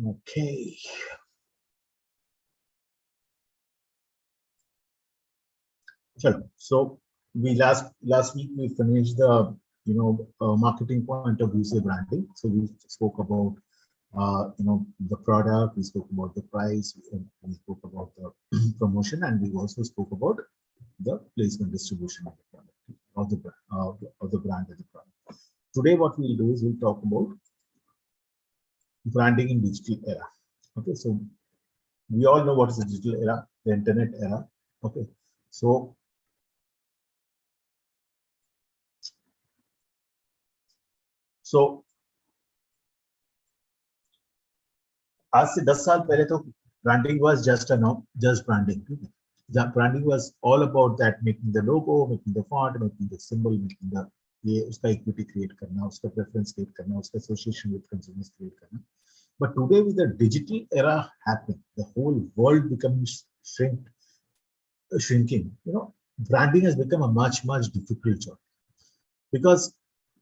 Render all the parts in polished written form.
Okay. So we last week we finished the marketing point of view, say branding. So we spoke about the product, we spoke about the price, we spoke about the promotion, and we also spoke about the placement distribution of the product of the brand and the product. Today, what we'll do is we'll talk about branding in digital era. Okay, so we all know what is the digital era, the internet era. Okay, so आज से 10 साल पहले तो branding was just just branding. The branding was all about that, making the logo, making the font, making the symbol, making the ये उसका equity create करना, उसका preference create करना, उसका association with consumers create करना. But today with the digital era happening, the whole world becomes shrinking. Branding has become a much difficult job because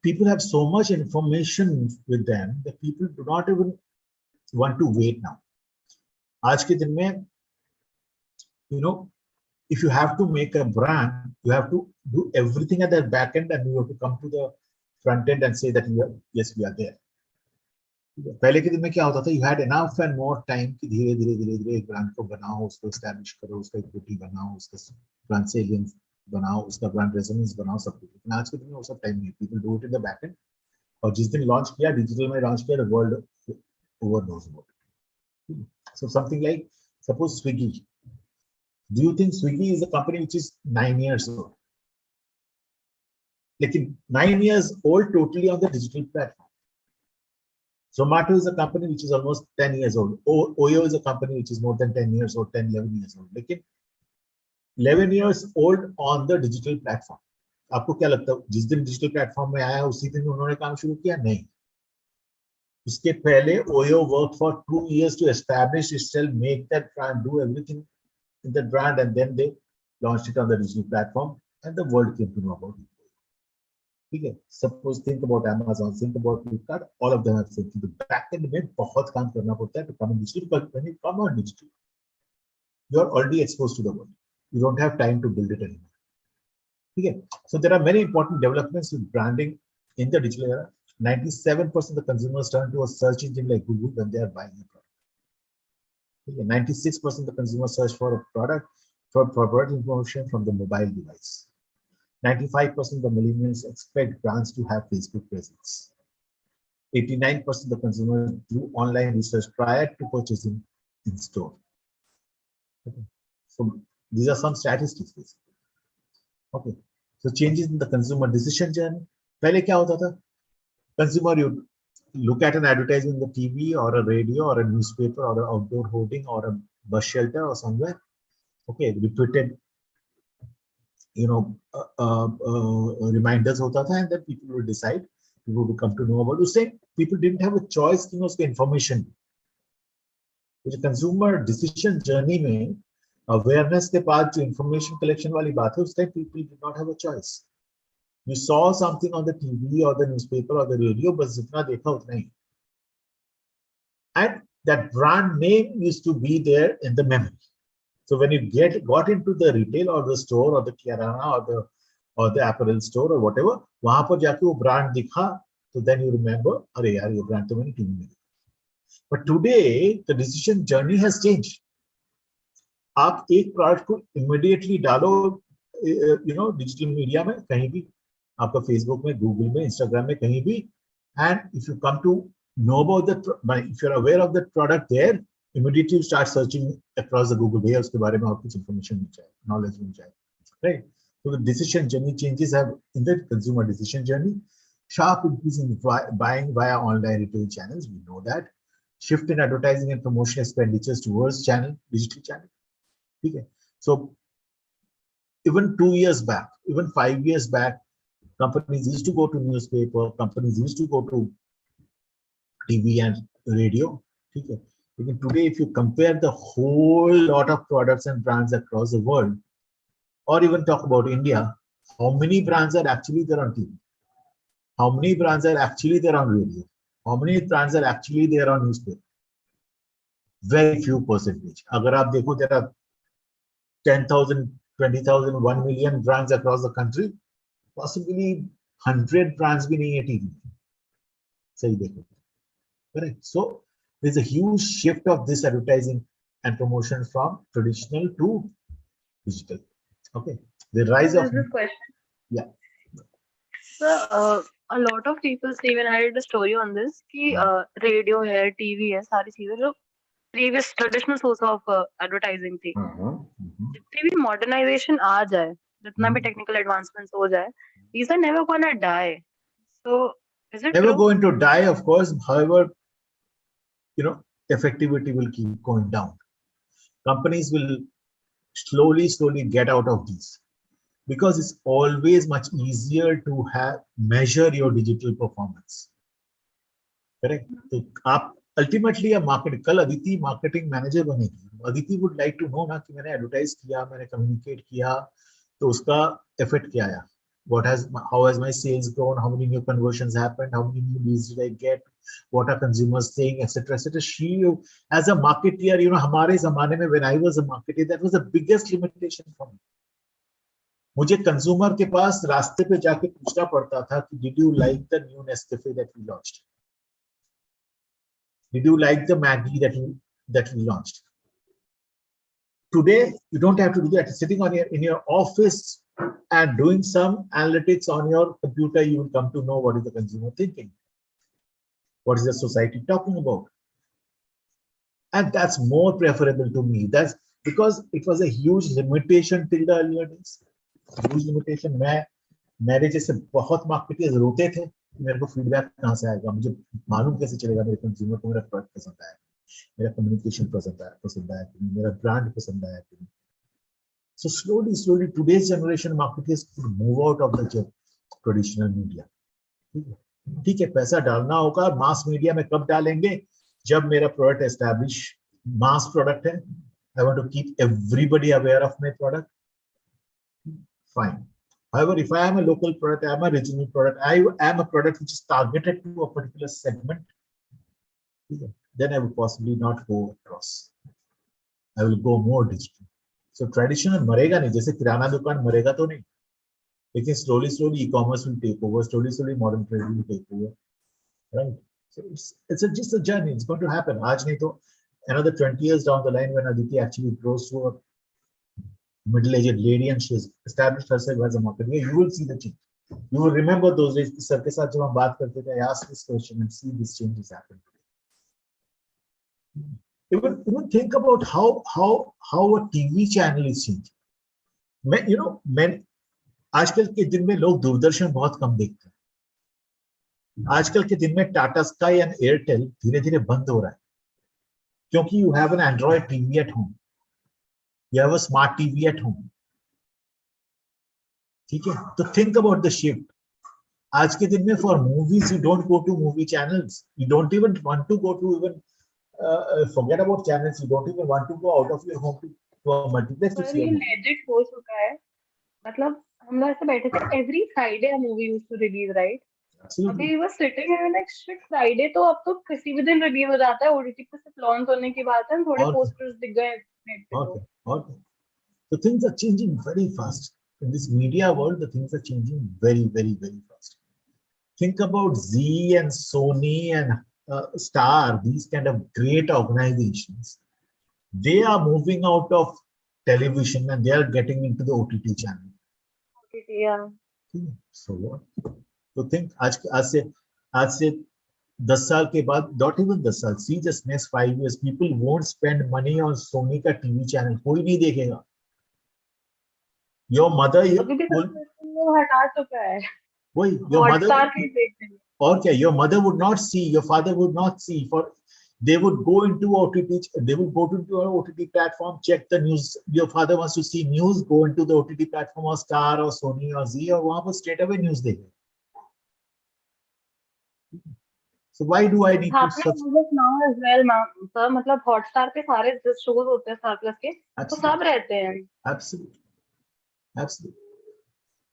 people have so much information with them that people do not even want to wait now. आज के दिन में, if you have to make a brand, you have to do everything at the back end, and you have to come to the front end and say that yes, we are there. पहले के दिन में क्या होता था? You had enough and more time कि धीरे धीरे एक ब्रांड को बनाओ, उसको establish करो, उसका इक्विटी बनाओ, उसका ब्रांड सेलियंस बनाओ, उसका ब्रांड रेजोनेंस बनाओ, सब कुछ. लेकिन आज के दिन में वो सब टाइम नहीं. People do it in the back end, और जिस दिन लॉन्च किया, डिजिटल में लॉन्च किया, the world over knows about it. So something like, suppose Swiggy. Do you think Swiggy is a company which is 9 years old? Like 9 years old totally on the digital platform. Zomato is a company which is almost 10 years old. Oyo is a company which is more than 10 years old, 10, 11 years old. Like 11 years old on the digital platform. आपको क्या लगता है जिस दिन digital platform में आया उसी दिन उन्होंने काम शुरू किया? नहीं. उसके पहले Oyo worked for 2 years to establish itself, make that brand, do everything in that brand, and then they launched it on the digital platform, and the world came to know about it. Okay, suppose think about Amazon, think about Flipkart, all of them have said the back end में बहुत काम करना पड़ता है to come in digital, but when you come on digital, you are already exposed to the world. You don't have time to build it anymore. Okay, so there are many important developments with branding in the digital era. 97% of the consumers turn to a search engine like Google when they are buying a product. 96% of the consumers search for a product, for product information from the mobile device. 95% of the millennials expect brands to have Facebook presence. 89% of the consumers do online research prior to purchasing in store. Okay. So these are some statistics basically. Okay. So changes in the consumer decision journey. पहले क्या होता था? Consumer, you look at an advertisement in the TV or a radio or a newspaper or an outdoor hoarding or a bus shelter or somewhere. Okay, repeated, reminders hota tha, and then people will decide, people will come to know about it. Saying people didn't have a choice in uske information. The consumer decision journey mein awareness ke baad jo information collection wali baat hai, us time people did not have a choice. You saw something on the TV or the newspaper or the radio, but jitna dekha utna hi. And that brand name used to be there in the memory. So when you got into the retail or the store or the kirana or the apparel store or whatever, wahan par jaake wo brand dikha, so then you remember, are yaar ye brand to maine TV mein. But today the decision journey has changed. आप एक product को immediately डालो, digital media में कहीं भी, आपका Facebook में, Google में, Instagram में, कहीं भी, and if you come to know about if you're aware of that product there, immediately you start searching across the Google way, उसके बारे में और कुछ information मिल जाए, knowledge मिल जाए, right? So the decision journey changes have in the consumer decision journey. Sharp increase in buying via online retail channels, we know that. Shift in advertising and promotion expenditures towards digital channel. Okay. So even 2 years back, even 5 years back, companies used to go to newspaper, companies used to go to TV and radio. Okay. Even today, if you compare the whole lot of products and brands across the world, or even talk about India, how many brands are actually there on TV? How many brands are actually there on radio? How many brands are actually there on newspaper? very few percentage. अगर आप देखो there are 10,000, 20,000, 1 million brands across the country, possibly 100 brands भी नहीं है TV में. सही देखो, correct. So there's a huge shift of this advertising and promotion from traditional to digital. Okay, the rise So of, there's this question. yeah. So a lot of people say, when I read a story on this, कि radio है, TV है, सारी चीजें जो previous traditional source of advertising थी, जितनी भी modernization आ जाए, जितना भी technical advancements हो जाए, these are never gonna die. So is it Never true? going to die, of course. However, effectivity will keep going down. Companies will slowly get out of these, because it's always much easier to measure your digital performance. Correct. So आप ultimately a कल Aditi marketing manager बनेगी. Aditi would like to know ना कि मैंने advertise किया, मैंने communicate किया, तो उसका effect क्या आया? How has my sales grown? How many new conversions happened? How many new leads did I get? What are consumers saying, etc., etc. She, as a marketer, हमारे ज़माने में, when I was a marketer, that was the biggest limitation for me. मुझे consumer के पास रास्ते पे जाके पूछना पड़ता था कि did you like the new Nescafe that we launched? Did you like the Maggi that we launched? Today, you don't have to do that. Sitting in your office and doing some analytics on your computer, you will come to know what is the consumer thinking. What is the society talking about? And that's more preferable to me. That's because it was a huge limitation till the earlier days. Huge limitation. मेरे जैसे बहुत marketers रोते थे कि मेरे को feedback कहाँ से आएगा, मुझे मालूम कैसे चलेगा मेरे कंज्यूमर को मेरा प्रोडक्ट पसंद आया, मेरा कम्युनिकेशन पसंद आया, मेरा ब्रांड पसंद आया. So slowly today's generation marketers could move out of the traditional media. ठीक है, पैसा डालना होगा मास मीडिया में. कब डालेंगे? जब मेरा प्रोडक्ट एस्टैब्लिश मास प्रोडक्ट है. I want to keep everybody aware of my product. Fine. However, if I am a local product, I am a regional product, I am a product which is targeted to a particular segment, then I would possibly not go across. I will go more digital. So traditional मरेगा नहीं, जैसे किराना दुकान मरेगा तो नहीं, लेकिन slowly e-commerce will take over, slowly modern trade will take over, right? So it's just a journey. It's going to happen. आज नहीं तो another 20 years down the line, when Aditi actually grows to a middle-aged lady and she has established herself as a marketer, you will see the change. You will remember those days. Sir के साथ जब हम बात करते थे, I asked this question and see these changes happen. Even think about how a TV channel is changing. मैं आजकल के दिन में लोग दूरदर्शन बहुत कम देखते हैं. आजकल के दिन में टाटा स्काई एंड एयरटेल धीरे-धीरे बंद हो रहा है, क्योंकि you have an Android TV at home. You have a smart TV at home. ठीक है, तो think about the shift. आज के दिन में for movies you don't go to movie channels. You don't even want to go to even forget about channels. You don't even want to go out of your home to a multiplex to see a movie. Legit हो चुका है. मतलब हम लोग ऐसे बैठे थे, every Friday a movie used to release, right? Absolutely. अभी was sitting and like shit, Friday तो अब तो किसी भी दिन रिलीज हो जाता है. OTT पे सिर्फ लॉन्च होने की बात है, थोड़े पोस्टर्स दिख गए नेट पे तो. So things are changing very fast. In this media world, the things are changing very fast. Think about Z and Sony and Star, these kind of great organizations. They are moving out of television and they are getting into the OTT channel. OTT, yeah. So what? So think आज से 10 साल के बाद, not even 10 साल, see just next 5 years, people won't spend money on Sony का TV channel. कोई नहीं देखेगा. Your mother will हटा चुका है. वही, your mother और क्या, your mother would not see, your father would not see. For they would go into OTT, they would go into an OTT platform, check the news. Your father wants to see news, go into the OTT platform or Star or Sony or Z, और वहां पर straight away news देखेगा. So why do I need to subscribe now as well, sir? मतलब Hotstar पे सारे shows होते हैं Star Plus के, तो सब रहते हैं. Absolutely.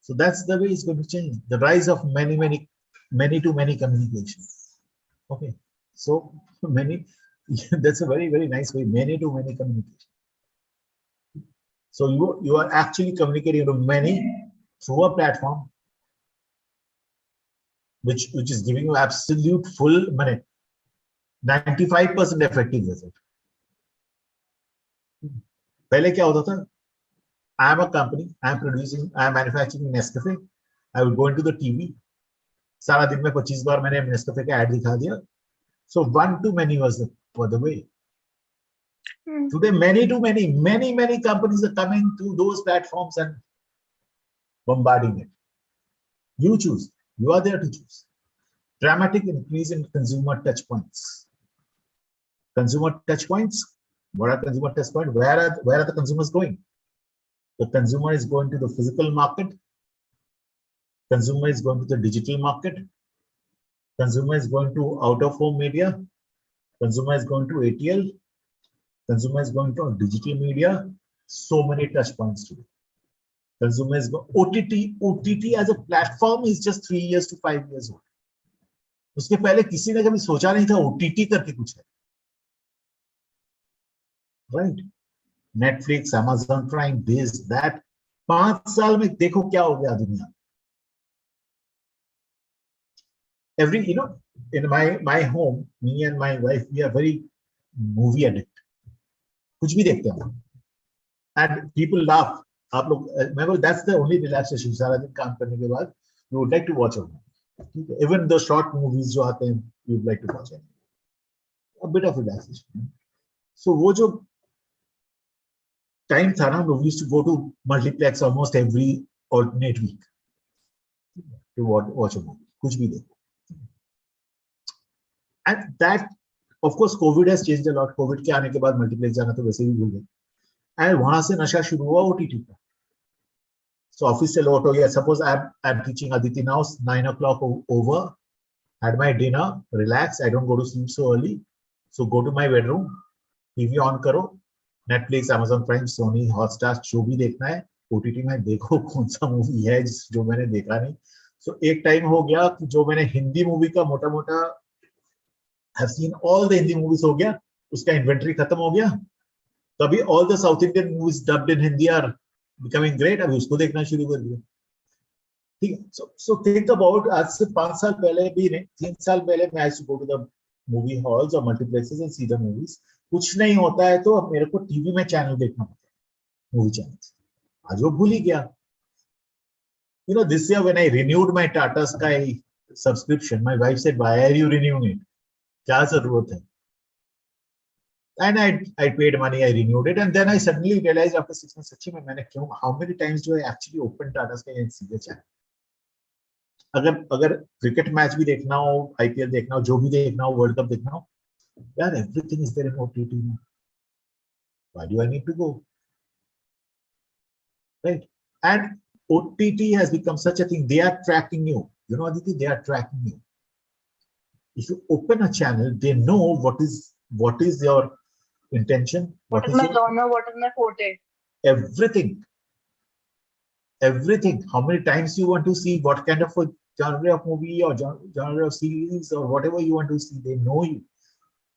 So that's the way it's going to change. The rise of many to many communication. Okay. So many. That's a very, very nice way. Many to many communication. So you are actually communicating to many through a platform which is giving you absolute full money, 95% effective result. पहले क्या होता था? I am a company. I am manufacturing Nescafe. I will go into the TV. सारा दिन में 25 बार मैंने Nescafe का ad दिखा दिया. So one to many was the way. Today, many to many companies are coming to those platforms and bombarding it. You choose. You are there to choose. Dramatic increase in consumer touch points. Consumer touch points. What are consumer touch points? Where are the consumers going? The consumer is going to the physical market. Consumer is going to the digital market. Consumer is going to out-of-home media. Consumer is going to ATL. Consumer is going to digital media. So many touch points today. Consumer is going OTT as a platform is just 3 years to 5 years old. उसके पहले किसी ने कभी सोचा नहीं था OTT करके कुछ है. Right? Netflix, Amazon Prime, this, that. 5 साल में देखो क्या हो गया दुनिया. In my home, me and my wife, we are very movie addict. कुछ भी देखते हैं. And people laugh. आप लोग, that's the only relaxation. सारा दिन काम करने के बाद, you would like to watch a movie. Even the short movies जो आते हैं, you would like to watch it. A bit of relaxation. So वो जो time था ना, we used to go to multiplex almost every alternate week to watch a movie. कुछ भी देखो. And that, of course, COVID has changed a lot. COVID के आने के बाद multiplex जाना तो वैसे ही भूल गए. And वहां से नशा शुरू हुआ OTT का. So office से लौट हो गया. Suppose I'm teaching Aditi now, 9 o'clock over. Had my dinner, relax. I don't go to sleep so early. So go to my bedroom, TV on करो, Netflix, Amazon Prime, Sony, Hotstar, जो भी देखना है OTT में देखो कौन सा movie है जो मैंने देखा नहीं. So एक टाइम हो गया कि जो मैंने हिंदी मूवी का मोटा-मोटा have seen all the Hindi movies हो गया, उसका इन्वेंटरी खत्म हो गया. तभी all the South Indian movies dubbed in Hindi are becoming great. अभी उसको देखना शुरू कर दिया. ठीक है. So think about आज से 5 साल पहले भी नहीं, 3 साल पहले मैं used to go to the movie halls or multiplexes and see the movies. कुछ नहीं होता है तो अब मेरे को टीवी में चैनल देखना पड़ता है, मूवी चैनल. आज वो भूल ही गया. This year when I renewed my Tata Sky subscription, my wife said, "Why are you renewing it? क्या जरूरत है?" And I paid money, I renewed it, and then I suddenly realized after 6 months, सच्ची में मैंने क्यों? How many times do I actually open Tata Sky and see the channel? अगर cricket match भी देखना हो, IPL देखना हो, जो भी देखना हो, वर्ल्ड कप देखना हो, यार everything is there in OTT now. Why do I need to go? Right? And OTT has become such a thing. They are tracking you. Aditi, they are tracking you. If you open a channel, they know what is your intention, what is my genre, what is my forte, everything. How many times you want to see, what kind of a genre of movie or genre of series or whatever you want to see, they know you.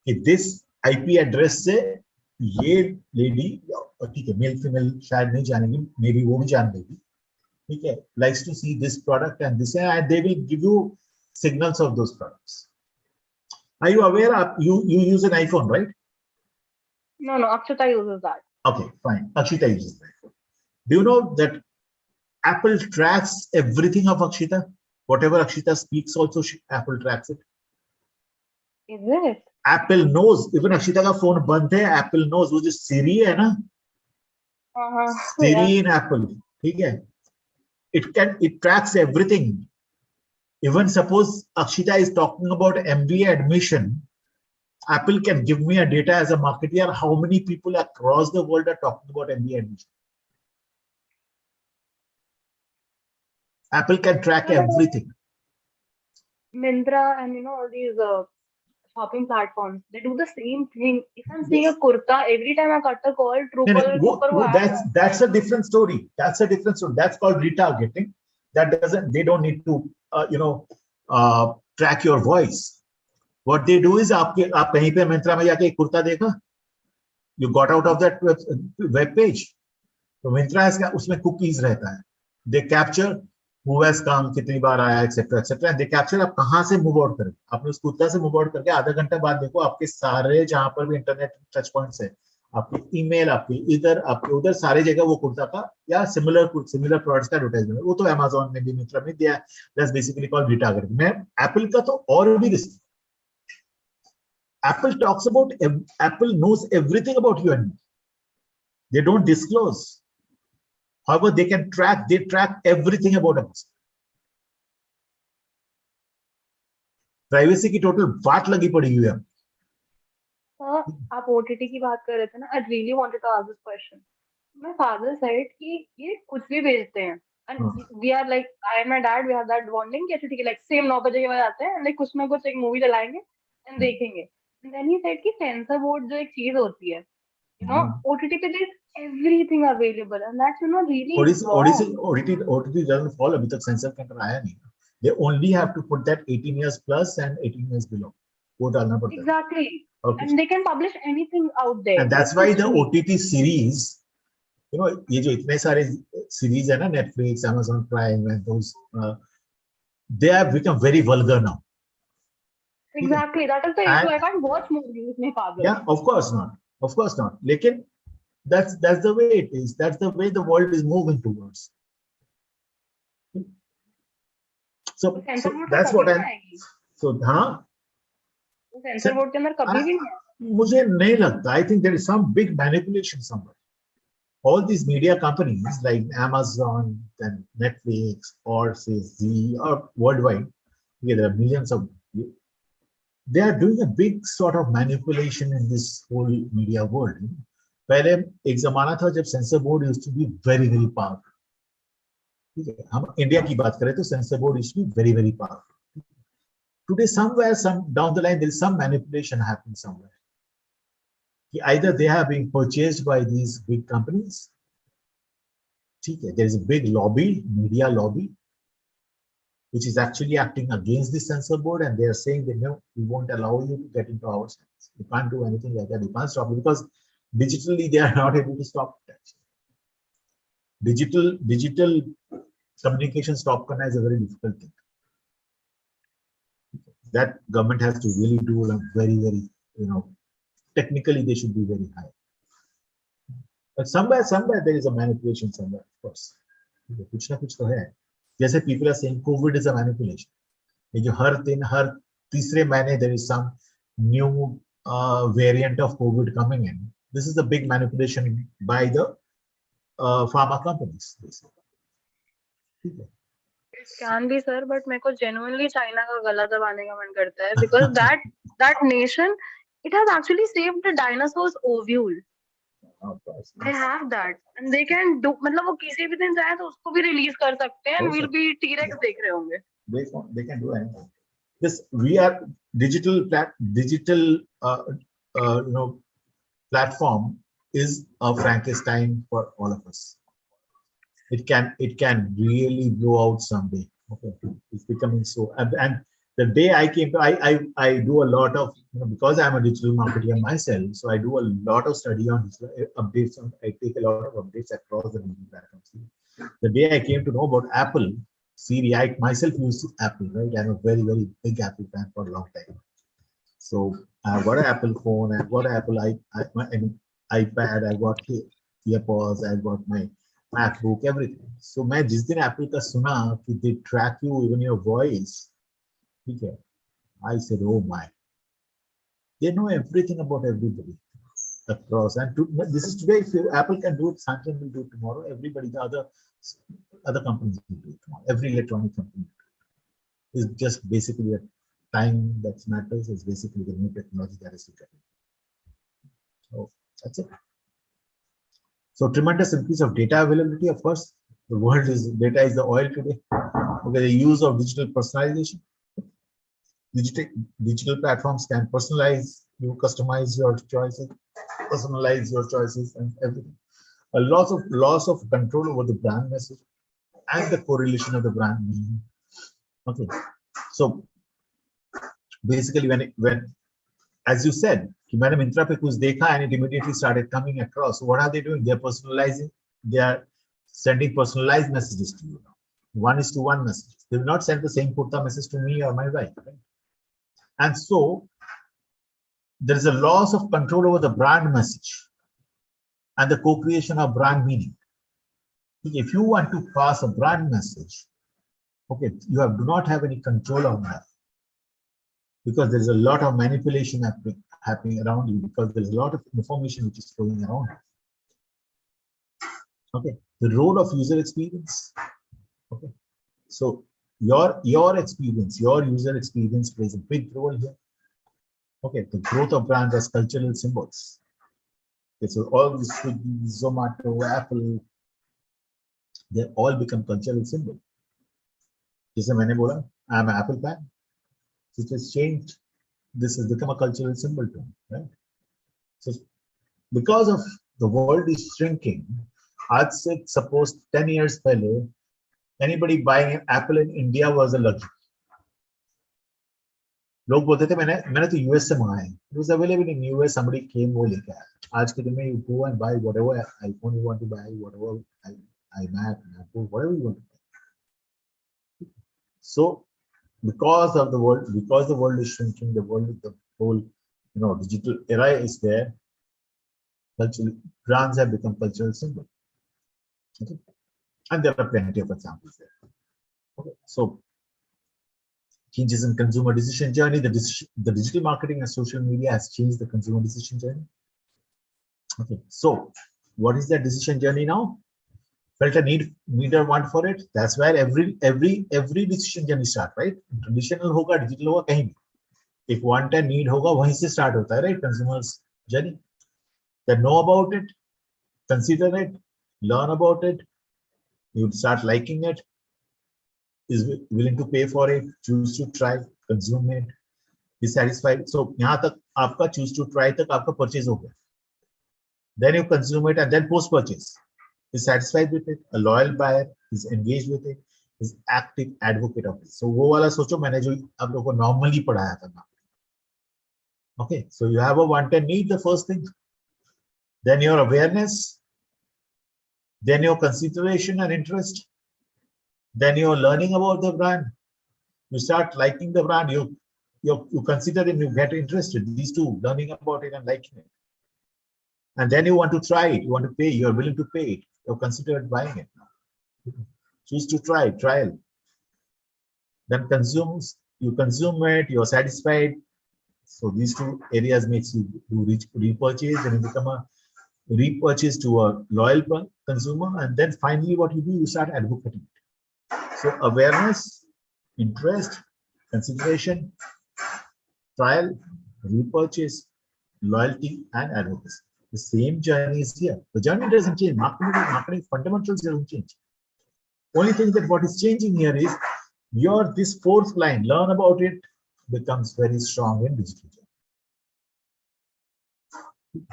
If this IP address से ये lady, ठीक है, male female शायद नहीं जानेगी, maybe वो भी जान लेगी, ठीक है, likes to see this product and this, and they will give you signals of those products. Are you aware of, you use an iPhone, right? No, Akshita uses that. Okay, fine. Akshita uses an iPhone. Do you know that Apple tracks everything of Akshita? Whatever Akshita speaks also, Apple tracks it. Is it? Apple knows. Even Akshita का phone बंद है, Apple knows. वो जो Siri है ना, Siri in Apple, ठीक है? It tracks everything. Even suppose Akshita is talking about MBA admission, Apple can give me a data as a marketer how many people across the world are talking about MBA admission. Apple can track everything. Myntra and all these shopping platforms, they do the same thing. If I'm seeing a kurta, every time I cut a call, that's a different story. That's a different story. That's called retargeting. They don't need to track your voice. What they do is आप कहीं पे मिंत्रा में जाके एक कुर्ता देखा, you got out of that web page. तो मिंत्रा उसमें cookies रहता है. They capture who has come, कितनी बार आया, etc. etc. They capture आप कहाँ से मूव आउट करें. आपने उस कुर्ता से मूव आउट करके आधा घंटा बाद देखो आपके सारे जहां पर भी इंटरनेट टच पॉइंट्स है, आपकी ईमेल, आपके इधर, आपके उधर, सारे जगह वो कुर्ता का या सिमिलर प्रोडक्ट्स का एडवर्टाइजमेंट. वो तो अमेज़न में भी, मिंत्रा में दिया. That's basically called retargeting. मैं एप्पल का तो और भी risk. Apple talks about, Apple knows everything about you and me. They don't disclose. However, they track everything about us. Privacy की total बात लगी पड़ी हुई है. आप OTT की बात कर रहे थे ना. I really wanted to ask this question. My father said कि ये कुछ भी भेजते हैं. And we are like, I and my dad, we have that bonding कि ठीक है, like same 9 बजे के बाद आते हैं, like कुछ ना कुछ एक मूवी चलाएंगे and देखेंगे. And then he said कि सेंसर बोर्ड जो एक चीज होती है, you know, OTT पे there's everything available, and that's, you know, really wrong. OTT doesn't fall. अभी तक सेंसर के अंदर आया नहीं. They only have to put that 18 years plus and 18 years below. वो डालना पड़ता है. Exactly. Okay. And they can publish anything out there. And that's why the OTT series, you know, ये जो इतने सारे series है ना, Netflix, Amazon Prime, and those, they have become very vulgar now. Exactly. That is the issue. I can't watch movies with my father. Yeah, of course not. Of course not. लेकिन that's the way it is. That's the way the world is moving towards. So that's what I. So हाँ. Sensor board के अंदर कभी भी नहीं है. मुझे नहीं लगता. I think there is some big manipulation somewhere. All these media companies like Amazon and Netflix or say Z or worldwide, yeah, there are millions of. They are doing a big sort of manipulation in this whole media world. पहले एक जमाना था जब sensor board used to be very very powerful. ठीक है, हम India की बात करें तो sensor board used to be very very powerful. Today, somewhere, down the line, there is some manipulation happening somewhere. Either they have been purchased by these big companies. There is a big lobby, media lobby, which is actually acting against the censor board, and they are saying that no, we won't allow you to get into our sites. You can't do anything like that. You can't stop it because digitally they are not able to stop it. Digital communication stop करना is a very difficult thing. That government has to really do a very, very, you know, technically they should be very high. But somewhere there is a manipulation somewhere, of course. कुछ ना कुछ तो है. जैसे people are saying COVID is a manipulation. ये जो हर दिन हर तीसरे महीने there is some new variant of COVID coming in. This is a big manipulation by the pharma companies. ठीक है. It can be, sir, but मेरे को genuinely चाइना का गला दबाने का मन करता है because that nation, it has actually saved the dinosaurs' ovule. They have that, and they can do. मतलब वो किसी भी दिन चाहे तो उसको भी release कर सकते हैं, and we'll be T-Rex देख रहे होंगे. They can do anything. This we are digital you know, platform is a Frankenstein for all of us. It can really blow out someday. Okay, it's becoming so. And the day I came to, I do a lot of, you know, because I'm a digital marketer myself, so I do a lot of study on updates. I take a lot of updates across the digital platforms. The day I came to know about Apple Siri, I myself use Apple, right? I'm a very very big Apple fan for a long time. So I got an Apple phone, I got an Apple iPad, I got earpods, I got my MacBook, everything. So मैं जिस दिन Apple का सुना कि they track you, even your voice, ठीक है, I said, oh my, they know everything about everybody across. And this is today. If Apple can do it, Samsung will do it tomorrow. Everybody, the other companies will do it tomorrow. Every electronic company is just basically a time that matters. Is basically the new technology that is to get. So that's it. So tremendous increase of data availability. Of course, the world is data is the oil today. Okay, the use of digital personalization. Digital platforms can personalize you, customize your choices, personalize your choices, and everything. A loss of control over the brand message and the correlation of the brand meaning. Okay, so basically when as you said, कि मैंने Myntra पे कुछ देखा and it immediately started coming across. So what are they doing? They're personalizing. They are sending personalized messages to you now. One-to-one messages. They will not send the same kurta message to me or my wife. Right? And so there is a loss of control over the brand message and the co-creation of brand meaning. If you want to pass a brand message, okay, do not have any control on that, because there's a lot of manipulation happening around you, because there's a lot of information which is flowing around. Okay, the role of user experience. Okay, so your experience, your user experience plays a big role here. Okay, the growth of brands as cultural symbols. Okay, so all these Swiggy, Zomato, Apple, they all become cultural symbols. जैसे मैंने बोला, I am an Apple fan. It has changed. This has become a cultural symbol to me, right? So because of the world is shrinking, आज से suppose 10 years पहले, anybody buying an Apple in India was a luxury. लोग बोलते थे मैंने तो US से मंगाया है. It was available in US. Somebody came, वो लेके आया. आज के दिन में you go and buy whatever iPhone you want to buy, whatever iMac, Apple, whatever you want to buy. So because the world is shrinking, the whole digital era is there. Cultural brands have become cultural symbols. Okay, and there are plenty of examples there. Okay, so changes in consumer decision journey. The digital marketing and social media has changed the consumer decision journey. Okay, so what is that decision journey now? Felt a need or want for it. That's where every decision journey start, right? Traditional होगा, digital होगा, कहीं भी. If want and need होगा, वहीं से start होता है, right? Consumers journey. They know about it, consider it, learn about it. You start liking it, is willing to pay for it, choose to try, consume it, be satisfied. So यहाँ तक आपका choose to try तक आपका purchase हो गया. Then you consume it and then post purchase. Is satisfied with it, a loyal buyer, is engaged with it, is active advocate of it. So वो वाला सोचो मैंने जो आप लोगों को normally पढ़ाया था ना. Okay, so you have a want and need, the first thing. Then your awareness, then your consideration and interest, then you're learning about the brand. You start liking the brand, you consider it, you get interested. These two, learning about it and liking it. And then you want to try it, you want to pay, you're willing to pay it, you're considered buying it now. Choose to try, trial. Then you consume it, you're satisfied. So these two areas makes you do repurchase, and you become a repurchase to a loyal consumer. And then finally what you do, you start advocating. So awareness, interest, consideration, trial, repurchase, loyalty, and advocacy. The same journey is here. The journey doesn't change. Marketing fundamentals doesn't change. Only thing that what is changing here is this fourth line, learn about it, becomes very strong in digital journey.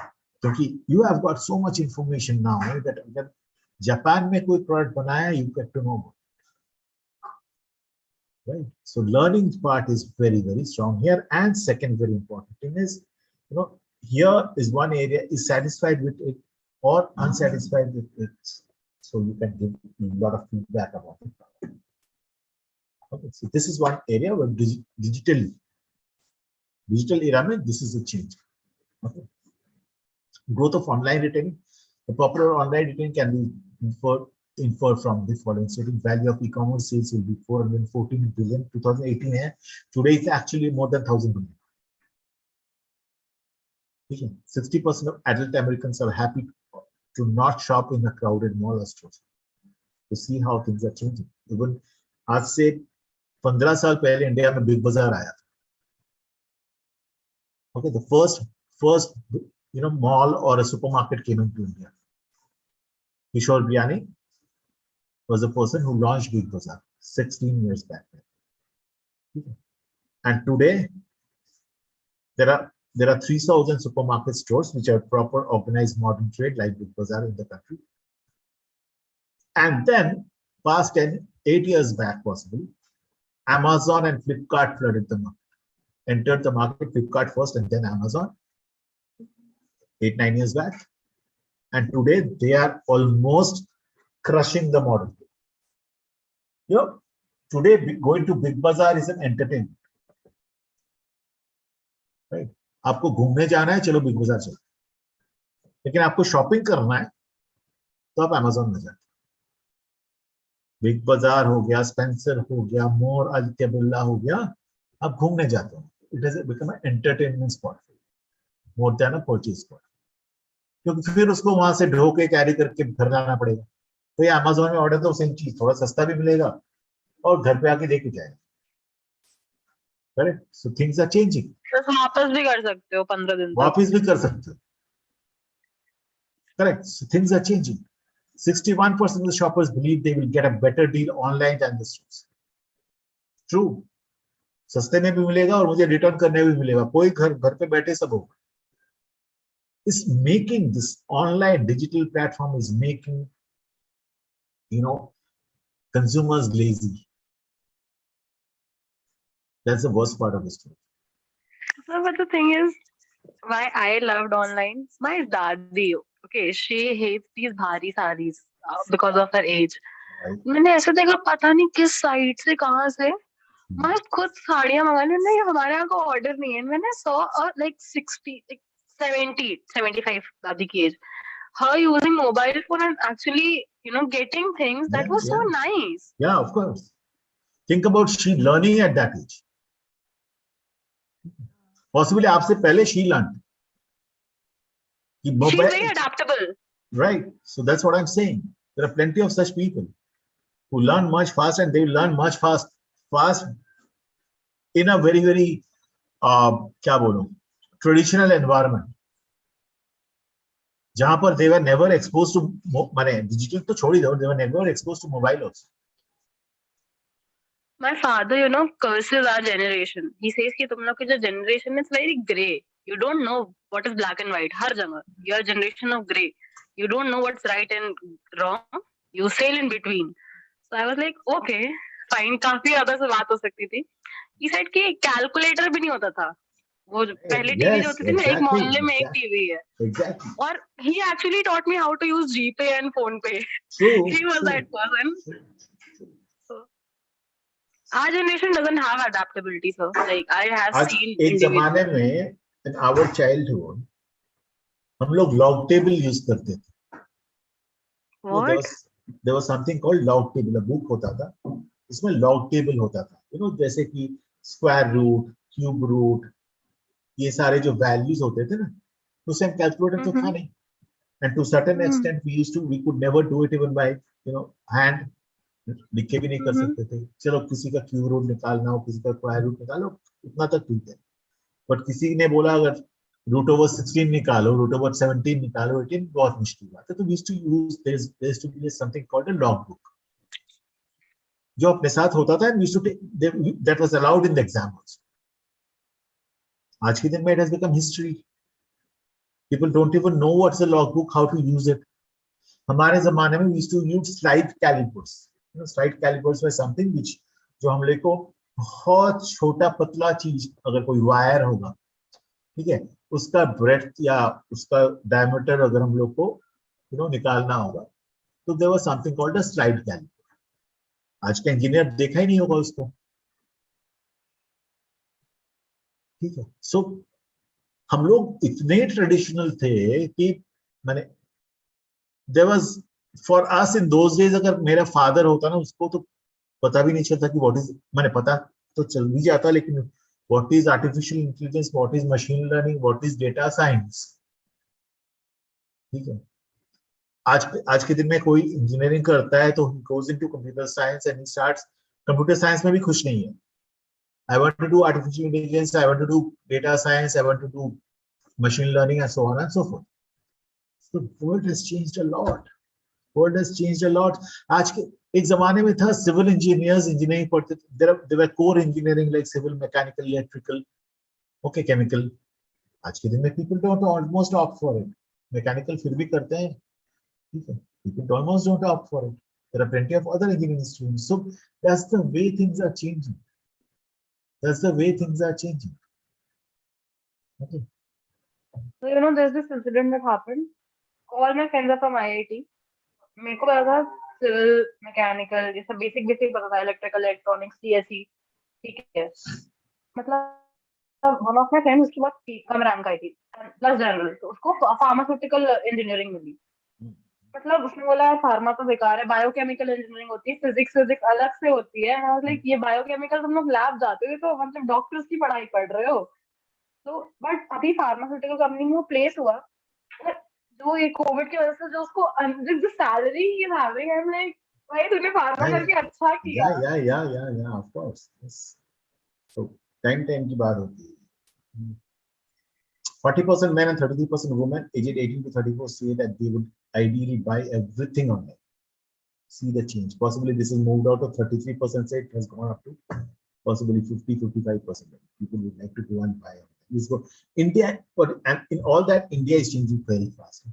Because you have got so much information now that अगर Japan में कोई product बनाया, you get to know. Right. So learning part is very, very strong here. And second very important thing is, here is one area, is satisfied with it or unsatisfied with it. So you can give a lot of feedback about it. Okay, so this is one area where digital era, this is a change. Okay. Growth of online retailing. The popular online retailing can be inferred from the following statement. Value of e-commerce sales will be 414 billion 2018. Today it's actually more than 1,000 billion. 60% of adult Americans are happy to not shop in a crowded mall or store. To see how things are changing. Even आज से 15 साल पहले India में big बाजार आया था. Okay, the first mall or a supermarket came into India. Kishore Biani was the person who launched Big Bazaar 16 years back. And today there are 3,000 supermarket stores which are proper organized modern trade like Big Bazaar in the country. And then past 8 years back possibly, Amazon and Flipkart flooded the market. entered the market, Flipkart first and then Amazon, 8-9 years back. And today they are almost crushing the model. You know, today going to Big Bazaar is an entertainment. Right? आपको घूमने जाना है, चलो big बाजार चलो. लेकिन आपको shopping करना है तो आप Amazon में जाते. बिग बाजार हो गया, स्पेंसर हो गया, मोर, आदित्य बिरला हो गया, आप घूमने जाते हो. It has become an entertainment spot more than a purchase spot, क्योंकि फिर उसको वहां से ढो के कैरी करके घर जाना पड़ेगा. तो ये Amazon में ऑर्डर तो सेम चीज, थोड़ा सस्ता भी मिलेगा और घर पे आके देके जाएगा. Correct. So things are changing. वापस भी कर सकते हो 15 दिन तक. वापस भी कर सकते हो. Correct. So things are changing. 61% of the shoppers believe they will get a better deal online than the stores. True. सस्ते में भी मिलेगा और मुझे रिटर्न करने भी मिलेगा. कोई घर पे बैठे सब होगा. Is making this online digital platform is making, you know, consumers lazy. That's the worst part of the story. So, but the thing is, why I loved online, my dadi, okay, she hates these bhari sarees because of her age. Right. मैंने ऐसे देखा, पता नहीं किस site से कहाँ से मैं खुद साड़ियां मंगा ली. नहीं, हमारे यहाँ का ऑर्डर नहीं है. मैंने सॉ like 60, like 70, 75 दादी की as, her using mobile phone and actually, you know, getting things that was so nice. Yeah, of course. Think about she learning at that age. Possibly आपसे पहले she learned. She's very adaptable. Right. So that's what I'm saying. There are plenty of such people who learn much fast, and they learn much fast in a very, very क्या बोलूं, traditional environment. जहां पर they were never exposed to, माने digital तो छोड़ ही दो, they were never exposed to mobile also. My father, you know, curses our generation. He says कि तुम लोग की जो generation is very grey. You don't know what is black and white. हर जगह. You are a generation of grey. You don't know what's right and wrong. You sail in between. So I was like, okay, fine. काफी ज्यादा से बात हो सकती थी. He said कि calculator भी नहीं होता था. वो पहले टीवी जो होती थी ना, एक मोहल्ले में एक टीवी है. Exactly. और he actually taught me how to use GPay and PhonePe. True. He was that person. Our generation doesn't have adaptability, sir. Like I have seen. एक जमाने में in our childhood हम लोग log table use करते थे. What? There was something called log table. A book होता था, इसमें log table होता था. You know, जैसे कि square root, cube root, ये सारे जो values होते थे ना, उस टाइम calculator तो था नहीं. And to certain extent we could never do it even by, you know, hand. लिख के भी नहीं कर सकते थे. चलो किसी का क्यूब रूट निकालना हो, किसी का स्क्वायर रूट निकालो, उतना तक ठीक है. बट किसी ने बोला अगर रूट ओवर 16 निकालो, रूट ओवर 17 निकालो, 18, बहुत मुश्किल बात है. तो we used to use there used to be something called a log book, जो अपने साथ होता था. We used to that was allowed in the exam also. आज के दिन में it has become history. People don't even know what's a log book, how to use it. हमारे जमाने में we used to use slide calipers. Slide calipers were something which जो हम लोग को बहुत छोटा पतला चीज, अगर कोई वायर होगा, ठीक है, उसका ब्रेथ या उसका डायमीटर अगर हम लोग को निकालना होगा, तो there was something called a slide caliper. आज का इंजीनियर देखा ही नहीं होगा उसको. ठीक है. सो हम लोग इतने ट्रेडिशनल थे कि मैंने there was for us in those days, अगर मेरा फादर होता ना, उसको तो पता भी नहीं चलता कि व्हाट इज, मैंने पता तो चल भी जाता, लेकिन what is artificial intelligence, what is machine learning, what is data science. ठीक है. आज के दिन में कोई इंजीनियरिंग करता है तो he goes into computer science and he starts. Computer science में भी खुश नहीं है. I want to do artificial intelligence, I want to do data science, I want to do machine learning and so on and so forth. So the world has changed a lot. World has changed a lot. आज के एक जमाने में था civil engineers engineering पढ़ते थे. there were core engineering like civil, mechanical, electrical, okay, chemical. आज के दिन में people don't almost opt for it. Mechanical फिर भी करते हैं, ठीक है. People almost don't opt for it. There are plenty of other engineering students. So that's the way things are changing. That's the way things are changing. Okay. So there's this incident that happened. All my friends are from IIT. मेरे को पता था civil mechanical ये सब basic basic पता था electrical electronics CSE ठीक है मतलब वन ऑफ माय फ्रेंड उसके बाद कम रैंक आई थी प्लस जनरल तो उसको फार्मास्यूटिकल इंजीनियरिंग मिली मतलब उसने बोला यार फार्मा तो बेकार है बायोकेमिकल इंजीनियरिंग होती है फिजिक्स फिजिक्स अलग से होती है लाइक ये बायोकेमिकल तुम लोग लैब जाते हो तो मतलब डॉक्टर्स की पढ़ाई पढ़ रहे हो तो बट अभी फार्मास्यूटिकल कंपनी में वो प्लेस हुआ but जो ये कोविड की वजह से जो उसको जो salary he having I am like भाई तूने फार्मा Yeah, करके अच्छा किया yeah, of course. Yes. So time की बात होती है. 40% men and 33% women aged 18 to 34 say that they would ideally buy everything online. See the change. Possibly this is moved out of 33% say it has gone up to possibly 50-55%. People would like to go and buy online. This go India, but and in all that, India is changing very fast.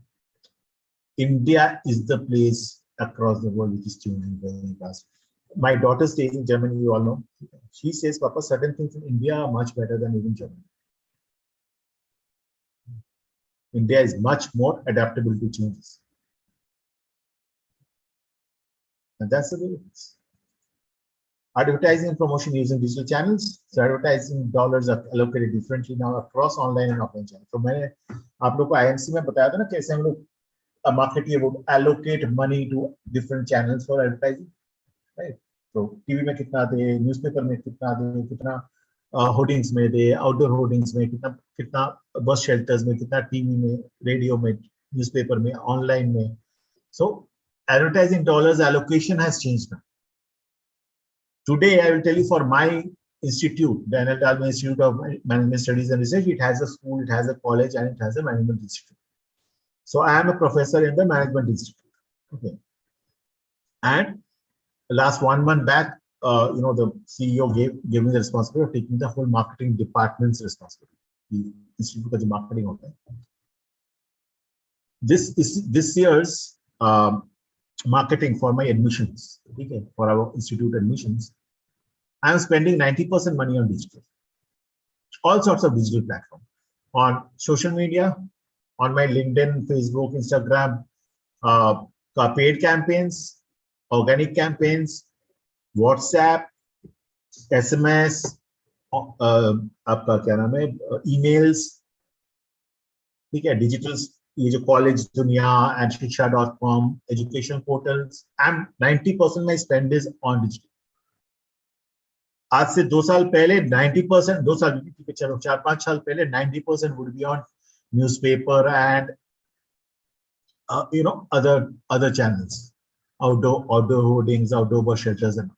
India is the place across the world which is changing very fast. My daughter stays in Germany, you all know. She says, Papa, certain things in India are much better than even Germany. India is much more adaptable to changes. And that's the way it is. Advertising and promotion using digital channels. So advertising dollars are allocated differently now across online and offline channels. So मैंने आप लोग को IMC में बताया था ना कैसे हम लोग a marketer would allocate money to different channels for advertising, right? So TV में कितना दे, newspaper में कितना दे, कितना होर्डिंग्स में दे, आउटडोर होर्डिंग्स में कितना कितना बस शेल्टर्स में कितना टीवी में रेडियो में न्यूज़पेपर में ऑनलाइन में so advertising dollars allocation has changed now. Today I will tell you for my institute, the Daniel Dalman Institute of Management Studies and Research, it has a school, it has a college, and it has a management institute. So I am a professor in the management institute. Okay. And last 1 month back, the CEO gave me the responsibility of taking the whole marketing department's responsibility. The institute of marketing. Okay. This year's marketing for my admissions, okay, for our institute admissions, I am spending 90% money on digital, all sorts of digital platforms, on social media, on my LinkedIn, Facebook, Instagram, paid campaigns, organic campaigns, WhatsApp, SMS, आपका क्या नाम है, emails, ठीक है, digital, ये जो college दुनिया and shiksha.com, education portals, and 90% my spend is on digital. आज से 2 साल पहले 90%, 2 साल चलो 4-5 साल पहले 90% would be on newspaper and other channels, outdoor hoardings, outdoor bus shelters, and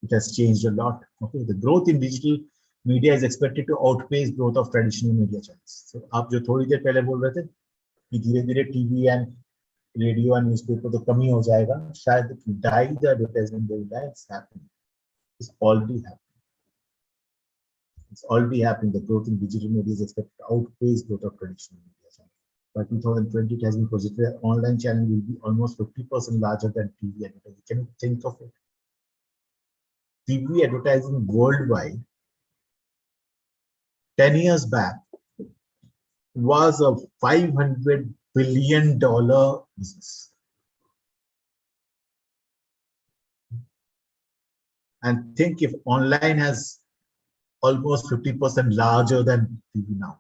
it has changed a lot. Okay, the growth in digital media is expected to outpace growth of traditional media channels. So, आप जो थोड़ी देर पहले बोल रहे थे कि धीरे-धीरे TV and radio and newspaper तो कम ही हो जाएगा, शायद die the advertisement will die. It's happening. It's already happening. It's already happening. The growth in digital media is expected to outpace growth of traditional media channels. By 2020, it has been projected that online channel will be almost 50% larger than TV advertising. Can you think of it? TV advertising worldwide 10 years back was a $500 billion business. And think if online has almost 50% larger than TV now.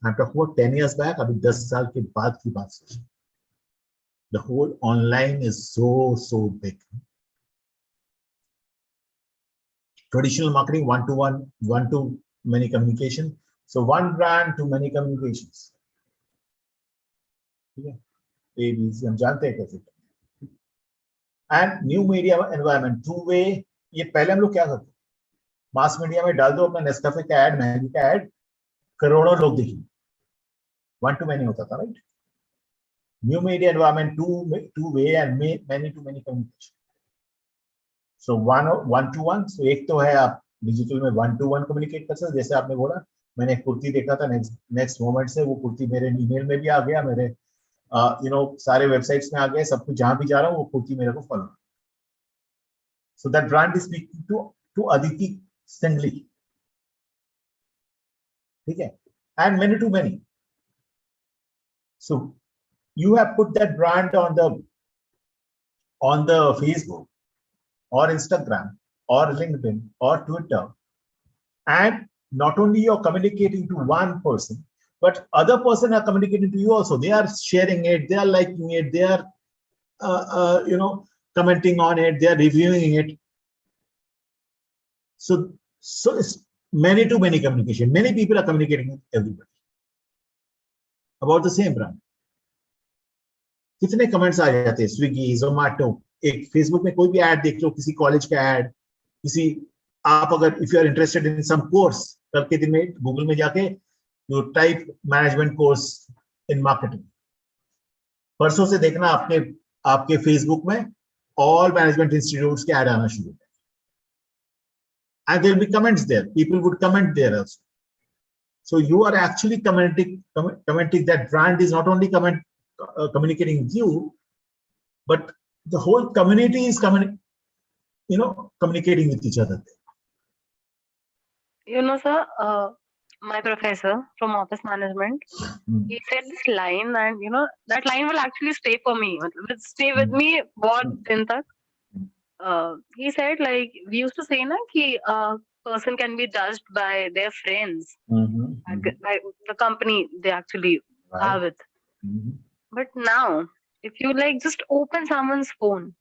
I'm talking about 10 years back, अभी 10 साल के बाद की बात सोचिए. The whole online is so big. Traditional marketing, one-to-one, one-to-many communication. So one brand to many communications. Yeah. ABC, हम जानते हैं कैसे. And new media environment, two-way. ये पहले हम लोग क्या करते? मास मीडिया में डाल दो अपना नेस्कैफे का ऐड, मैगी का ऐड, करोड़ों लोग देखेंगे. One to many होता था, right? New media environment, two-way and many to many communication. So one to one. So एक तो है आप डिजिटल में one to one कम्युनिकेट कर सकते, जैसे आपने बोला, मैंने एक कुर्ती देखा था नेक्स्ट मोमेंट से, वो कुर्ती मेरे ईमेल में भी आ गया, मेरे सारे वेबसाइट्स में आ गए, सब कुछ जहां भी जा रहा हूँ वो कुर्ती मेरे को follow. So that brand is speaking to Aditi Singli. ठीक है, and many to many. So you have put that brand on the Facebook or Instagram or LinkedIn or Twitter, and not only you're communicating to one person, but other person are communicating to you also. They are sharing it, they are liking it, they are commenting on it, they are reviewing it. So it's many to many communication. Many people are communicating with everybody about the same brand. कितने comments आ जाते हैं, Swiggy, Zomato, एक Facebook में कोई भी add देख लो, किसी college का ऐड, किसी, आप अगर if you are interested in some course, कल के दिन में गूगल में जाके you type management course in marketing, परसों से देखना आपके फेसबुक में ऑल मैनेजमेंट इंस्टीट्यूट्स के ऐड आना शुरू हो, and there will be comments there. People would comment there also. So you are actually commenting that brand is not only communicating with you, but the whole community is communicating with each other. You know, sir, my professor from office management, he said this line, and you know, that line will actually stay for me. It will stay with me बहुत दिन तक. He said, like, we used to say na ki person can be judged by their friends, by the company they actually are with. But now, if you like just open someone's phone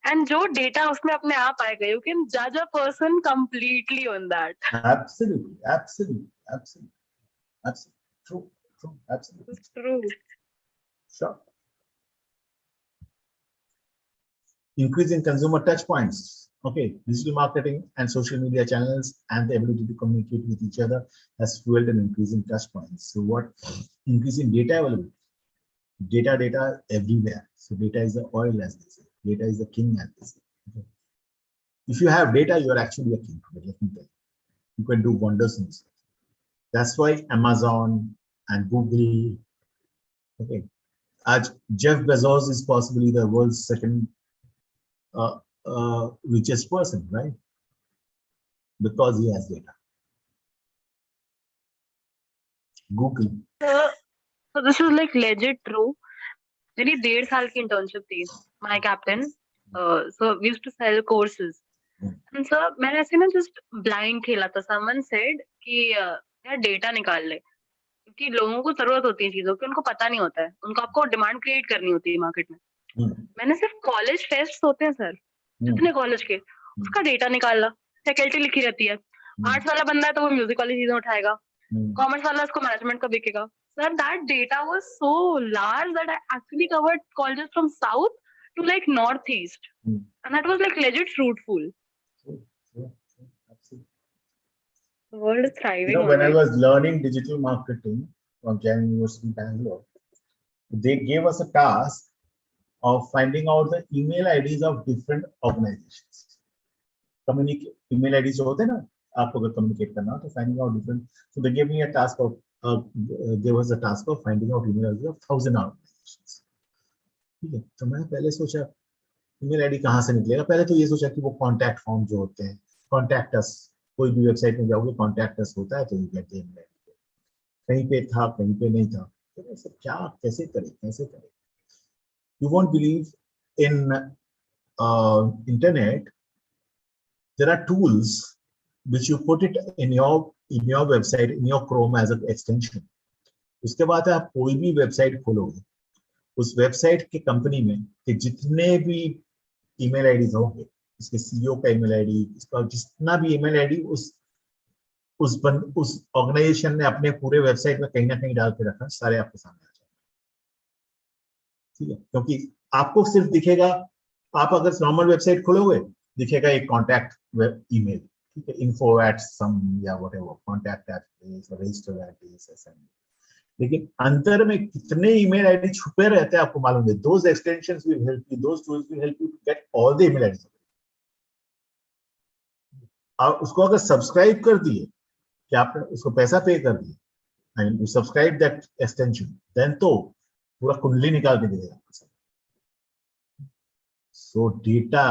and जो data उसमें अपने आप आएगा, you can judge a person completely on that. Absolutely. True. Absolutely. It's true. Sure. Increasing consumer touch points. Okay, digital marketing and social media channels and the ability to communicate with each other has fueled an increasing touch points. So what? Increasing data availability. Data everywhere. So data is the oil, as they say. Data is the king, as they say. Okay. If you have data, you are actually a king. Let me tell you. You can do wonders in this. That's why Amazon and Google. Okay, Jeff Bezos is possibly the world's second richest person, right? Because he has data. Google. So this is like legit true. मेरी 1.5 साल की internship थी. My captain. So we used to sell courses. And so मैंने ऐसे ना just blind खेला था. Someone said कि यार data निकाल ले. क्योंकि लोगों को जरूरत होती है चीजों की, उनको पता नहीं होता है, उनको आपको डिमांड क्रिएट करनी होती है मार्केट में. मैंने सिर्फ कॉलेज फेस्ट होते हैं सर, जितने कॉलेज के, उसका डेटा निकाला. फैकल्टी लिखी रहती है, आर्ट्स वाला बंदा है तो वो म्यूजिक वाली चीजें उठाएगा, कॉमर्स वाला उसको मैनेजमेंट का बिकेगा. Sir that data was so large that I actually covered colleges from south to like northeast, and that was like legit fruitful. The world is thriving. When I was learning digital marketing from Jain University, Bangalore, they gave us a task of finding out the email IDs of different organizations. Email IDs होते हैं ना, आपको अगर communicate करना हो तो finding out different. So they gave me a task of there was a task of finding out email IDs of 1,000 organizations. ठीक है, तो मैं पहले सोचा ईमेल आईडी कहाँ से निकलेगा. पहले तो ये सोचा कि वो कॉन्टैक्ट फॉर्म जो होते हैं, कॉन्टैक्ट अस, कोई भी वेबसाइट में जाओगे कॉन्टैक्ट अस होता है तो ये कहते हैं कहीं पे था कहीं पे नहीं था. तो ऐसे क्या कैसे करें. You won't believe in internet there are tools which you put it in your website, in your Chrome as an extension. उसके बाद आप कोई भी वेबसाइट खोलोगे, उस वेबसाइट के कंपनी में कि जितने भी ईमेल आईडीज होंगे, इसके सीईओ का ईमेल आईडी, इसका जितना भी ईमेल आईडी उस ऑर्गेनाइजेशन ने अपने पूरे वेबसाइट में कहीं ना कहीं डाल के रखा, सारे आपके सामने आ जाएंगे. ठीक है, क्योंकि आपको सिर्फ दिखेगा, आप अगर नॉर्मल वेबसाइट खोलोगे दिखेगा एक कॉन्टैक्ट ईमेल, ठीक है, info@some या whatever, contact@this, लेकिन अंतर में कितने ईमेल आईडी छुपे रहते हैं आपको मालूम है. Those extensions will help you, those tools will help you to get all the email IDs. आप उसको अगर सब्सक्राइब कर दिए कि आपने उसको पैसा पे कर दिया and you subscribe that extension, then तो पूरा कुंडली निकाल के देगा. सो डेटा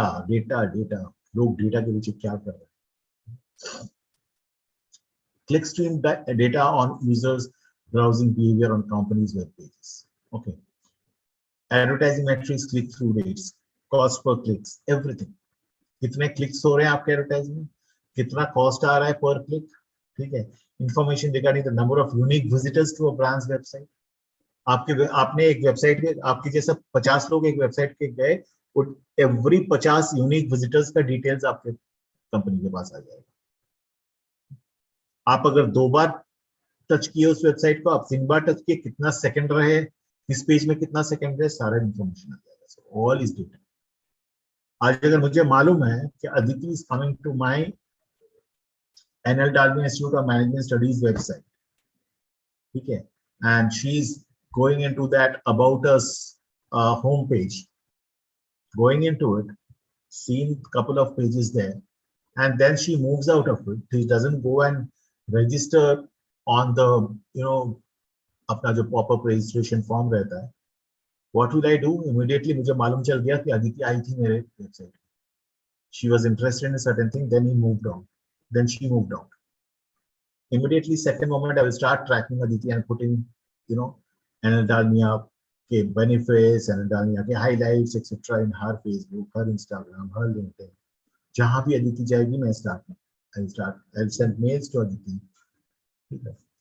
लोग डेटा के पीछे क्या कर रहे हैं. clickstream data on users browsing behavior on companies' web pages. Okay. Advertising metrics, click-through rates, cost per clicks, everything. कितने क्लिक्स हो रहे हैं आपके एडवर्टाइजिंग में, कितना कॉस्ट आ रहा है पर क्लिक, ठीक है. Information regarding the number of unique visitors to a brand's website. आपने एक वेबसाइट के, आपके जैसा 50 लोग एक वेबसाइट के गए, एवरी 50 यूनिक विजिटर्स का डिटेल्स आपके कंपनी के पास आ जाएगा. आप अगर 2 बार टच किए उस वेबसाइट को, आप 3 बार टच किए, कितना सेकंड रहे, किस पेज में कितना सेकंड रहे, सारा इंफॉर्मेशन आ जाएगा. All is data. आज अगर मुझे मालूम है कि Aditi is coming to my NL Dalton institute of management studies website, ठीक है, and she is going into that about us home page, going into it, seeing couple of pages there, and then she moves out of it. She doesn't go and register on the, अपना जो popup registration form रहता है. What will I do? Immediately मुझे मालूम चल गया कि अदिति आई थी मेरे website. She was interested in a certain thing, then he moved on. Then she moved out. Immediately, second moment, I will start tracking Aditi and putting, Anil Dalmia के benefits, Anil Dalmia के highlights, etc. in her Facebook, her Instagram, her LinkedIn. जहाँ भी अदिति जाएगी, मैं I'll send mails to Aditi.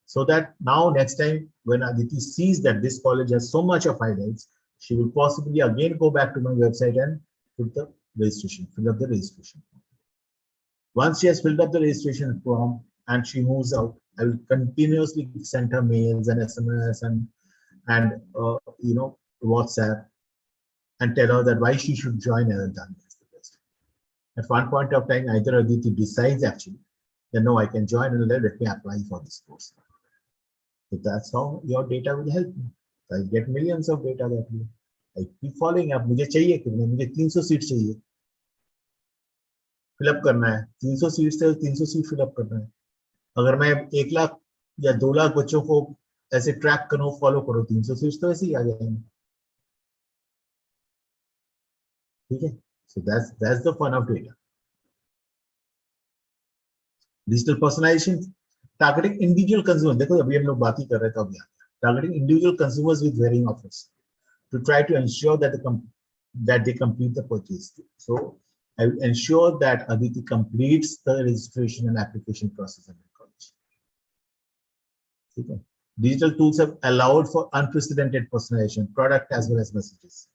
So that now next time when Aditi sees that this college has so much of highlights, she will possibly again go back to my website and put the registration, fill up the registration form. Once she has filled up the registration form and she moves out, I will continuously send her mails and SMS and WhatsApp and tell her that why she should join Anil Dalmia. At one point of time, either Aditi decides actually that no, I can join and let me apply for this course. So that's how your data will help me. I get millions of data that way. I keep following up. मुझे चाहिए कितने? मुझे 300 seat चाहिए. Fill up करना है. 300 seat से 300 seat fill up करना है. अगर मैं 1 लाख या 2 लाख बच्चों को ऐसे ट्रैक करूं, फॉलो करूं, 300 सीट तो ऐसे ही आ जाएंगे. ठीक है. So that's the fun of data. Digital personalization, targeting individual consumers. देखो अभी हम लोग बात ही कर रहे थे अभी. Targeting individual consumers with varying offers to try to ensure that they complete the purchase. So I will ensure that Aditi completes the registration and application process in the college. Okay. Digital tools have allowed for unprecedented personalization, product as well as messages.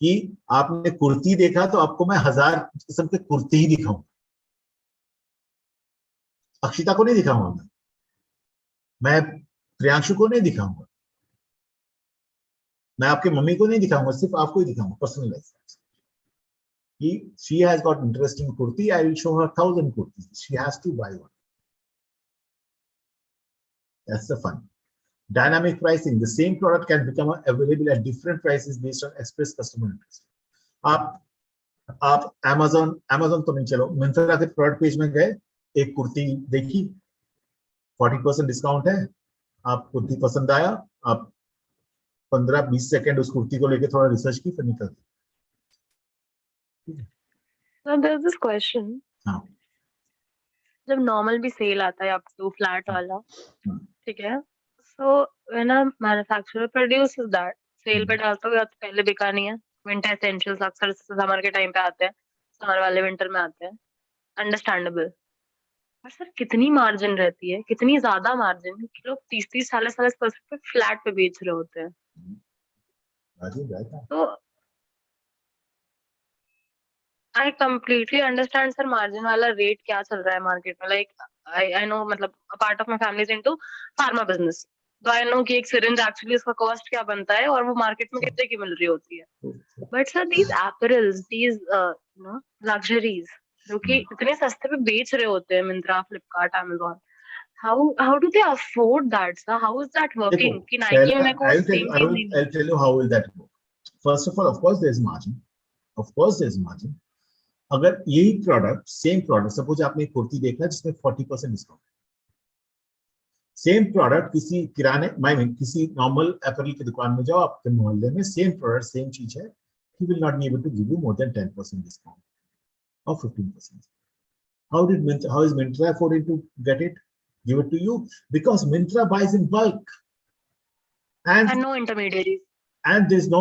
कि आपने कुर्ती देखा तो आपको मैं 1000 किस्म के कुर्ती ही दिखाऊं. अक्षिता को नहीं दिखाऊंगा, मैं प्रियांशु को नहीं दिखाऊंगा, मैं आपके मम्मी को नहीं दिखाऊंगा, सिर्फ आपको ही दिखाऊंगा. Personalise. She has got interesting kurti, I will show her 1000 kurtis. She has to buy one. That's the fun. Dynamic pricing. The same product can become available at different prices based on express customer interest. आप Amazon तो नहीं, चलो मिंत्रा के product page में गए, एक कुर्ती देखी, 40% discount है, आप कुर्ती पसंद आया, आप 15-20 सेकंड उस कुर्ती को लेके थोड़ा रिसर्च की, फिर निकल गए. So there's this question. हाँ. जब नॉर्मल भी सेल आता है up to flat वाला, ठीक है, so when a manufacturer produces that, sale पे डालता है, तो पहले बिका नहीं है. विंटर एसेंशियल्स अक्सर समर के टाइम पे आते हैं, समर वाले विंटर में आते हैं, अंडरस्टैंडेबल. पर सर कितनी मार्जिन रहती है, कितनी ज्यादा मार्जिन कि लोग 30-40% पे फ्लैट पे बेच रहे होते हैं. तो I completely understand sir margin वाला रेट क्या चल रहा है मार्केट में. लाइक I know, मतलब a part of my family is into pharma business, तो I know कि एक सिरिंज एक्चुअली उसका कॉस्ट क्या बनता है और वो मार्केट में कितने की मिल रही होती है. But sir these apparels, these luxuries जो कि इतने सस्ते पे बेच रहे होते हैं, Myntra, Flipkart, Amazon, how do they afford that, sir? How is that working? कि नाइकी में मेरे को सेम चीज नहीं. I'll tell you how will that work. First of all, of course there's margin. Of course there's margin. अगर यही product, same product, suppose आपने एक कुर्ती देखा जिसमें 40% डिस्काउंट, सेम प्रोडक्ट किसी किराने किसी नॉर्मल अपैरल की दुकान में जाओ आपके मोहल्ले में, सेम प्रोडक्ट सेम चीज है, he will not be able to give you more than 10% discount or 15%. How is Myntra affording to get it? give it to you, because Myntra buys in bulk, And no intermediaries. and there's no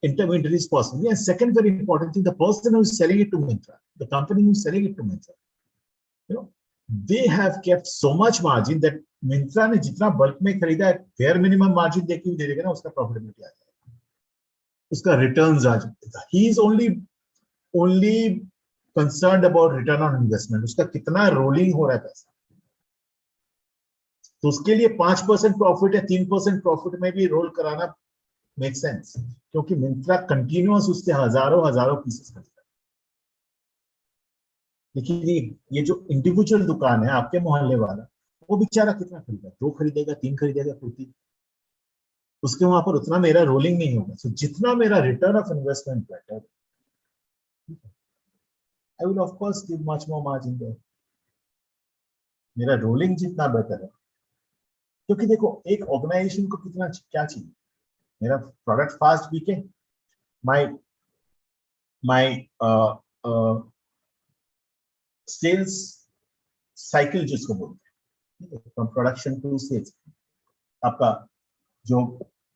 intermediaries possible. And second very important thing, the person who's selling it to Myntra, the company who's selling it to Myntra, you know, they have kept so much margin that Myntra ने जितना bulk में खरीदा है, fair minimum margin देके भी दे देगा ना, उसका profitability आ जाएगा, उसका returns आ जाएगा. He is only concerned about return on investment, उसका कितना rolling हो रहा है पैसा. तो उसके लिए 5% प्रॉफिट या 3% प्रॉफिट में भी रोल कराना मेक सेंस, क्योंकि मिंत्रा कंटिन्यूअस उससे हजारों पीसेस खरीदता है. लेकिन ये जो इंडिविजुअल दुकान है आपके मोहल्ले वाला, वो बेचारा कितना खरीदेगा, 2 खरीदेगा, 3 खरीदेगा, कुर्ती, उसके वहां पर उतना मेरा रोलिंग नहीं होगा. सो जितना मेरा return of investment better, I will of course give much more margin there. मेरा रोलिंग जितना बेटर है, क्योंकि देखो एक ऑर्गेनाइजेशन को कितना क्या चाहिए, मेरा प्रोडक्ट फास्ट बिके, माय सेल्स साइकिल जिसको बोलते हैं, फ्रॉम प्रोडक्शन टू सेल्स, आपका जो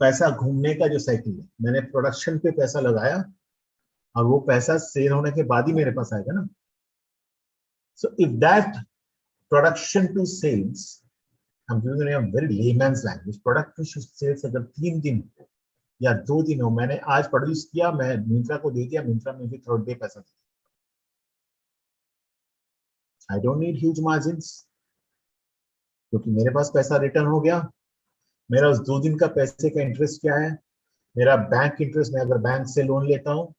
पैसा घूमने का जो साइकिल है, मैंने प्रोडक्शन पे पैसा लगाया और वो पैसा सेल होने के बाद ही मेरे पास आएगा ना. So if that production to sales, I'm giving you a very layman's language, product to sales अगर 3 दिन या 2 दिन हो, मैंने आज प्रोड्यूस किया, मैं मिंत्रा को दे दिया, मिंत्रा में भी थर्ड डे पैसा दिया. I don't need huge margins, क्योंकि मेरे पास पैसा रिटर्न हो गया. मेरा उस 2 दिन का पैसे का इंटरेस्ट क्या है, मेरा बैंक इंटरेस्ट. मैं अगर बैंक से लोन लेता हूँ,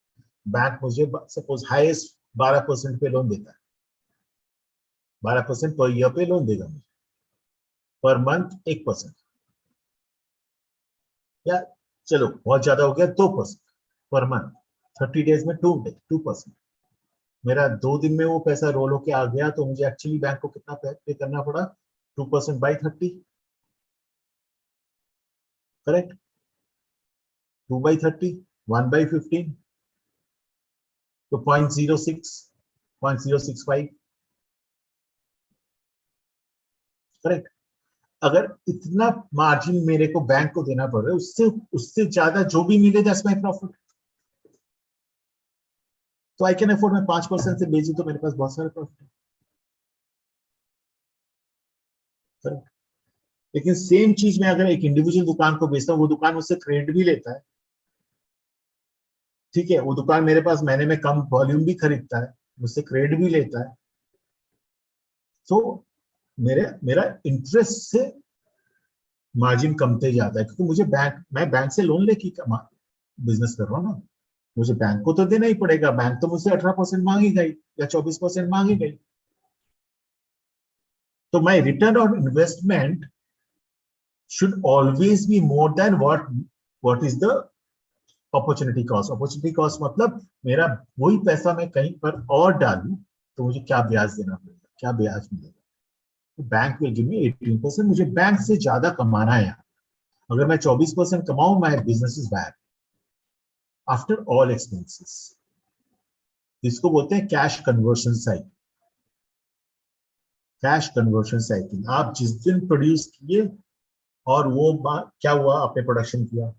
बैंक मुझे सपोज हाईएस्ट 12% पे लोन देता है, 12% पर ईयर पे लोन देगा मुझे, पर मंथ 1%, या चलो बहुत ज्यादा हो गया 2% पर मंथ, 30 डेज में 2%. मेरा 2 दिन में वो पैसा रोल होके आ गया, तो मुझे एक्चुअली बैंक को कितना पे करना पड़ा, 2% बाई 30, करेक्ट, 2 बाई 30, 1 बाई 15, तो 0.06, 0.065, करेक्ट. अगर इतना मार्जिन मेरे को बैंक को देना पड़ रहा है, उससे ज्यादा जो भी मिले दैट्स माय प्रॉफिट. तो आई कैन अफोर्ड, मैं 5% से बेचूं तो मेरे पास बहुत सारे प्रॉफिट है, करेक्ट. लेकिन सेम चीज में अगर एक इंडिविजुअल दुकान को बेचता हूँ, वो दुकान मुझसे क्रेडिट भी लेता है, ठीक है, वो दुकान मेरे पास महीने में कम वॉल्यूम भी खरीदता है, मुझसे क्रेडिट भी लेता है. तो मेरा इंटरेस्ट से मार्जिन कमते जाता है, क्योंकि मैं बैंक से लोन लेके बिजनेस कर रहा हूँ ना, मुझे बैंक को तो देना ही पड़ेगा. बैंक तो मुझसे 18% मांगेगा ही या 24% मांगेगा ही. तो my return on investment should always be more than what is the opportunity cost. Opportunity cost मतलब मेरा वही पैसा मैं कहीं पर और डालूं तो मुझे क्या ब्याज देना पड़ेगा, क्या ब्याज मिलेगा. बैंक विल गिव मी 18%, मुझे बैंक से ज्यादा कमाना है. अगर मैं 24% कमाऊं, my business is bad after all expenses. इसको बोलते हैं cash conversion cycle. Cash conversion cycle, आप जिस दिन प्रोड्यूस किए और वो क्या हुआ, आपने प्रोडक्शन किया,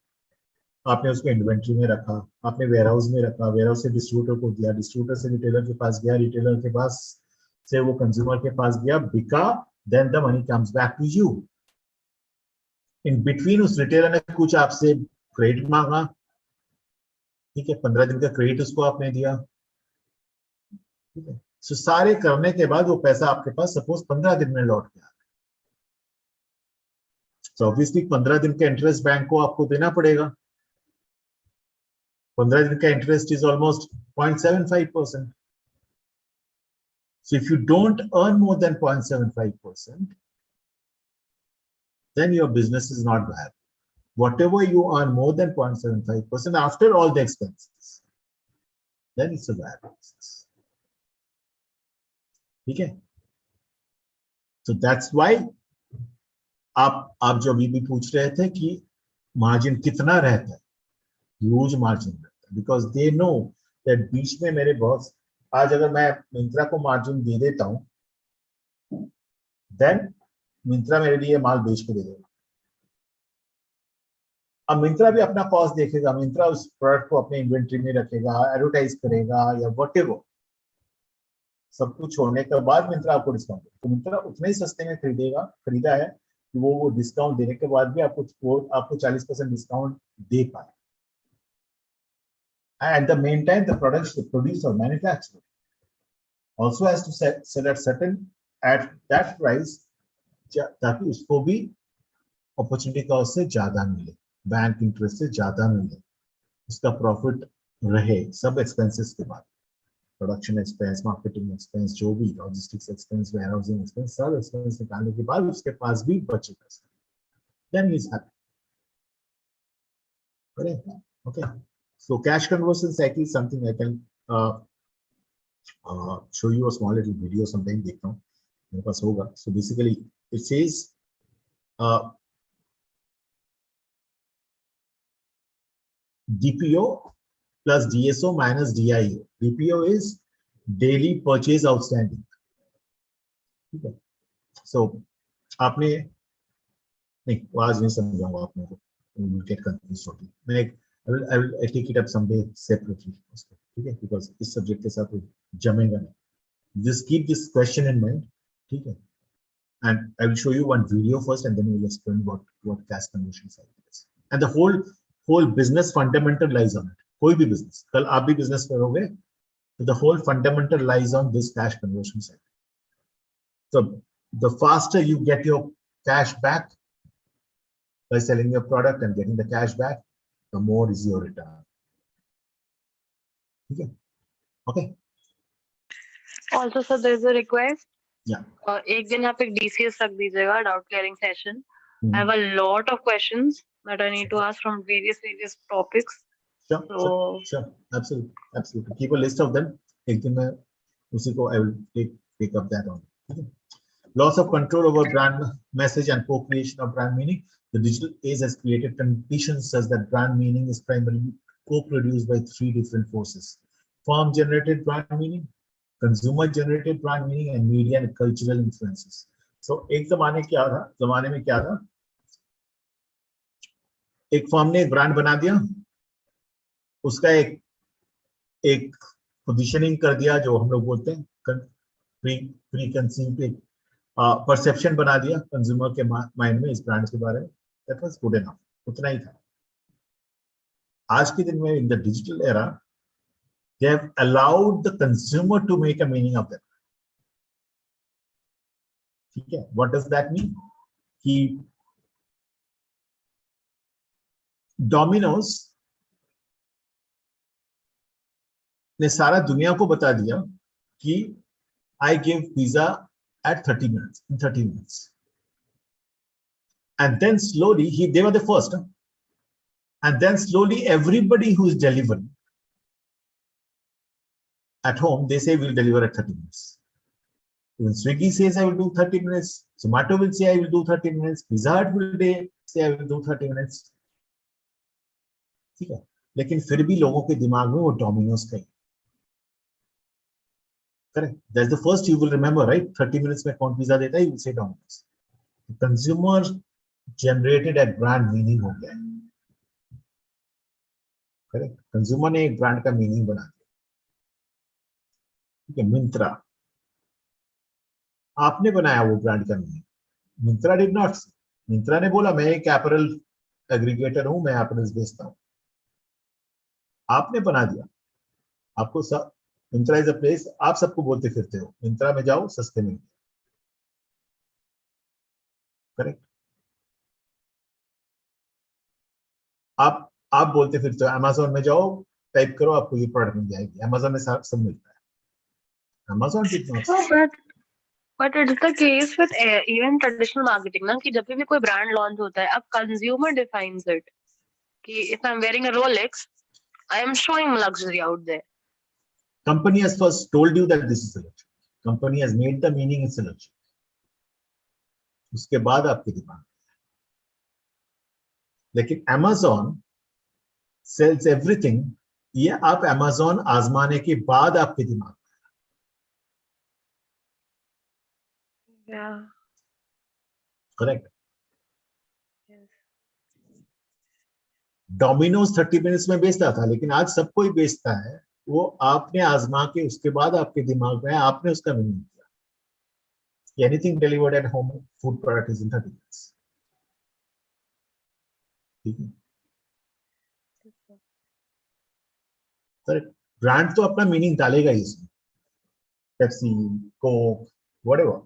आपने उसको इन्वेंट्री में रखा, आपने वेयरहाउस में रखा, वेयरहाउस से डिस्ट्रीब्यूटर को दिया, डिस्ट्रीब्यूटर से रिटेलर के पास गया, रिटेलर के पास से वो कंज्यूमर के पास गया, बिका, then the money comes back to you. In between उस रिटेलर ने कुछ आपसे क्रेडिट मांगा, ठीक है, 15 दिन का क्रेडिट उसको आपने दिया, ठीक है. सो सारे करने के बाद वो पैसा आपके पास सपोज 15 दिन में लौट गया, तो ऑब्वियसली 15 दिन का इंटरेस्ट बैंक को आपको देना पड़ेगा. 15 दिन का interest is almost 0.75%. So if you don't earn more than 0.75%, then your business is not viable. Whatever you earn more than 0.75% after all the expenses, then it's a viable business. ठीक है. So that's why आप जो अभी भी पूछ रहे थे कि मार्जिन कितना रहता है, ह्यूज मार्जिन रहता है, बिकॉज दे नो दैट बीच में मेरे बहुत, आज अगर मैं मिंत्रा को मार्जिन दे देता हूं, देन मिंत्रा मेरे लिए माल बेच के दे देगा। अब मिंत्रा भी अपना कॉस्ट देखेगा, मिंत्रा उस प्रोडक्ट को अपने इन्वेंट्री में रखेगा, एडवर्टाइज करेगा या व्हाटएवर, सब कुछ छोड़ने के बाद मिंत्रा आपको डिस्काउंट देगा। तो मिंत्रा उतने ही सस्ते में खरीदा है कि वो डिस्काउंट देने के बाद भी आपको 40% डिस्काउंट दे पाए। At the meantime, the products produced or manufactured also has to sell at that price, ताकि उसको भी अपॉर्चुनिटी कॉस्ट से ज्यादा मिले, बैंक इंटरेस्ट से ज्यादा मिले, उसका प्रॉफिट रहे सब एक्सपेंसेस के बाद, प्रोडक्शन एक्सपेंस, मार्केटिंग एक्सपेंस, जो भी लॉजिस्टिक्स एक्सपेंस, वेयरहाउसिंग एक्सपेंस, सब एक्सपेंस निकालने के बाद उसके पास भी बचे पैसे, then he is happy. Correct? Okay. So cash conversion cycle is something I can show you a small little video sometime. देखता हूँ मेरे पास होगा. So basically it says DPO plus DSO minus DIO. DPO is daily purchase outstanding. ठीक है. So आपने नहीं, आज नहीं समझाऊंगा आप लोगों को, you will get confused shortly. मैं I will take it up someday separately. ठीक है, because इस सब्जेक्ट के साथ जमेगा नहीं. Just keep this question in mind. ठीक है. And I will show you one video first, and then we will explain what cash conversion cycle is. And the whole business fundamental lies on it. कोई भी business, कल आप भी business करोगे, so the whole fundamental lies on this cash conversion cycle. So the faster you get your cash back by selling your product and getting the cash back, the more is your return. Okay. Okay. Also, sir, there is a request. Yeah. एक दिन आप एक DCS रख दीजिएगा, doubt clearing session. I have a lot of questions that I need to ask from various topics. Sure. Absolutely. Keep a list of them. एक दिन मैं उसी को I will take up that on. Okay. Loss of control over brand message and co-creation of brand meaning. The digital age has created conditions such that brand meaning is primarily co-produced by three different forces: firm-generated brand meaning, consumer-generated brand meaning, and media and cultural influences. So, एक जमाने में क्या था? एक firm ने एक brand बना दिया, उसका एक पोजीशनिंग कर दिया, जो हम लोग बोलते हैं प्री कंसीव्ड परसेप्शन बना दिया कंज्यूमर के माइंड में इस ब्रांड के बारे में. दैट वाज गुड इनफ, उतना ही था. आज के दिन में in the digital era they have allowed the consumer to make a meaning of that. ठीक है, what does that mean? कि डोमिनोज ने सारा दुनिया को बता दिया कि I give pizza at 30 minutes, in 30 minutes. And then slowly, they were the first. And then slowly, everybody who is delivering at home, they say we'll deliver at 30 minutes. Even Swiggy says I will do 30 minutes. Zomato will say I will do 30 minutes. Pizza Hut will say I will do 30 minutes. ठीक है, लेकिन फिर भी लोगों के दिमाग में वो डोमिनोज का ही. Correct. That's the first you will remember, right? 30 minutes में कौन पिज्जा देता है? You will say Domino's. Consumer generated at brand meaning हो गया है. Correct. Consumer ने एक brand का meaning बना दिया. ठीक है, मिंत्रा, आपने बनाया वो ब्रांड का meaning. Myntra did not. Myntra ने बोला मैं एक एपरल एग्रीगेटर हूं, मैं एपरल्स बेचता हूं. आपने बना दिया. आपको सब मिंत्रा इज अ प्लेस, आप सबको बोलते फिरते हो मिंत्रा में जाओ, सस्ते में. करेक्ट. आप बोलते फिरते हो अमेज़न में जाओ, टाइप करो, आपको ये प्रोडक्ट मिल जाएगी. अमेज़न में सब मिलता है. Amazon did not. But it's the case with even traditional marketing ना, कि जब भी कोई ब्रांड लॉन्च होता है, अब कंज्यूमर डिफाइंस इट कि if I'm wearing a Rolex, I am showing luxury out there. Company has first told you that this is a luxury. Company has made the meaning it's a luxury. उसके बाद आपकी demand. लेकिन Amazon sells everything. ये आप Amazon आजमाने के बाद आपकी demand. Yeah. Correct. Yes. Domino's 30 minutes में बेचता था, लेकिन आज सब कोई बेचता है. वो आपने आजमा के उसके बाद आपके दिमाग में आपने उसका मीनिंग किया. Anything delivered at home food product is in 30 minutes. ठीक है. करेक्ट. ब्रांड तो अपना मीनिंग डालेगा ही इसमें. Pepsi, Coke, whatever.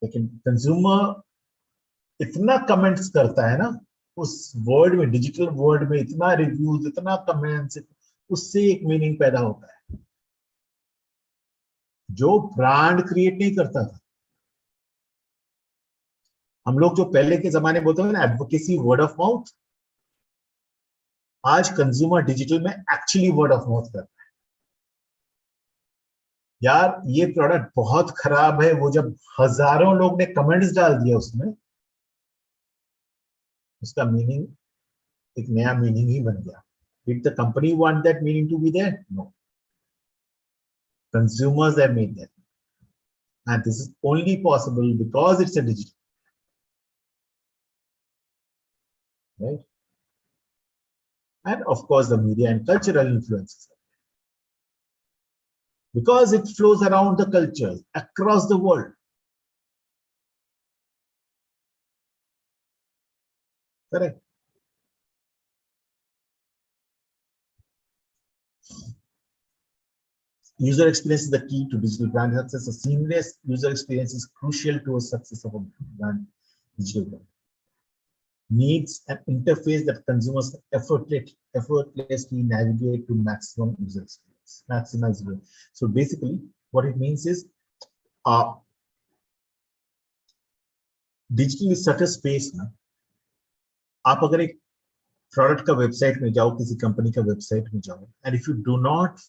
लेकिन कंज्यूमर इतना कमेंट्स करता है ना उस वर्ड में, डिजिटल वर्ड में, इतना रिव्यूज, इतना कमेंट्स, उससे एक मीनिंग पैदा होता है जो ब्रांड क्रिएट नहीं करता था. हम लोग जो पहले के जमाने बोलते हैं ना एडवोकेसी, वर्ड ऑफ माउथ, आज कंज्यूमर डिजिटल में एक्चुअली वर्ड ऑफ माउथ करता है. यार ये प्रोडक्ट बहुत खराब है, वो जब हजारों लोग ने कमेंट्स डाल दिया उसमें, उसका मीनिंग एक नया मीनिंग ही बन गया. Did the company want that meaning to be there? No. Consumers have made that. And this is only possible because it's a digital. Right? And of course, the media and cultural influences. Because it flows around the cultures across the world. Correct. User experience is the key to digital brand success. A seamless user experience is crucial to a success of a brand digital brand. Needs an interface that consumers effortlessly navigate to maximum user experience, maximize user. So basically, what it means is, digital is such a space ना. आप अगर एक product का website में जाओ, किसी company का website में जाओ, and if you do not,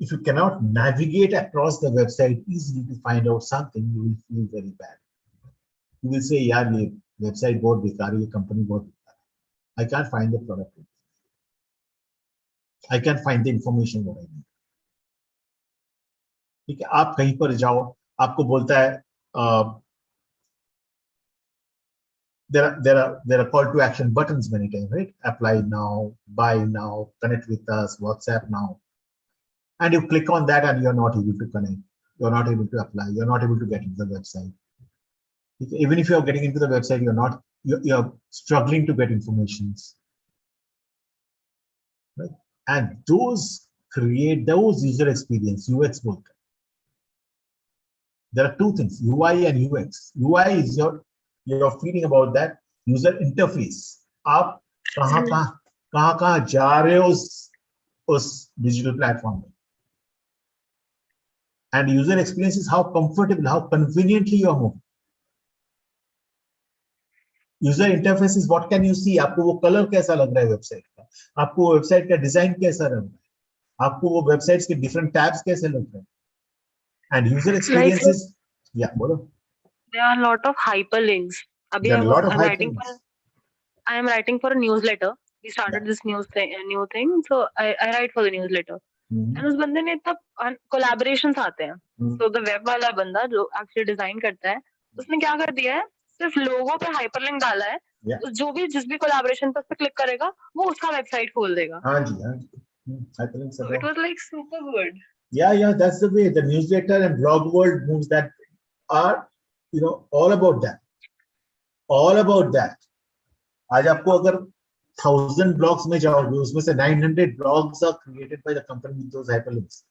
if you cannot navigate across the website easily to find out something, you will feel very bad. You will say, यार ये वेबसाइट बहुत बेकार है, ये कंपनी बहुत बेकार है. I can't find the product. I can't find the information what I need. ठीक है. आप कहीं पर जाओ, आपको बोलता है there are call to action buttons many times, right? Apply now, buy now, connect with us, WhatsApp now. And you click on that and you're not able to connect. You're not able to apply. You're not able to get into the website. Even if you're getting into the website, you're struggling to get information. Right? And those create those user experience, UX work. There are two things, UI and UX. UI is you're feeling about that user interface. आप कहाँ जा रहे हो उस digital platform. And user experience is how comfortable, how conveniently you're moving. User interface is what can you see. आपको वो color कैसा लग रहा है वेबसाइट का, आपको वो वेबसाइट का डिजाइन कैसा लग रहा है, आपको वो वेबसाइट्स के different tabs कैसे लग रहे हैं. And user experience is, yeah, बोलो. There are a lot of hyperlinks. There are a lot of hyperlinks. I am writing for a newsletter. We started this new thing, so I write for the newsletter. And उस बंदे ने तब collaborations आते हैं. So the web वाला बंदा जो actually design करता है, उसने क्या कर दिया है, सिर्फ लोगो पे hyperlink डाला है. जो भी जिस भी collaboration पर उस पे click करेगा, वो उसका website खोल देगा. हाँ जी. Hyperlinks. So it was like super good. Yeah, that's the way the newsletter and blog world moves. That are, all about that. All about that. आज आपको अगर 1000 blogs में जाओगे, उसमें से 900 blogs are created by the company with those hyperlinks.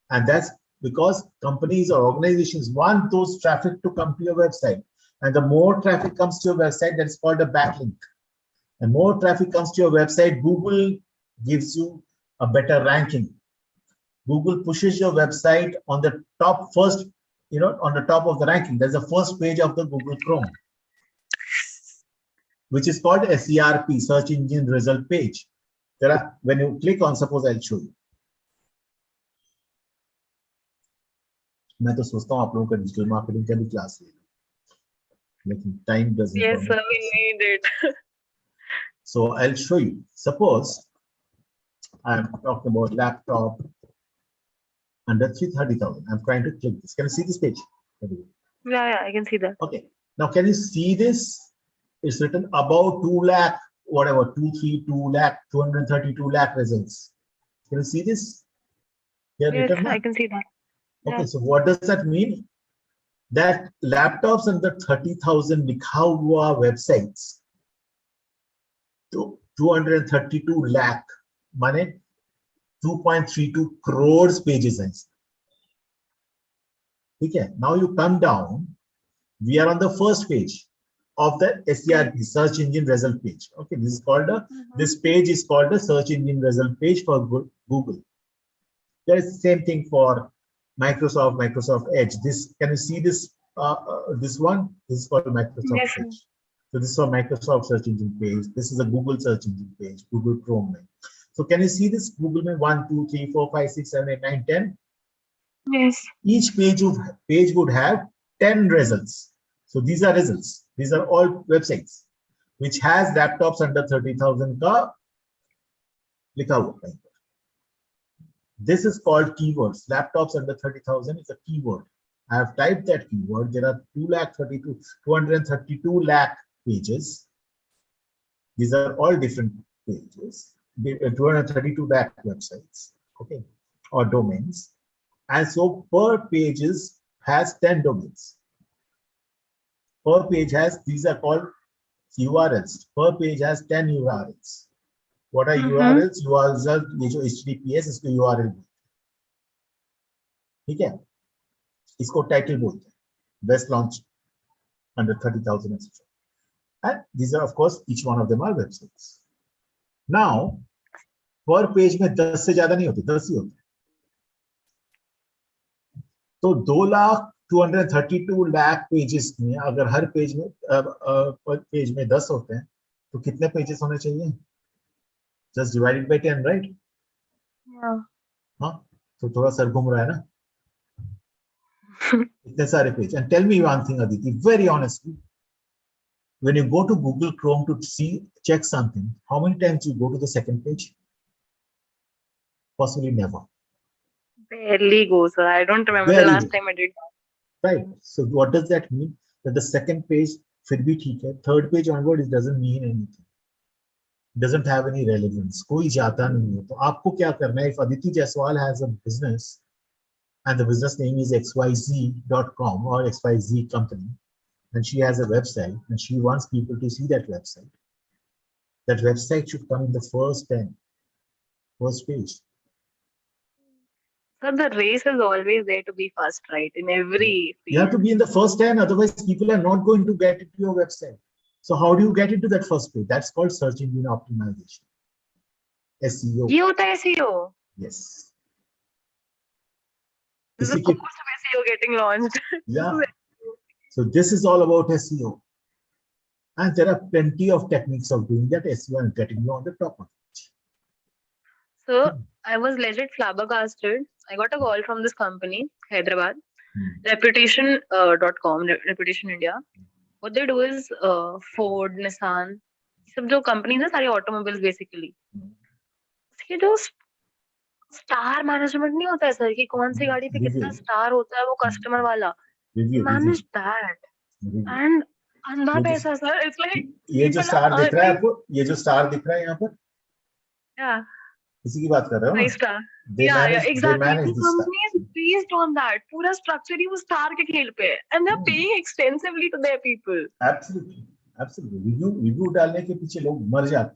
And that's because companies or organizations want those traffic to come to your website. And the more traffic comes to your website, that's called a backlink. And more traffic comes to your website, Google gives you a better ranking. Google pushes your website on the top first, on the top of the ranking. There's the first page of the Google Chrome, which is called SERP, Search Engine Result Page. When you click on, suppose I'll show you. मैं तो सोचता हूँ आप लोगों का digital marketing का भी class ले लो, लेकिन time doesn't. Yes, sir, we need it. So I'll show you. Suppose I'm talking about laptop under 330,000. I'm trying to click this. Can you see this page? Yeah, I can see that. Okay. Now, can you see this? It's written about 2 lakh, whatever, 232 lakh, 232 lakh results. Can you see this? Here Yes, written, na? I can see that. Okay, Yeah. so what does that mean? That laptops under 30,000 लिखा हुआ websites, तो 232 lakh, माने 2.32 crores pages हैं. Okay, now you come down. We are on the first page of the SERP, search engine result page. Okay, this is called a, this page is called the search engine result page for Google. There is the same thing for Microsoft Edge. This, can you see this? This one, this is called Microsoft Yes. Edge. So this is for Microsoft search engine page. This is a Google search engine page, Google Chrome. So can you see this? Google में 1, 2, 3, 4, 5, 6, 7, 8, 9, 10. Yes. Each page would have 10 results. So these are results. These are all websites which has laptops under 30,000 का लिखा हुआ है. This is called keywords. Laptops under 30,000 is a keyword. I have typed that keyword. There are 232 lakh pages. These are all different pages. 232 lakh websites, okay, or domains. And so per pages has 10 domains. Per page has, these are called URLs. Per page has 10 URLs. What are URLs? URLs are ये जो HTTPS इसको URL बोलते हैं. ठीक है, इसको title बोलते हैं. Best launch under 30,000 etc. And these are, of course, each one of them are websites. Now, per page में 10 से ज्यादा नहीं होते, 10 ही होते. तो 232 लाख पेजेस में अगर हर पेज में पेज में 10 होते हैं तो कितने पेजेस होने चाहिए? Just divided by 10, right? Yeah. हाँ, तो थोड़ा सर घूम रहा है ना. इतने सारे page. And tell me one thing, Aditi, very honestly, when you go to Google Chrome to check something, how many times you go to the second page? Possibly never. Barely go, sir. I don't remember the last time I did that. Right. So what does that mean? That the second page फिर भी ठीक है. Third page onward, it doesn't mean anything. It doesn't have any relevance. कोई जाता नहीं है. तो आपको क्या करना है? If Aditi Jaiswal has a business and the business name is xyz.com or xyz company, and she has a website and she wants people to see that website should come in the first page. So the race is always there to be first, right? In every field. You have to be in the first 10, otherwise people are not going to get into your website. So how do you get into that first page? That's called search engine optimization. SEO. ये होता है SEO. Yes. This is the course of SEO getting launched. Yeah. So this is all about SEO. And there are plenty of techniques of doing that SEO and getting you on the top of it. So I was legit flabbergasted. I got a call from this company, Hyderabad, Reputation.com, Reputation India. What they do is Ford, Nissan, सब जो companies है सारी automobiles basically. ये जो star management नहीं होता है sir कि कौन सी गाड़ी पे कितना स्टार होता है वो कस्टमर वाला. मैनेज दैट एंड अंधा पैसा सर. इट्स लाइक ये जो स्टार दिख रहा है आपको, ये जो स्टार दिख रहा है यहाँ पर, इसी की बात कर रहे हो ना? Star. Yeah, exactly. The company is based on that. पूरा स्ट्रक्चर ही वो स्टार के खेल पे है and they're paying extensively to their people. Absolutely, absolutely. Review डालने के पीछे लोग मर जाते हैं.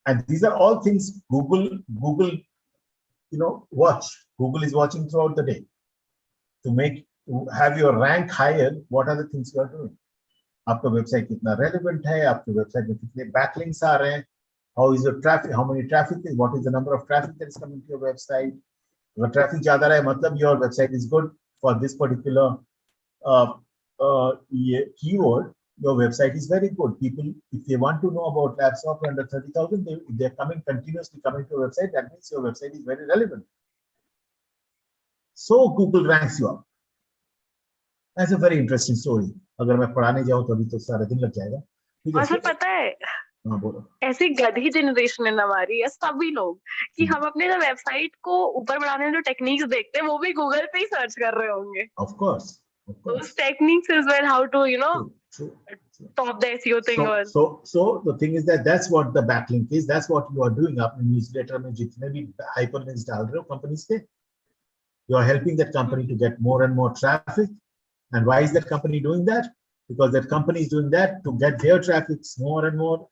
And these are all things Google, watch. Google is watching throughout the day to have your rank higher. What are the things you are doing? आपका website कितना relevant है? आपके वेबसाइट में कितने backlinks आ रहे हैं? How is your traffic? How many traffic is? What is the number of traffic that is coming to your website? अगर traffic ज़्यादा रहे, मतलब your website is good for this particular keyword. Your website is very good. People, if they want to know about laptops under 30,000, they're continuously coming to your website. That means your website is very relevant. So Google ranks you up. That's a very interesting story. अगर मैं पढ़ाने जाऊँ तो अभी तो सारा दिन लग जाएगा. और सर पता है हाँ बोलो। ऐसी गधी जनरेशन है ना हमारी, या सभी लोग, कि हम अपने ना वेबसाइट को ऊपर बढ़ाने में जो टेक्निक्स देखते हैं वो भी गूगल पे ही सर्च कर रहे होंगे. Of course, of Those course. techniques as well, how to True, true, true. top the SEO thing. So, और so the thing is that that's what the backlink is. That's what you are doing. आपने newsletter में जितने भी hyperlinks डाल रहे हो companies के, you are helping that company to get more and more traffic. And why is that company doing that? Because that company is doing that to get their traffic more and more,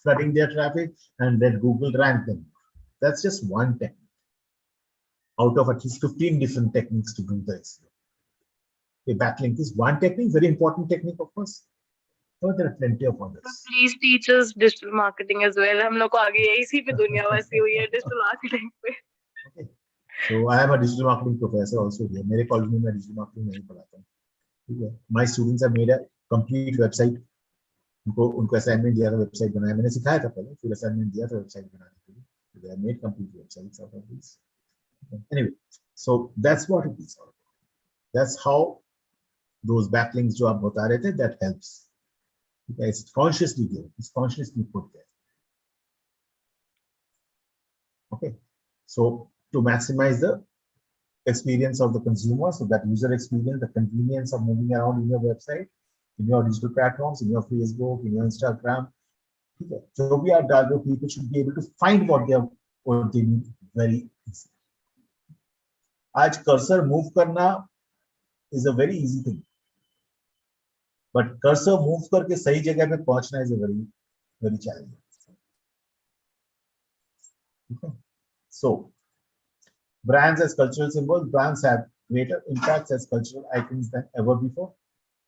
flooding their traffic, and then Google rank them. That's just one technique out of at least 15 different techniques to do this. A backlink is one technique, very important technique, of course. But there are plenty of others. Please teach us digital marketing as well. हम लोग को आगे इसी पे दुनिया बसी हुई है, डिजिटल मार्केटिंग पे. Okay. So I am a digital marketing professor also here. मेरे कॉलेज में मैं digital marketing नहीं पढ़ाता हूँ. ठीक है. My students have made a complete website. उनको असाइनमेंट दिया था, वेबसाइट बनाया. मैंने सिखाया था पहले, फिर असाइनमेंट दिया था वेबसाइट बनाने के लिए. They have made complete websites out of this. Anyway, so that's what it is. That's how those backlinks जो आप बता रहे थे, that helps. Okay, it's consciously given. It's consciously put there. Okay, so to maximize the experience of the consumer, so that user experience, the convenience of moving around in your website, in your digital platforms, in your Facebook, in your Instagram. Okay, so we are target people should be able to find what they need very easily. आज cursor move करना is a very easy thing, but cursor move करके सही जगह पे पहुंचना is a very challenging. Okay. So brands as cultural symbols, brands have greater impacts as cultural icons than ever before.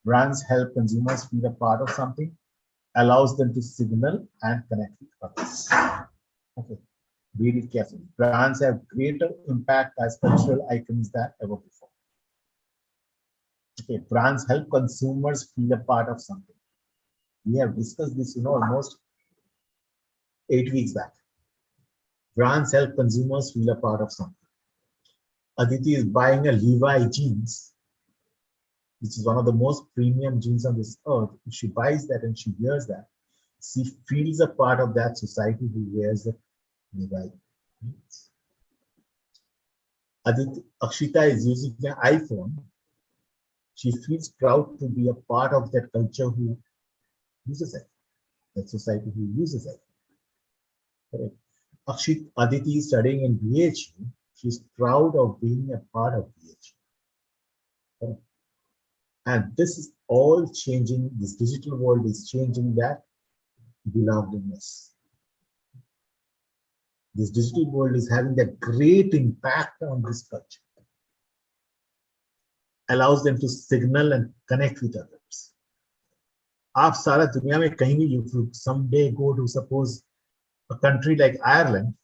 Brands help consumers feel a part of something, allows them to signal and connect with others. Okay, read it carefully. Brands have greater impact as cultural icons than ever before. Okay, brands help consumers feel a part of something. We have discussed this, almost 8 weeks back. Brands help consumers feel a part of something. Aditi is buying a Levi jeans, which is one of the most premium jeans on this earth. If she buys that and she wears that, she feels a part of that society who wears the Levi jeans. Aditi, Akshita is using an iPhone. She feels proud to be a part of that culture who uses it, that society who uses it. Correct. Aditi is studying in BHU. She's proud of being a part of BHU. Correct. And this is all changing. This digital world is changing that belovedness. This digital world is having that great impact on this culture. Allows them to signal and connect with others. आप सारा दुनिया में कहीं भी, if you someday go to suppose a country like Ireland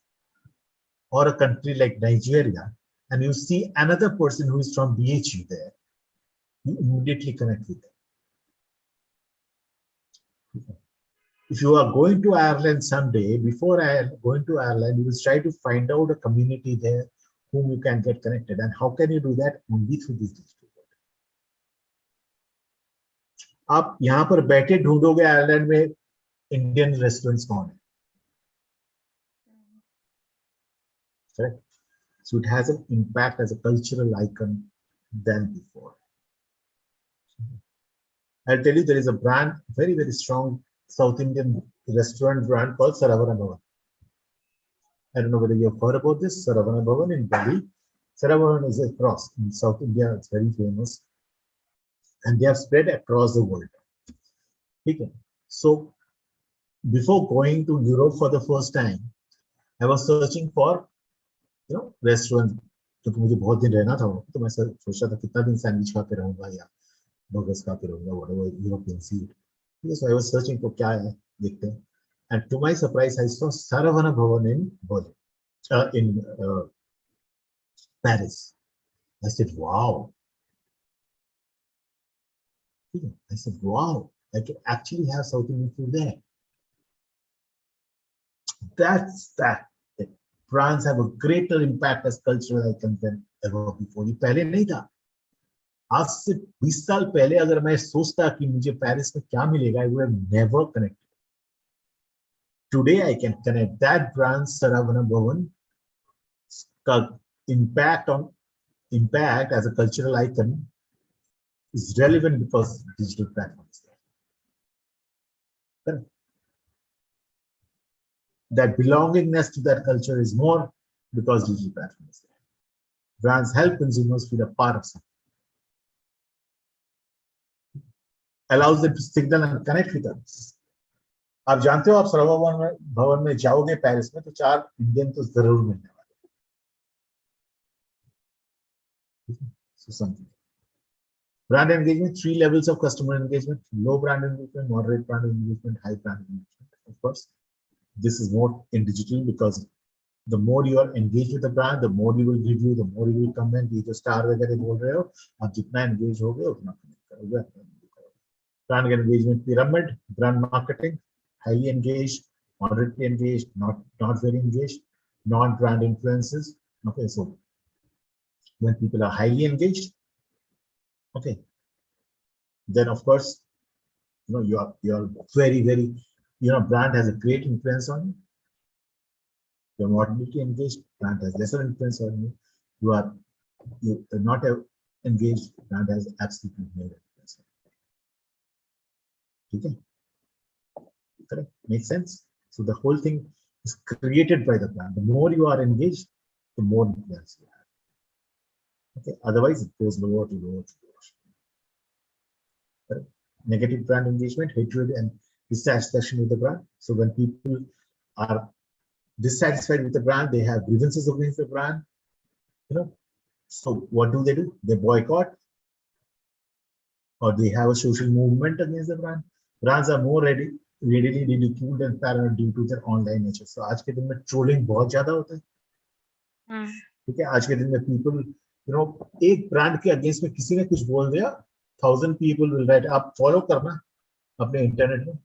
or a country like Nigeria, and you see another person who is from BHU there, you immediately connect with them. If you are going to Ireland someday, before going to Ireland, you will try to find out a community there whom you can get connected. And how can you do that? Only through this digital world. आप यहाँ पर बैठे ढूंढोगे Ireland में Indian restaurants कौन है. Correct. So it has an impact as a cultural icon than before. I'll tell you, there is a brand, very, very strong South Indian restaurant brand called Saravana Bhavan. I don't know whether you've heard about this. Saravana Bhavan in Delhi. Saravana is across in South India. It's very famous. And they have spread across the world. Okay. So before going to Europe for the first time, I was searching for restaurants. क्योंकि मुझे बहुत दिन रहना था तो मैं सोचा था कितना दिन सैंडविच खा के रहूंगा या बर्गर्स खा के रहूंगा, whatever European food. So I was searching for क्या है, देखते हैं. And to my surprise, I saw Saravana Bhavan in Berlin, in Paris. I said, wow. I said, wow, I can actually have South Indian food there. That's that. Brands have a greater impact as cultural icons than ever before. ये पहले नहीं था. आज से 20 साल पहले अगर मैं सोचता कि मुझे पेरिस में क्या मिलेगा, I would have never connected. Today I can connect that brand Saravana Bhavan impact on impact as a cultural icon is relevant because digital platforms. That belongingness to that culture is more because digital platforms. Brands help consumers feel a part of something, allows them to signal and connect with others. आप जानते हो आप सरोवर भवन में जाओगे Paris में तो 4 Indian तो जरूर मिलने वाले. So something. Brand engagement, 3 levels of customer engagement: low brand engagement, moderate brand engagement, high brand engagement. Of course, this is more in digital because the more you are engaged with the brand, the more you will review, the more you will comment. ये जो star वगैरह बोल रहे हो, आप जितना engage होगे उतना comment करोगे. Brand engagement pyramid, brand marketing, highly engaged, moderately engaged, not very engaged, non-brand influences. Okay, so when people are highly engaged, okay, then of course, you're very, brand has a great influence on you. You're moderately engaged, brand has lesser influence on you. You are not engaged, brand has absolutely no influence on you. Okay, correct? Makes sense. So the whole thing is created by the brand. The more you are engaged, the more influence you have. Okay, otherwise it goes lower to lower to lower. Correct? Negative brand engagement, hatred and dissatisfaction with the brand. So when people are dissatisfied with the brand, they have grievances against the brand. So what do? They boycott, or they have a social movement against the brand. Brands are more readily ridiculed and paranoid due to their online nature. So आज के दिन में trolling बहुत ज़्यादा होता है. ठीक है, आज के दिन में people, एक brand के against में किसी ने कुछ बोल दिया, 1,000 people will write. आप follow करना अपने internet में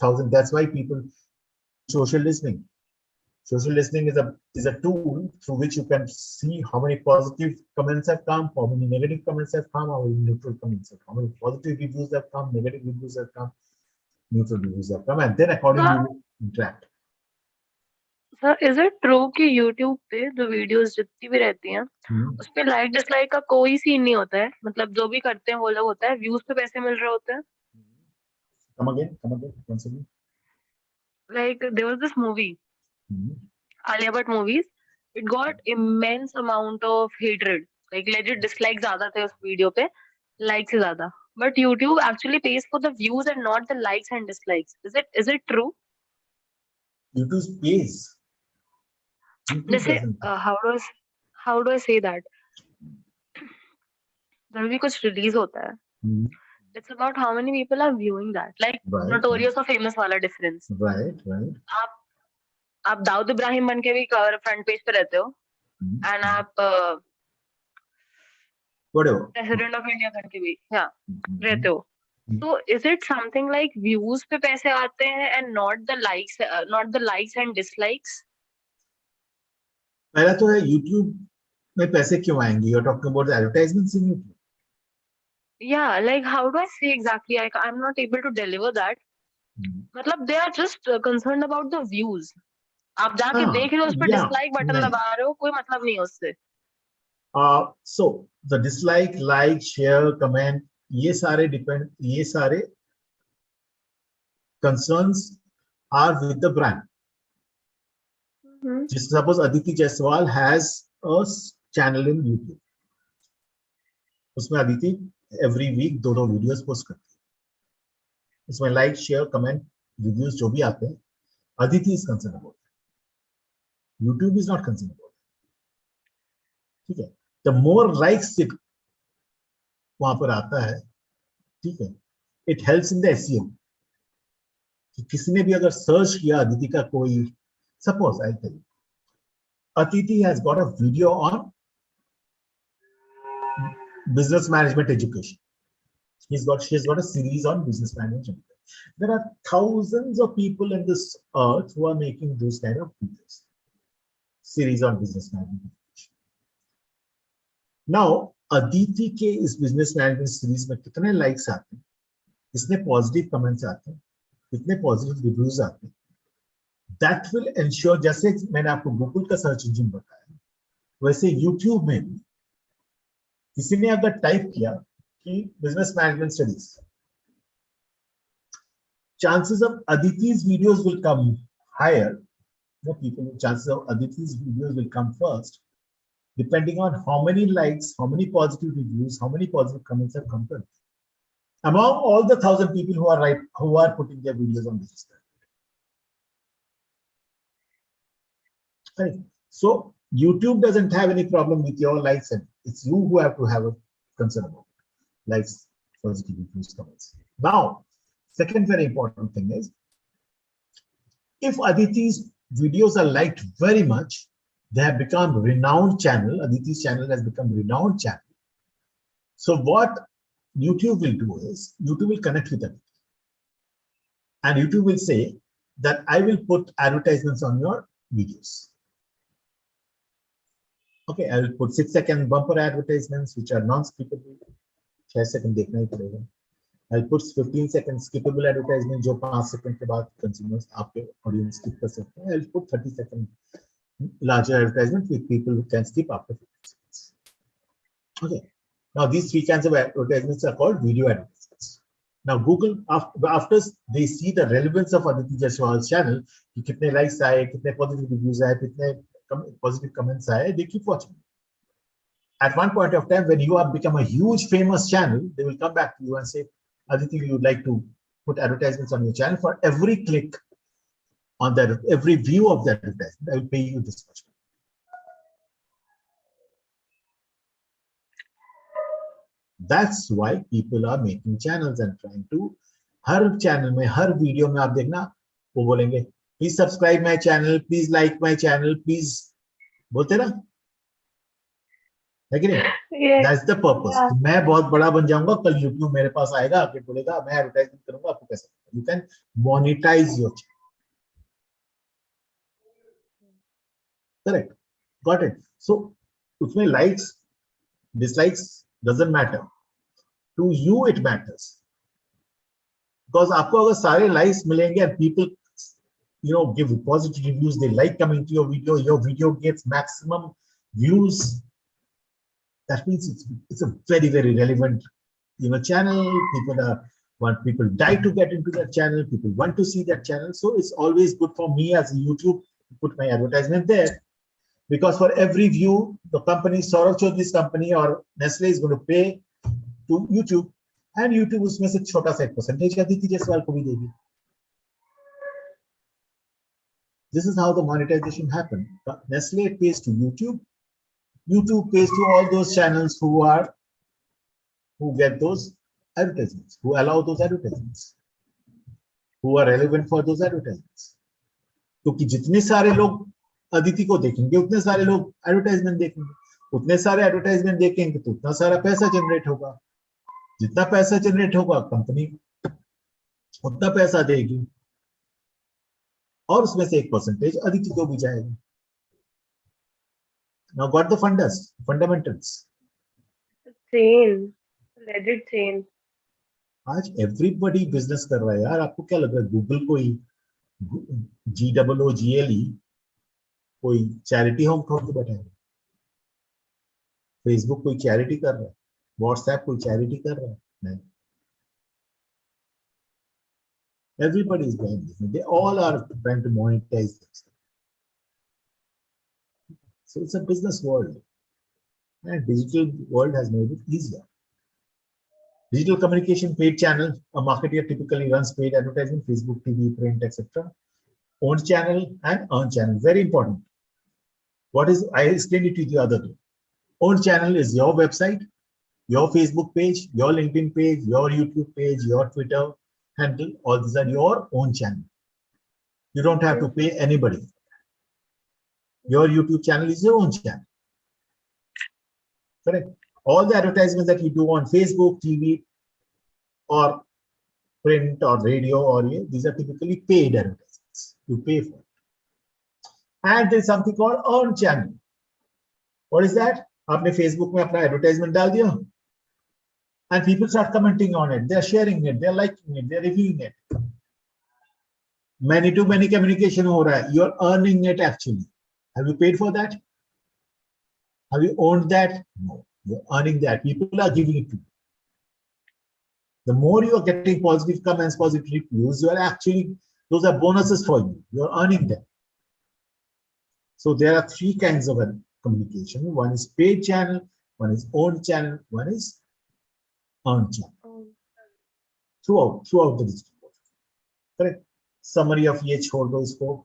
1,000. That's why people social listening. Social listening is a tool through which you can see how many positive comments have come, how many negative comments have come, how many neutral comments have come, how many positive reviews have come, negative reviews have come, neutral reviews have come, and then accordingly you interact. Sir is it true कि YouTube पे जो videos जितनी भी रहती हैं उस पे like dislike का कोई सीन नहीं होता है, मतलब जो भी करते हैं वो लोग होता है, व्यूज पे पैसे मिल रहे होते हैं. Come again, once again. Like there was this movie, Alia Bhatt movies. It got immense amount of hatred, like legit dislikes ज़्यादा थे उस वीडियो पे, likes से ज़्यादा. But YouTube actually pays for the views and not the likes and dislikes. Is it true? YouTube pays. YouTube जैसे doesn't. how do I say that? जब भी कुछ रिलीज होता है, it's about how many people are viewing that. Like Notorious or Famous वाला difference. Right. आप दाऊद इब्राहिम बन के भी कवर फ्रंट पेज पे रहते हो, एंड आप प्रेसिडेंट ऑफ इंडिया करके भी रहते हो. So is it something like views पे पैसे आते हैं and not the likes and dislikes? पहला तो है YouTube में पैसे क्यों आएंगे? You're talking about the advertisements in YouTube. Yeah, like how do I say exactly? I'm not able to deliver that. मतलब they are just concerned about the views. आप जाके देख रहे हो, उस पर dislike बटन दबा रहे हो, कोई मतलब नहीं है उससे. So the dislike, like, share, comment, ये सारे concerns are with the brand. Just suppose Aditi Jaiswal has a channel in YouTube. उसमें Aditi every week 2 videos post करती है. उसमें like, share, comment, reviews जो भी आते हैं, Aditi is concerned about it. YouTube is not concerned about it. ठीक है. The more likes it वहां पर आता है, ठीक है, it helps in the SEO. किसी ने भी अगर सर्च किया Aditi का कोई, suppose I'll tell you, Aditi has got a video on business management education. She's got a series on business management. There are thousands of people in this earth who are making those kind of videos. Series on business management education. Now, Aditi के इस business management series में कितने likes आते हैं, कितने positive comments आते हैं, कितने positive reviews आते हैं, That will ensure, जैसे मैंने आपको गूगल का सर्च इंजन बताया, वैसे यूट्यूब में भी किसी ने अगर टाइप किया कि business management studies, chances of Aditi's videos will come higher. Chances of Aditi's videos will come first, depending on how many likes, how many positive reviews, how many positive comments have come to it. Among all the 1,000 people who are putting their videos on this channel. Right. So YouTube doesn't have any problem with your likes, and it's you who have to have a concern about it. Likes, positive reviews, comments. Now, second very important thing is, if Aditi's videos are liked very much, they have become renowned channel. Aditi's channel has become renowned channel. So what YouTube will do is, YouTube will connect with Aditi. And YouTube will say that I will put advertisements on your videos. Okay, I will put 6-second bumper advertisements, which are non-skippable. 6 second देखना ही पड़ेगा. I'll put 15-second skippable advertisement, जो 5 second के बाद consumers आपके audience skip कर सकते हैं. I'll put 30-second larger advertisement which people can skip after 15 seconds. Okay. Now these 3 kinds of advertisements are called video advertisements. Now Google, after they see the relevance of Aditi Jaiswal's channel, कि कितने likes आए, कितने positive reviews आए, कितने positive comments आए, they keep watching. At one point of time, when you have become a huge famous channel, they will come back to you and say, Aditi, we would like to put advertisements on your channel. For every click on that, every view of that advertisement, I will pay you this much. That's why people are making channels and trying to, her channel में, हर video में आप देखना, वो बोलेंगे, please subscribe my channel, please like my channel, please, बोलते ना? है कि नहीं? That's the purpose. Yeah. मैं बहुत बड़ा बन जाऊंगा, कल YouTube मेरे पास आएगा, आके बोलेगा, मैं advertisement करूंगा, आपको कैसे? You can monetize your channel. Correct. Got it. So, उसमें likes, dislikes doesn't matter. To you, it matters. Because आपको अगर सारे likes मिलेंगे and people, give positive reviews, they like coming to your video gets maximum views. That means it's a very, very relevant, channel. People die to get into that channel. People want to see that channel. So it's always good for me as a YouTube to put my advertisement there. Because for every view, the company, Saurav Chaudhary's company or Nestle is going to pay to YouTube. And YouTube उसमें से छोटा सा percentage Aditi Jaiswal को भी देगी. This is how the monetization happened. Nestle pays to YouTube. YouTube pays to all those channels who get those advertisements, who allow those advertisements, who are relevant for those advertisements. क्योंकि जितने सारे लोग अदिति को देखेंगे, उतने सारे लोग एडवर्टाइजमेंट देखेंगे, उतने सारे एडवर्टाइजमेंट देखेंगे तो उतना सारा पैसा जनरेट होगा. जितना पैसा जनरेट होगा, कंपनी उतना पैसा देगी और उसमें से एक परसेंटेज अदिति को भी जाएगा. Now got the fundamentals. Same. Legit same. आज everybody business कर रहा है यार. आपको क्या लग रहा है गूगल कोई GOOGLE कोई चैरिटी होम खोल के बैठा है? फेसबुक कोई चैरिटी कर रहा है? व्हाट्सएप कोई चैरिटी कर रहा है? नहीं. Everybody is doing this. They all are trying to monetize this. So it's a business world, and digital world has made it easier. Digital communication paid channel, a marketer typically runs paid advertising, Facebook, TV, print, etc. Owned channel and earned channel, very important. What is, I explained it to you the other day. Owned channel is your website, your Facebook page, your LinkedIn page, your YouTube page, your Twitter handle, all these are your own channel. You don't have to pay anybody. Your YouTube channel is your own channel. Correct. All the advertisements that you do on Facebook, TV, or print or radio, or these are typically paid advertisements. You pay for it. And there's something called earned channel. What is that? आपने Facebook में अपना advertisement डाल दिया, and people start commenting on it. They're sharing it. They're liking it. They're reviewing it. many to many communication हो रहा है. You're earning it actually. Have you paid for that? Have you owned that? No. You're earning that. People are giving it to you. The more you are getting positive comments, positive reviews, you are actually, those are bonuses for you. You're earning them. So there are three kinds of communication. One is paid channel, one is owned channel, one is earned channel. Throughout the digital world. Correct. Summary of each hold those four.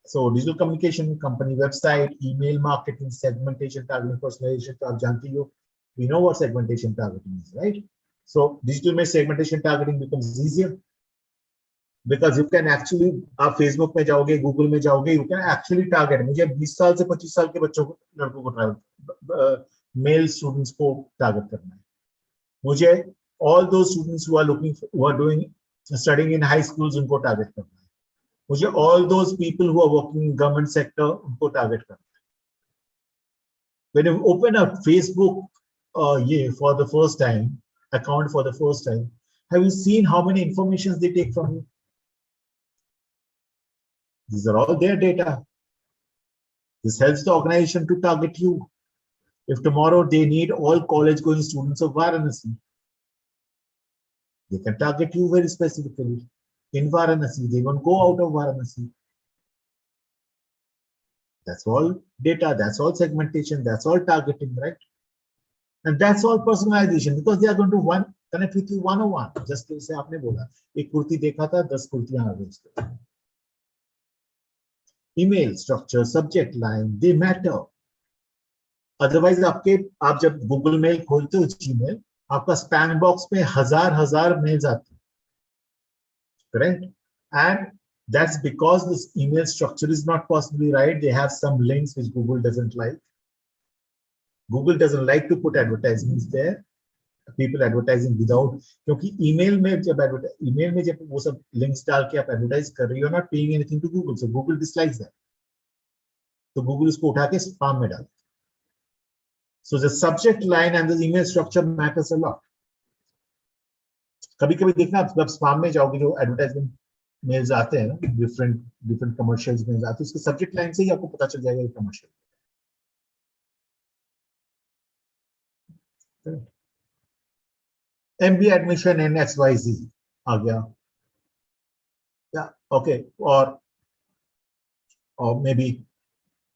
So digital communication, company website, email marketing, segmentation, targeting, personalization. तो आप जानती हो, we know what segmentation targeting is, right? So digital में segmentation targeting becomes easier because you can actually, आप Facebook में जाओगे, Google में जाओगे, you can actually target. मुझे 20 साल से 25 साल के बच्चों को, लड़कों को male students को target करना है. मुझे all those students who are studying in high schools उनको target करना है. मुझे all those people who are working in government sector उनको target करना है. When you open a Facebook for the first time, account for the first time, have you seen how many informations they take from you? These are all their data. This helps the organization to target you. If tomorrow they need all college going students of Varanasi, they can target you very specifically. In Varanasi, they won't go out of Varanasi. That's all data, that's all segmentation, that's all targeting, right? And that's all personalization because they are going to connect with you one-on-one. Just जैसे आपने बोला, एक कुर्ती देखा था, 10 कुर्तियां आ गई. Email structure, subject line, they matter. Otherwise, आप जब Google Mail खोलते हो, Gmail, आपका spam box में हजार mails आते हैं, correct? And that's because this email structure is not possibly right. They have some links which Google doesn't like. Google doesn't like to put advertisements there. People advertising without, क्योंकि email में जब वो सब links डाल के आप advertise कर रही हो, not paying anything to Google, so Google dislikes that. तो Google इसको उठा के spam में डाल. So the subject line and the email structure matters a lot. कभी-कभी देखना आप जब spam में जाओगे जो advertisement मेल्स आते हैं ना, different commercials मेल्स आते हैं, उसके सब्जेक्ट लाइन से ही आपको पता चल जाएगा ये commercial. MBA admission in XYZ आ गया, या ओके, और मे बी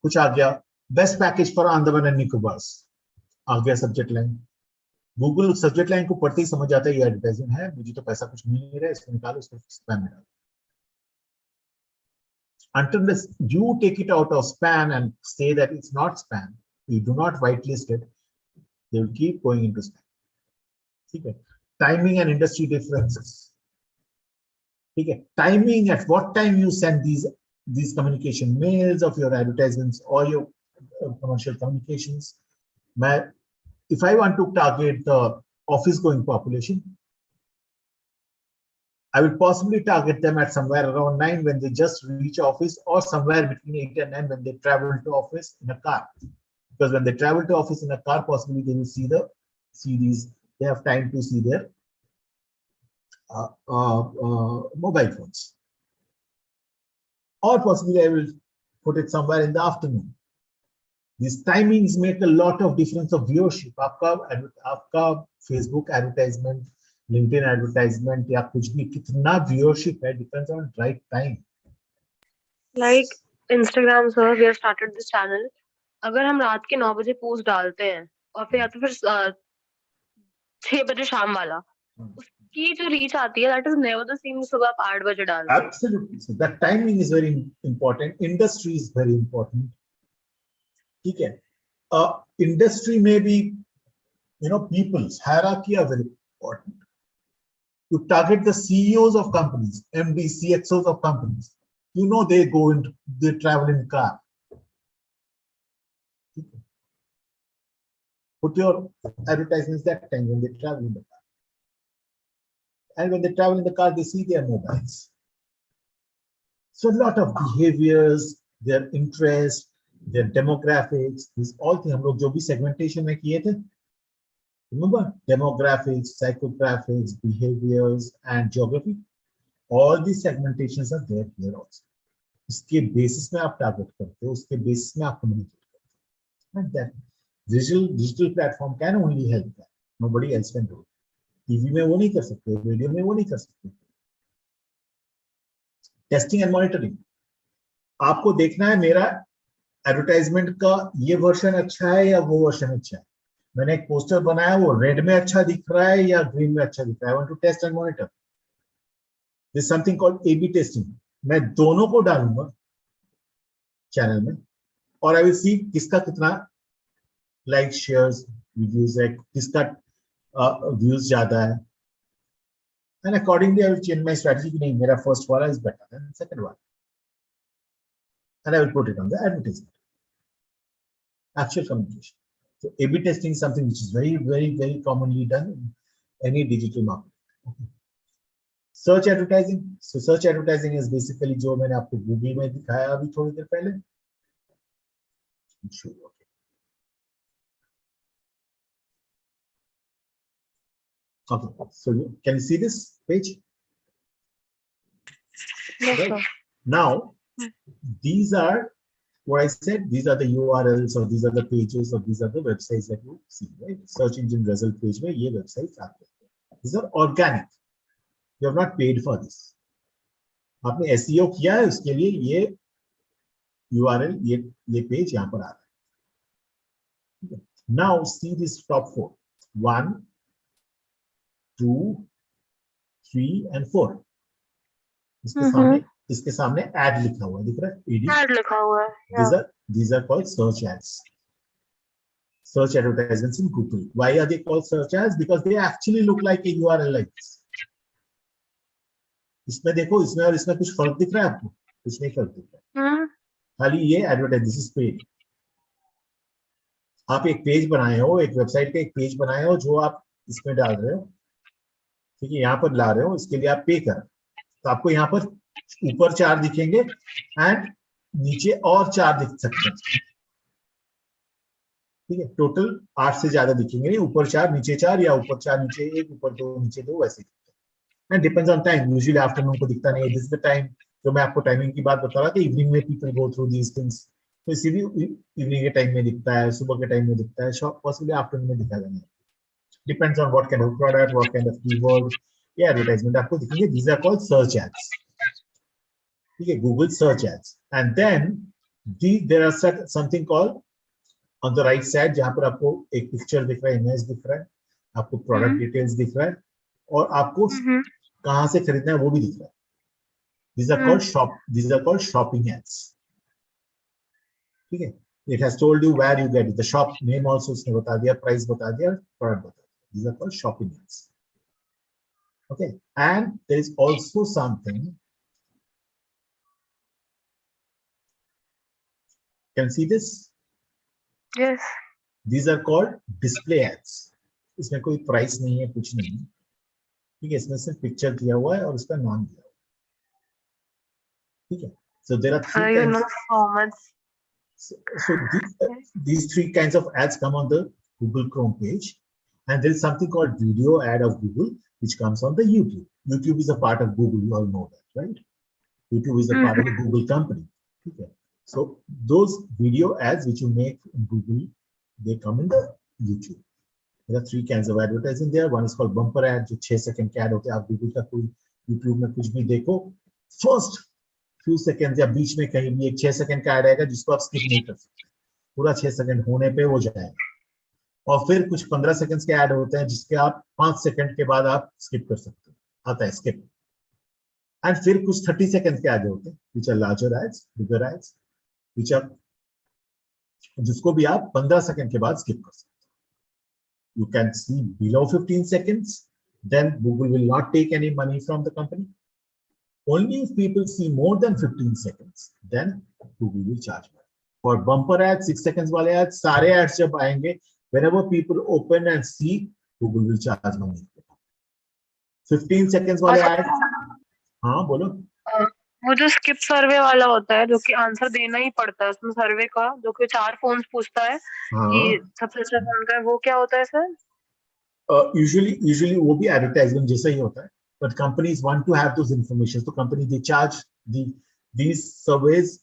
कुछ आ गया, best package for Andaman and Nicobars आ गया subject line. Google subject line को पढ़ते ही समझ जाता है ये एडवर्टाइजमेंट है, मुझे तो पैसा कुछ मिल नहीं रहा है, इसको निकालो, इसको स्पैम में डालो. Until you take it out of spam and say that it's not spam, you do not whitelist it, they will keep going into spam. Okay. Timing and industry differences. Okay. Timing, at what time you send these communication mails of your advertisements or your commercial communications. If I want to target the office going population, I will possibly target them at somewhere around 9 when they just reach office, or somewhere between 8 and 9 when they travel to office in a car. Because when they travel to office in a car, possibly they will see these. They have time to see their mobile phones. Or possibly I will put it somewhere in the afternoon. These timings make a lot of difference of viewership. आपका Facebook advertisement, LinkedIn advertisement या कुछ भी कितना viewership है depends on right time. Like Instagram, sir, we have started this channel. अगर हम रात के 9 बजे पोस्ट डालते हैं और फिर या तो फिर 6 बजे शाम वाला, उसकी जो रीच आती है, that is never the same सुबह आप 8 बजे डालते हैं. Absolutely. So that timing is very important. Industry is very important. ठीक है. Industry may be, people's hierarchy are very important. To target the CEOs of companies, MD, CXOs of companies, they travel in car. Put your advertisements that time when they travel in the car. And when they travel in the car, they see their mobiles. So a lot of behaviors, their interests, their demographics, these all things, हम लोग जो भी segmentation में किए थे, remember demographics, psychographics, behaviors, and geography. all these segmentations are there here also. उसके basis में आप टारगेट करते हो, उसके बेसिस में आप कम्युनिकेट करते हो. And that digital platform can only help that. Nobody else can do it. TV में वो नहीं कर सकते, रेडियो में वो नहीं कर सकते. टेस्टिंग एंड मॉनिटरिंग, आपको देखना है मेरा एडवर्टाइजमेंट का ये वर्जन अच्छा है या वो वर्जन अच्छा है. मैंने एक पोस्टर बनाया, वो रेड में अच्छा दिख रहा है या ग्रीन में अच्छा दिख रहा है. I want to test and monitor. This something called A B testing. मैं दोनों को डालूंगा चैनल में और आई विल सी किसका कितना लाइक शेयर्स रिव्यूज है, किसका व्यूज ज्यादा है. And accordingly I will change my strategy कि नहीं, मेरा फर्स्ट वाला is better than second one, and I will put it on the advertisement. Actual communication. So A/B testing is something which is very commonly done in any digital marketing. Okay. Search advertising. So search advertising is basically जो मैंने आपको Google में दिखाया अभी थोड़ी देर पहले. Sure. Okay. So can you see this page? Yes, Right. sir. Now these are what I said. These are the URLs or these are the pages or these are the websites that you see. Right. Search engine result page में ये websites आते हैं. These are organic. You have not paid for this. आपने SEO किया है, उसके लिए ये URL, ये पेज यहाँ पर आ रहा है. Now see this top 4. 1, 2, 3 and 4. इसके सामने ad लिखा हुआ है, दिख रहा है? AD. Ad लिखा हुआ है. Yeah. These are called search ads. Search advertisements in Google. Why are they called search ads? Because they actually look like a URL like this. इसमें देखो, इसमें और इसमें कुछ फर्क दिख रहा है आपको? कुछ नहीं फर्क दिख रहा है. खाली ये एडवर्टाइज, दिस इज पेड. आप एक पेज बनाए हो, एक वेबसाइट पे एक पेज बनाए हो जो आप इसमें डाल रहे हो, ठीक है, यहाँ पर ला रहे हो, इसके लिए आप पे कर. तो आपको यहाँ पर ऊपर 4 दिखेंगे एंड नीचे और 4 दिख सकते हैं. ठीक है, टोटल 8 से ज्यादा दिखेंगे. ऊपर 4 नीचे 4 या ऊपर 4 नीचे 1, ऊपर 2 नीचे 2, वैसे. And depends on time. Usually afternoon को दिखता नहीं है. This is the time जो मैं आपको टाइमिंग की बात बता रहा था. इवनिंग में people go through these things. तो इसीलिए इवनिंग के टाइम में दिखता है, सुबह के टाइम में दिखता है, पॉसिबली आफ्टरनून में दिखाएगा नहीं. Depends on what kind of product, what kind of keyword. ये एडवर्टाइजमेंट आपको दिखेंगे. These are called search ads. ठीक है, Google search ads. And then there are something called on the right side जहाँ पर आपको एक पिक्चर दिख रहा है, इमेज दिख रहा है, आपको प्रोडक्ट डिटेल्स दिख रहा है और आपको कहां से खरीदना है वो भी दिख रहा है. These are called shopping ads. ठीक है, it has told you where you get it. The shop name also उसने बता दिया, price बता दिया, product बता दिया. These are called shopping ads. Okay, and there is also something. Can you see this? Yes. These are called display ads. इसमें कोई price नहीं है, कुछ नहीं है. ठीक है, इसमें सिर्फ पिक्चर दिया हुआ है और उसका नाम दिया हुआ है. ठीक है, so there are 3 You kinds. know so much. So these 3 kinds of ads come on the Google Chrome page, and there is something called video ad of Google which comes on the YouTube. YouTube is a part of Google, you all know that, right? YouTube is a part of the Google company. Okay. So those video ads which you make in Google, they come in the YouTube. There are 3 kinds of advertising there. One is called bumper ad, जो 6 second के ad होते हैं. आप Google का कोई YouTube में कुछ भी देखो, first few seconds या बीच में कहीं भी एक 6 सेकंड का ad आएगा जिसको आप skip नहीं कर सकते. पूरा 6 सेकंड होने पे वो जाएगा. और फिर कुछ 15 सेकंड्स के ad होते हैं जिसके आप 5 सेकंड के बाद आप skip कर सकते हो. आता है skip. And फिर कुछ 30 सेकंड के ad होते हैं which are larger ads, bigger ads, which are जिसको भी आप 15 सेकंड के बाद skip कर सकते हो. You can see below 15 seconds, then Google will not take any money from the company. Only if people see more than 15 seconds, then Google will charge money. For bumper ads, 6 seconds wale ads, सारे ads जब आएंगे, whenever people open and see, Google will charge money. 15 seconds wale ads, हाँ बोलो. वो जो skip सर्वे वाला होता है, जो कि आंसर देना ही पड़ता है उसमें सर्वे का, जो कि 4 फोन्स पूछता है कि सबसे अच्छा फोन का है, वो क्या होता है सर? यूजुअली वो भी एडवर्टाइजमेंट जैसा ही होता है, but companies want to have those information. So company, they charge these surveys.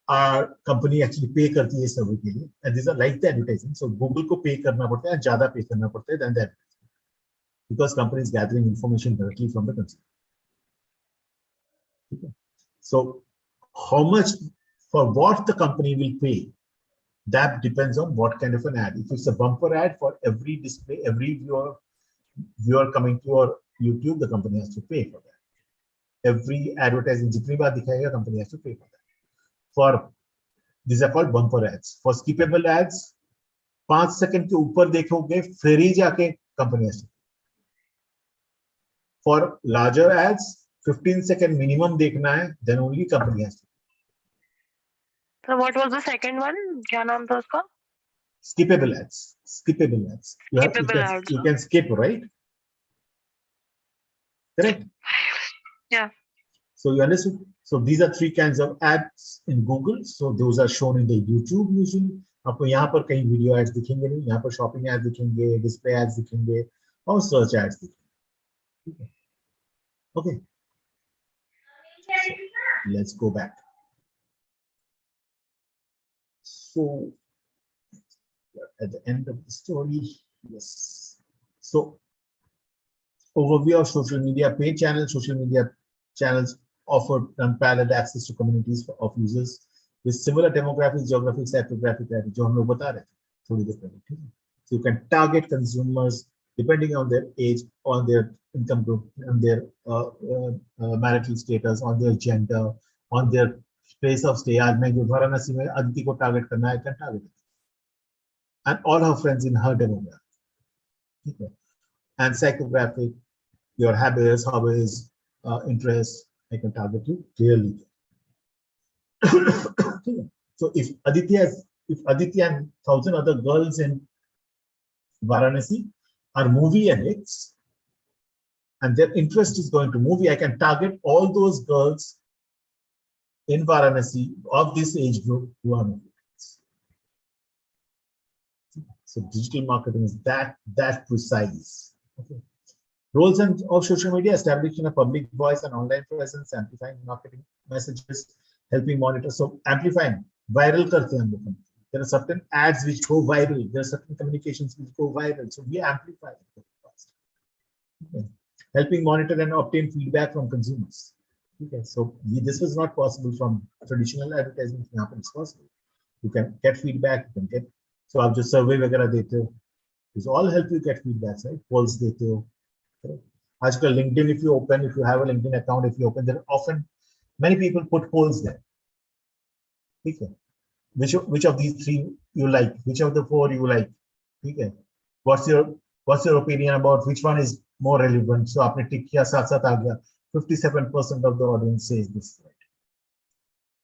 Our company actually pay करती है survey के लिए, and these are like the advertising. So Google को pay करना पड़ता है, ज़्यादा pay करना पड़ता है than that, because company is gathering information directly from the consumer. Okay. So how much, for what the company will pay, that depends on what kind of an ad. If it's a bumper ad for every display, every viewer coming to your YouTube, the company has to pay for that. Every advertising, जितनी बार दिखाएगा, company has to pay for that. For these are called bumper ads. For skippable ads, 5 second के ऊपर देखोगे फिर ही जाके company has to pay. For larger ads, 15 second minimum देखना है, then only company has to pay. So what was the second one? क्या नाम था उसका? Skippable ads. Skippable ads. You can skip, right? Correct? Yeah. So you understood? So these are 3 kinds of ads in Google. So those are shown in the YouTube usually. आपको यहाँ पर कहीं video ads दिखेंगे नहीं, यहाँ पर shopping ads दिखेंगे, display ads दिखेंगे, और search ads दिखेंगे. Okay. So let's go back. So at the end of the story, yes. So overview of social media. Paid channels. Social media channels offer unparalleled access to communities of users with similar demographics, geographics, ethnographic, जो हम लोग बता रहे थे, थोड़ी देर पहले. So you can target consumers depending on their age, on their income group, on their marital status, on their gender, on their place of stay. आज मैं जो वाराणसी में अदिति को target करना है, can target it. And all her friends in her demographic. Okay. And psychographic, your habits, hobbies, interests, I can target you clearly. So if Aditya and 1,000 other girls in Varanasi are movie addicts and their interest is going to movie, I can target all those girls in Varanasi of this age group who are movie addicts. So digital marketing is that precise. Okay. Roles of social media: establishing a public voice and online presence, amplifying marketing messages, helping monitor. So amplifying, viral karte hain hum log. There are certain ads which go viral. There are certain communications which go viral. So we amplify it fast. Okay. Helping monitor and obtain feedback from consumers. Okay. So this was not possible from traditional advertising. Now it's possible. You can get feedback. You can get. So आप जो survey वगैरह देते हो, this all help you get feedback, right? Polls देते हो. आजकल LinkedIn, if you have a LinkedIn account, if you open, there often many people put polls there. Okay. Which of these 3 you like? Which of the 4 you like? Okay. What's your opinion about which one is more relevant? So आपने टिक किया, साथ आ गया. 57% of the audience says this, right?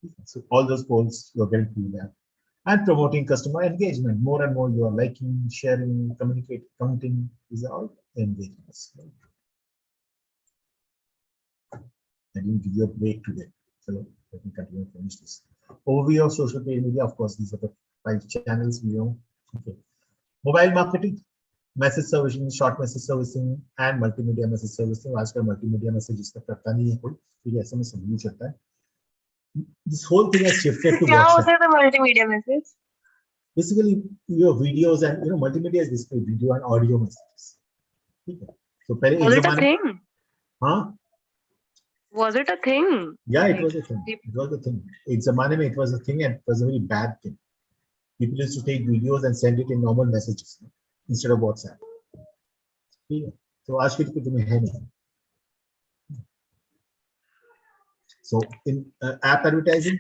Okay. So all those polls you're getting feedback. And promoting customer engagement. More and more you are liking, sharing, communicating, commenting. These are all engagements. Right? I didn't give you a break today. So let me continue and finish this. Overview of social media. Of course, these are the 5 channels we know. Okay. Mobile marketing, message servicing, short message servicing, and multimedia message servicing. आजकल multimedia message इसका करता नहीं है कोई, ठीक है, ऐसे में सब यूज करता है. This whole thing has shifted to WhatsApp. What is the multimedia message? Basically, your videos and multimedia is basically video and audio messages. Okay. So, was it a thing? Huh? Was it a thing? Yeah, it was a thing. It was a thing. In Zamane mein, it was a thing, and it was a very bad thing. People used to take videos and send it in normal messages instead of WhatsApp. Okay. So, आज की date में है नहीं. So, in app advertising,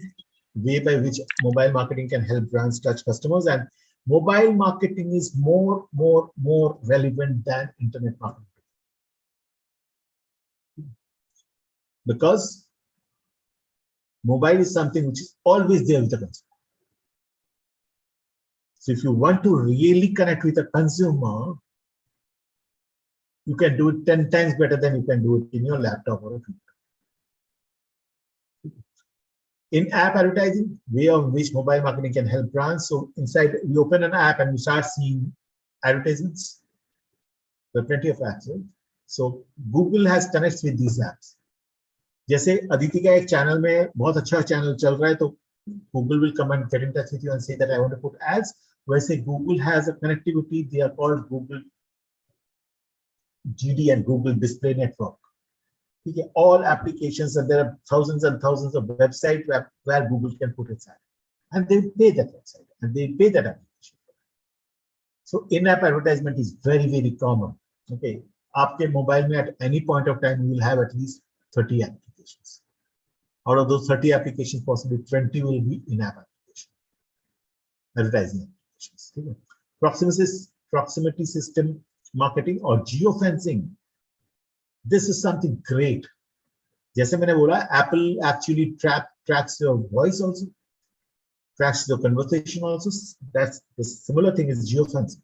way by which mobile marketing can help brands touch customers, and mobile marketing is more relevant than internet marketing. Because mobile is something which is always there with the consumer. So if you want to really connect with a consumer, you can do it 10 times better than you can do it in your laptop or a computer. In app advertising, way of which mobile marketing can help brands. So inside, you open an app and you start seeing advertisements. There are plenty of apps, right? So Google has connects with these apps. जैसे अदिति का एक channel में बहुत अच्छा channel चल रहा है तो Google will come and get in touch with you and say that I want to put ads. वैसे Google has a connectivity. They are called Google GD and Google Display Network. Okay, all applications, and there are thousands and thousands of websites where Google can put its ad, and they pay that website and they pay that application. So in-app advertisement is very, very common. Okay, आपके mobile में at any point of time you will have at least 30 applications. Out of those 30 applications, possibly 20 will be in-app applications, advertising applications. Okay. Proximity system marketing or geofencing. This is something great. जैसे मैंने बोला, Apple actually tracks your voice also, tracks your conversation also. That's the similar thing is geofencing.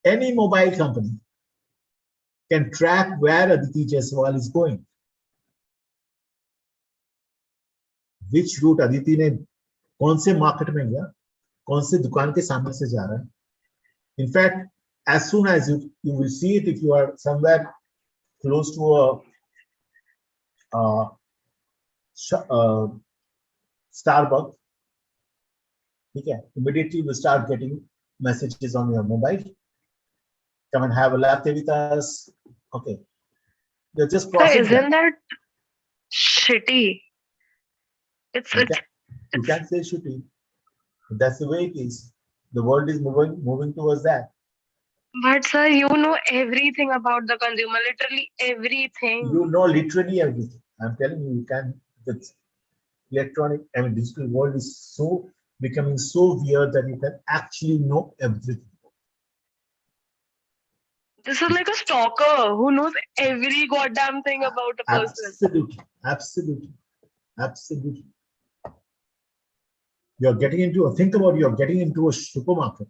Any mobile company can track where Aditi Jaiswal is going. Which route Aditi ने कौन से market में गया, कौन से दुकान के सामने से जा रहा है. In fact, as soon as you will see it, if you are somewhere close to a Starbucks, okay, immediately you will start getting messages on your mobile. Come and have a latte with us. Okay, they're just crossing. So isn't that shitty? You can't say shitty. That's the way it is. The world is moving towards that. But sir, you know everything about the consumer, literally everything. You know literally everything. I'm telling you, you can. The electronic, I mean, digital world is so becoming so weird that you can actually know everything. This is like a stalker who knows every goddamn thing about a person. Absolutely, absolutely, absolutely. You're getting into you're getting into a supermarket.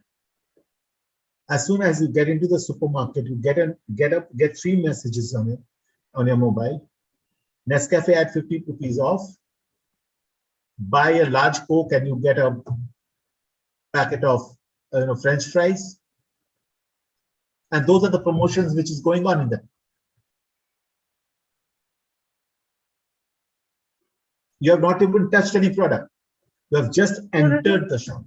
As soon as you get into the supermarket, you get 3 messages on your mobile. Nescafe at 50 rupees off. Buy a large Coke and you get a packet of French fries. And those are the promotions which is going on in them. You have not even touched any product. You have just entered the shop.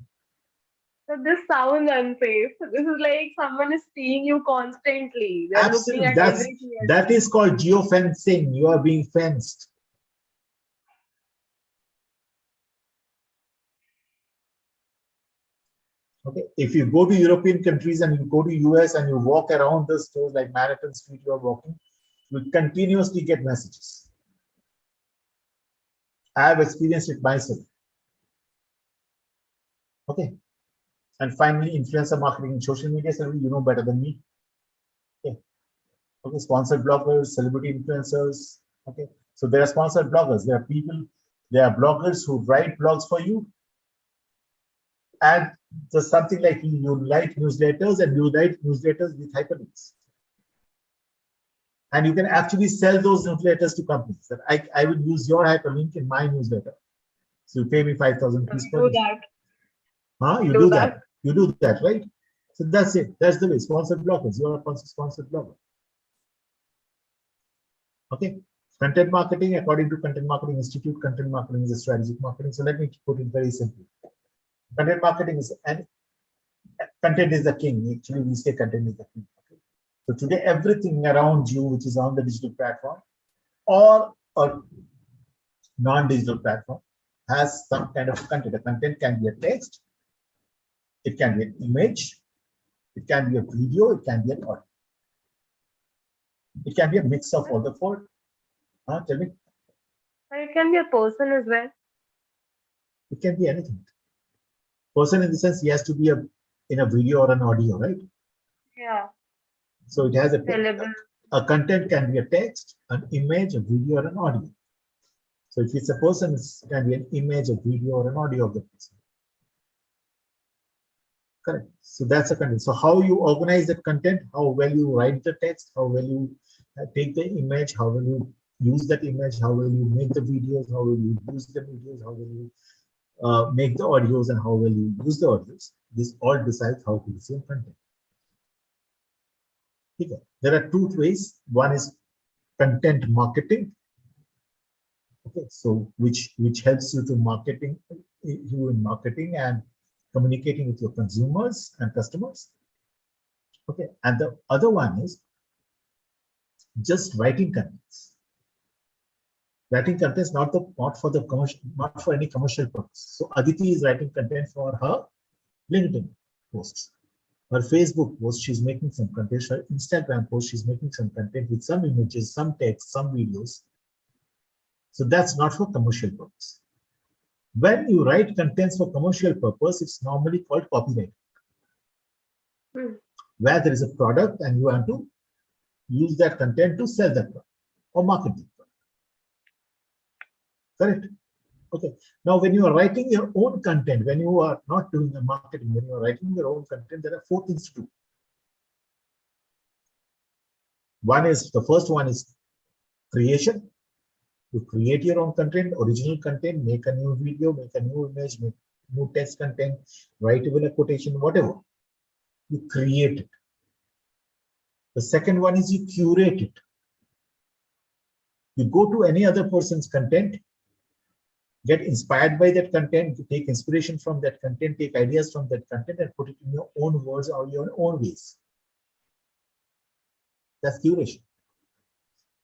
So this sounds unsafe. This is like someone is seeing you constantly. They're Absolutely. looking at everything. That is called geofencing. You are being fenced. Okay. If you go to European countries and you go to US and you walk around the stores like Manhattan Street, you are walking, you continuously get messages. I have experienced it myself. Okay. And finally, influencer marketing in social media, so you know better than me. Okay. Okay, sponsored bloggers, celebrity influencers. Okay. So there are sponsored bloggers. There are bloggers who write blogs for you. And just something like you write newsletters and you write newsletters with hyperlinks. And you can actually sell those newsletters to companies that I will use your hyperlink in my newsletter. So you pay me 5,000 rupees for that. Huh? You do that. You do that, right? So that's it. That's the way. Sponsored bloggers. You are a sponsored blogger. Okay. Content marketing, according to Content Marketing Institute, content marketing is a strategic marketing. So let me put it very simply. Content marketing is, and content is the king. Actually, we say content is the king. Okay? So today, everything around you, which is on the digital platform or non-digital platform, has some kind of content. The content can be a text, it can be an image, it can be a video, it can be an audio. It can be a mix of all the 4. Tell me. It can be a person as well. It can be anything. Person in the sense he has to be in a video or an audio, right? Yeah. So it has a content can be a text, an image, a video, or an audio. So if it's a person, it can be an image, a video, or an audio of the person. Correct. So that's a content. So how you organize that content, how well you write the text, how well you take the image, how will you use that image, how will you make the videos, how will you use the videos, how will you make the audios, and how will you use the audios. This all decides how to use your content. ठीक है? There are two ways. One is content marketing. Okay, so which helps you to you in marketing and communicating with your consumers and customers. Okay, and the other one is just writing contents. Writing contents not for the commercial, not for any commercial purpose. So Aditi is writing content for her LinkedIn posts, her Facebook post. She's making some content. Her Instagram post. She's making some content with some images, some text, some videos. So that's not for commercial purpose. When you write contents for commercial purpose, it's normally called copyright, where there is a product and you want to use that content to sell that product or market it. Correct? Okay. Now, when you are writing your own content, when you are not doing the marketing, when you are writing your own content, there are four things to do. The first one is creation. You create your own content, original content, make a new video, make a new image, make new text content, write even a quotation, whatever. You create it. The second one is you curate it. You go to any other person's content, get inspired by that content, take inspiration from that content, take ideas from that content and put it in your own words or your own ways. That's curation.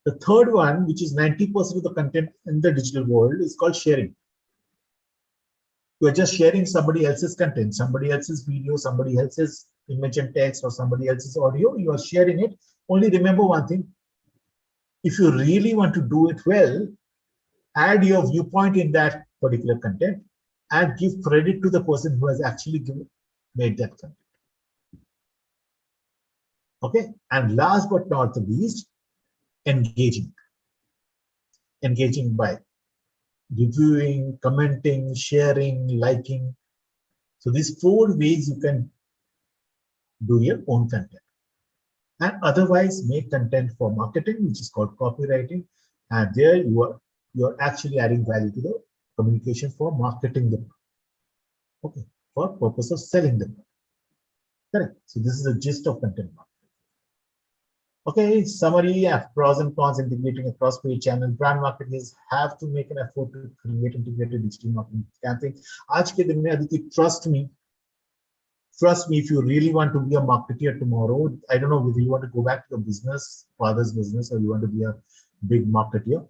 The third one, which is 90% of the content in the digital world, is called sharing. You are just sharing somebody else's content, somebody else's video, somebody else's image and text, or somebody else's audio. You are sharing it. Only remember one thing. If you really want to do it well, add your viewpoint in that particular content and give credit to the person who has actually made that content. Okay. And last but not the least, engaging. Engaging by reviewing, commenting, sharing, liking. So these four ways you can do your own content. And otherwise make content for marketing, which is called copywriting. And there you're actually adding value to the communication for marketing them. Okay, for purpose of selling them. Correct. So this is the gist of content marketing. Okay, summary of pros and cons integrating across paid channel. Brand marketers have to make an effort to create integrated digital marketing campaign. Aaj ke din mein, Aditi, trust me, if you really want to be a marketer tomorrow, I don't know whether you want to go back to your business, father's business, or you want to be a big marketer.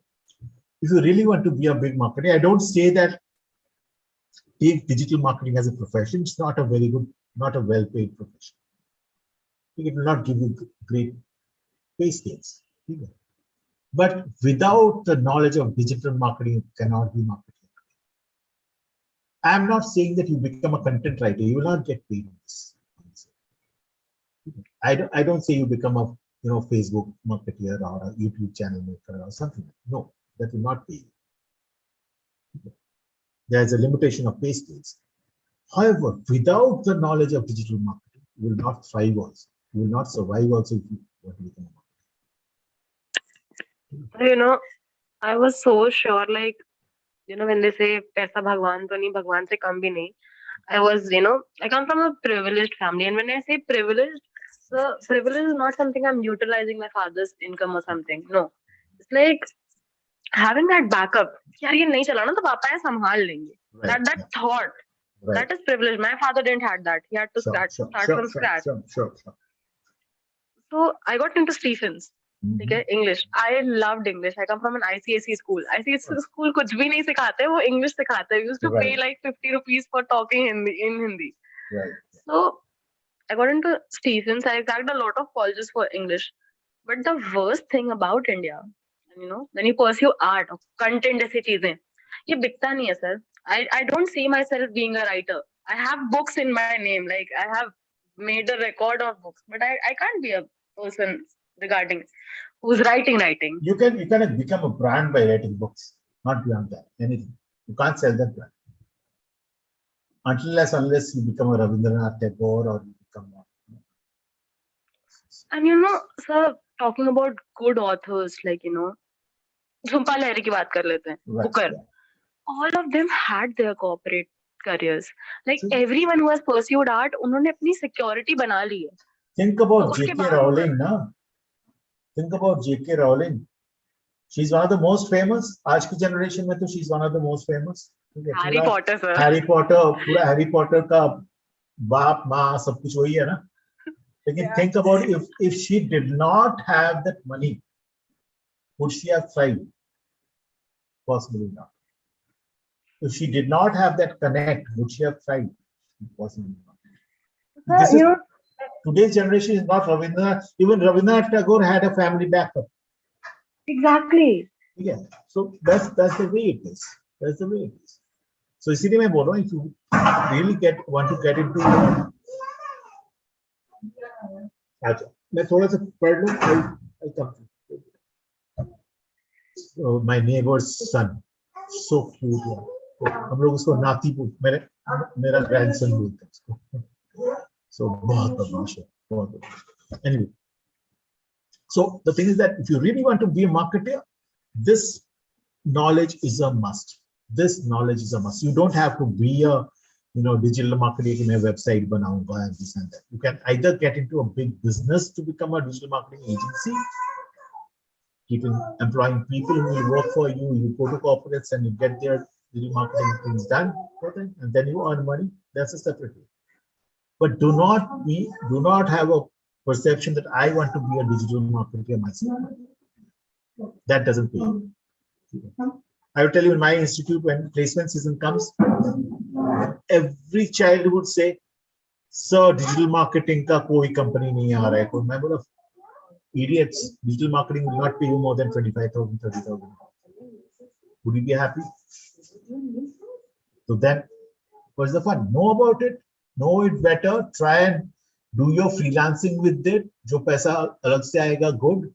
If you really want to be a big marketer, I don't say that take digital marketing as a profession. It's not a very good, not a well-paid profession. It will not give you great pay scales. But without the knowledge of digital marketing, you cannot be marketing. I'm not saying that you become a content writer. You will not get paid. I don't say you become a Facebook marketer or a YouTube channel maker or something. No, that will not pay you. There's a limitation of pay scales. However, without the knowledge of digital marketing, you will not thrive also. You will not survive also if you want to become a You know, I was so sure, like, when they say paisa bhagwan to nahi, bhagwan se kam bhi nahi. I come from a privileged family, and when I say privileged, so privilege is not something I'm utilizing my father's income or something. No, it's like having that backup. यार ये नहीं चला ना तो पापा ये संभाल लेंगे. Right. That thought, Right. that is privilege. My father didn't had that. He had to start from scratch. Sure. So I got into Stephens. Okay, English. I loved English. I come from an ICSE school. ICSE school कुछ भी नहीं सिखाते, वो English सिखाते. We used to pay like 50 rupees for talking in Hindi. Right. So I got into Stephens. I cracked a lot of colleges for English. But the worst thing about India, when you pursue art, content ऐसी चीजें, ये बिकता नहीं है, sir. I don't see myself being a writer. I have books in my name. Like, I have made a record of books, but I can't be a person regarding who's writing. You can become a brand by writing books, not beyond that. Anything. You can't sell that brand. Unless you become a Rabindranath Tagore or you become a... And sir, talking about good authors, like, Jhumpa लहरी की बात कर लेते हैं, Booker. All of them had their corporate careers. Like, everyone who has pursued art, उन्होंने अपनी security बना ली है. Think तो about उसके J.K. बाद वो Rowling ना. Think about J.K. Rowling. She's one of the most famous. आज की generation में तो she's one of the most famous. ठीक है. हैरी पूरा पॉटर सर. हैरी पॉटर का बाप माँ सब कुछ वही है ना. लेकिन Yeah. think about if she did not have that money, would she have thrived? Possibly not. If she did not have that connect, would she have thrived? Possibly not. This is today's generation is not Rabindranath. Even Rabindranath Tagore had a family backup. Exactly. Yeah. So that's the way it is. That's the way it is. So इसीलिए मैं बोल रहा हूँ, if you really want to get into, अच्छा मैं थोड़ा सा पढ़ लूँ. I'll come to my neighbor's son, so cute यार. हम लोग उसको नाती मेरा grandson बोलते हैं उसको. So बहुत बदमाश है, बहुत बदमाश. Anyway, so the thing is that if you really want to be a marketer, this knowledge is a must. This knowledge is a must. You don't have to be a digital marketing in a website बनाऊंगा and this and that. You can either get into a big business to become a digital marketing agency, keeping employing people who will work for you. You go to corporates and you get their digital marketing things done for them, and then you earn money. That's a separate way. But do not have a perception that I want to be a digital marketer myself. That doesn't pay. I will tell you, in my institute, when placement season comes, every child would say, "Sir, digital marketing ka koi company nahi aa raha hai." Koi main bola, idiots, digital marketing will not pay you more than 25,000, 30,000. Would you be happy? So then, what's the fun? Know about it, know it better, try and do your freelancing with it. Jo paisa alag se aayega, good.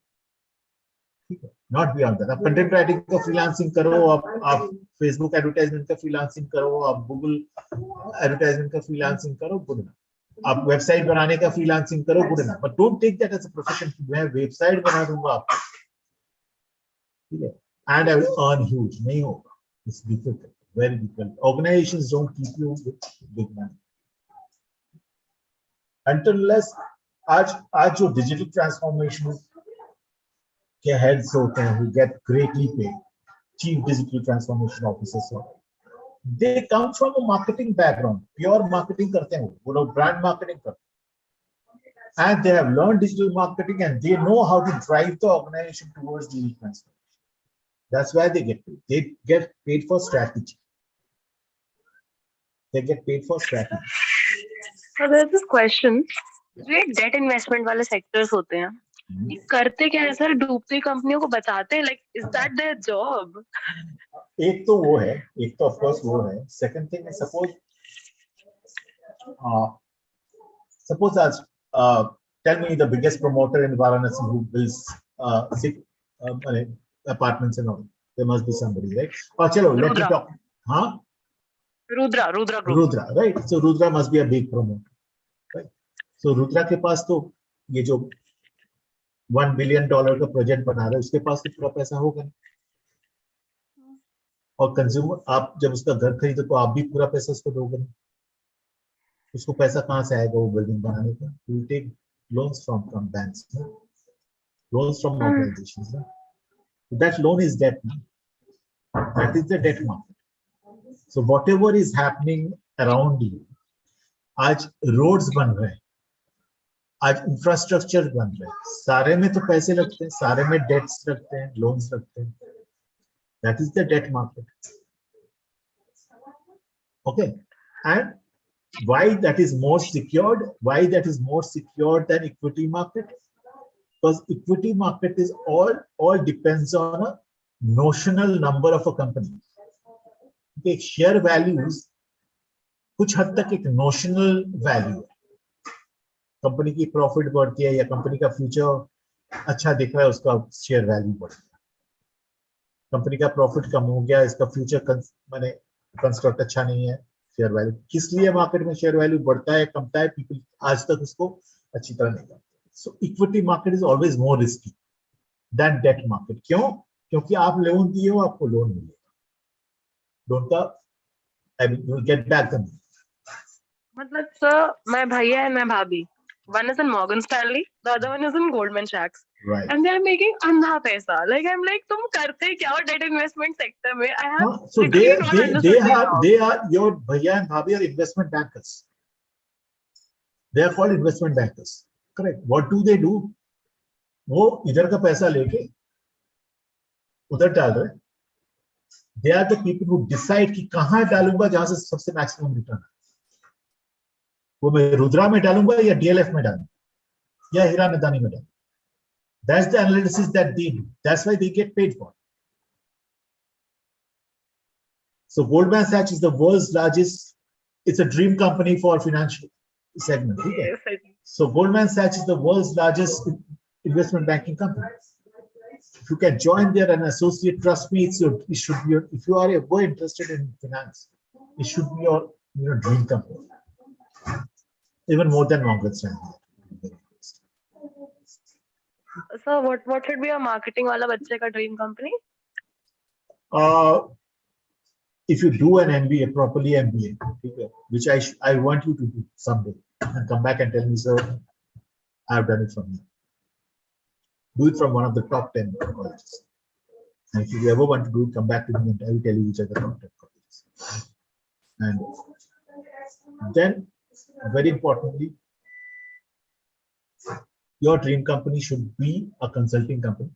Not beyond that. आप content writing का freelancing करो, आप Facebook advertisement का freelancing करो, आप Google advertisement का freelancing करो, good enough. आप वेबसाइट बनाने का फ्रीलांसिंग करो, good enough. But don't take that as a profession. मैं वेबसाइट बना दूंगा आपको, ठीक है, and I will earn huge. नहीं होगा. It's difficult, very difficult. Organizations don't keep you with big money until unless आज जो डिजिटल ट्रांसफॉर्मेशन के हेड्स होते हैं, who get greatly paid, chief digital transformation officers, they come from a marketing background, pure marketing करते हैं वो लोग brand marketing करते हैं, and they have learned digital marketing and they know how to drive the organization towards digital transformation. That's why they get paid. They get paid for strategy. They get paid for strategy. So there's this question. ये date investment वाले sectors होते हैं, ये करते क्या है sir? डूबती कंपनियों को बताते हैं, like is that their job? एक तो वो है, एक तो ऑफ कोर्स वो है. Second thing is suppose as tell me the biggest promoter in Varanasi who builds apartments and all. There must be somebody, right? Oh, chalo, let me talk. Huh? Rudra Group. Rudra, right? So Rudra must be a big promoter, right? So Rudra के पास तो ये जो $1 billion का project बना रहा है, उसके पास तो पूरा पैसा होगा. और कंज्यूमर, आप जब उसका घर खरीदो तो आप भी पूरा पैसा उसको दोगे. उसको पैसा कहाँ से आएगा वो बिल्डिंग बनाने का? You will take loans from banks, loans from organizations. That loan is debt. That is the debt market. So whatever is happening around you, आज roads बन रहे हैं, आज infrastructure बन रहे हैं, सारे में तो पैसे लगते हैं, सारे में debts लगते हैं, loans लगते हैं. That is the debt market. Okay, and why that is more secured? Why that is more secured than equity market? Because equity market is all depends on a notional number of a company. Okay, share values कुछ हद तक एक notional value है. Company की profit बढ़ती है या company का फ्यूचर अच्छा दिख रहा है, उसका शेयर वैल्यू बढ़ गया. कंपनी का प्रॉफिट कम हो गया, इसका फ्यूचर माने कंस्ट्रक्ट अच्छा नहीं है, शेयर वैल्यू. किस लिए मार्केट में शेयर वैल्यू बढ़ता है कमता है, पीपल आज तक उसको अच्छी तरह नहीं जानते. So equity market is always more risky than debt market. क्यों? क्योंकि आप लोन दिए हो, आपको लोन मिलेगा. लोन का I mean you will get back the money. मतलब सर, मैं भैया है मैं भाभी, One is in Morgan Stanley, the other one is in Goldman Sachs. Right. And they are making andha paisa. Like I'm like, तुम करते क्या हो debt investment sector में? I have So literally not understood this. they are your bhaiya and bhabhi are investment bankers. They are called investment bankers. Correct. What do they do? वो इधर का पैसा लेके उधर डाल रहे. They are the people who decide कि कहाँ डालूंगा जहां से सबसे मैक्सिमम रिटर्न है. वो मैं रुद्रा में डालूंगा या डीएलएफ में डालूंगा या हीरा नदानी में डालूंगा. That's the analysis that they do. That's why they get paid for. So Goldman Sachs is the world's largest. It's a dream company for financial segment. Okay? Yes, So Goldman Sachs is the world's largest investment banking company. If you can join there and associate, trust me, it should be your, if you are ever interested in finance, it should be your dream company. Even more than Morgan Stanley. So what should be a marketing wala bacche ka dream company? If you do an MBA, properly MBA, okay, which I want you to do someday, and come back and tell me, sir, I have done it from you. Do it from one of the top 10 colleges. And if you ever want to do it, come back to me and I will tell you which are the top 10 colleges. And then, very importantly, your dream company should be a consulting company.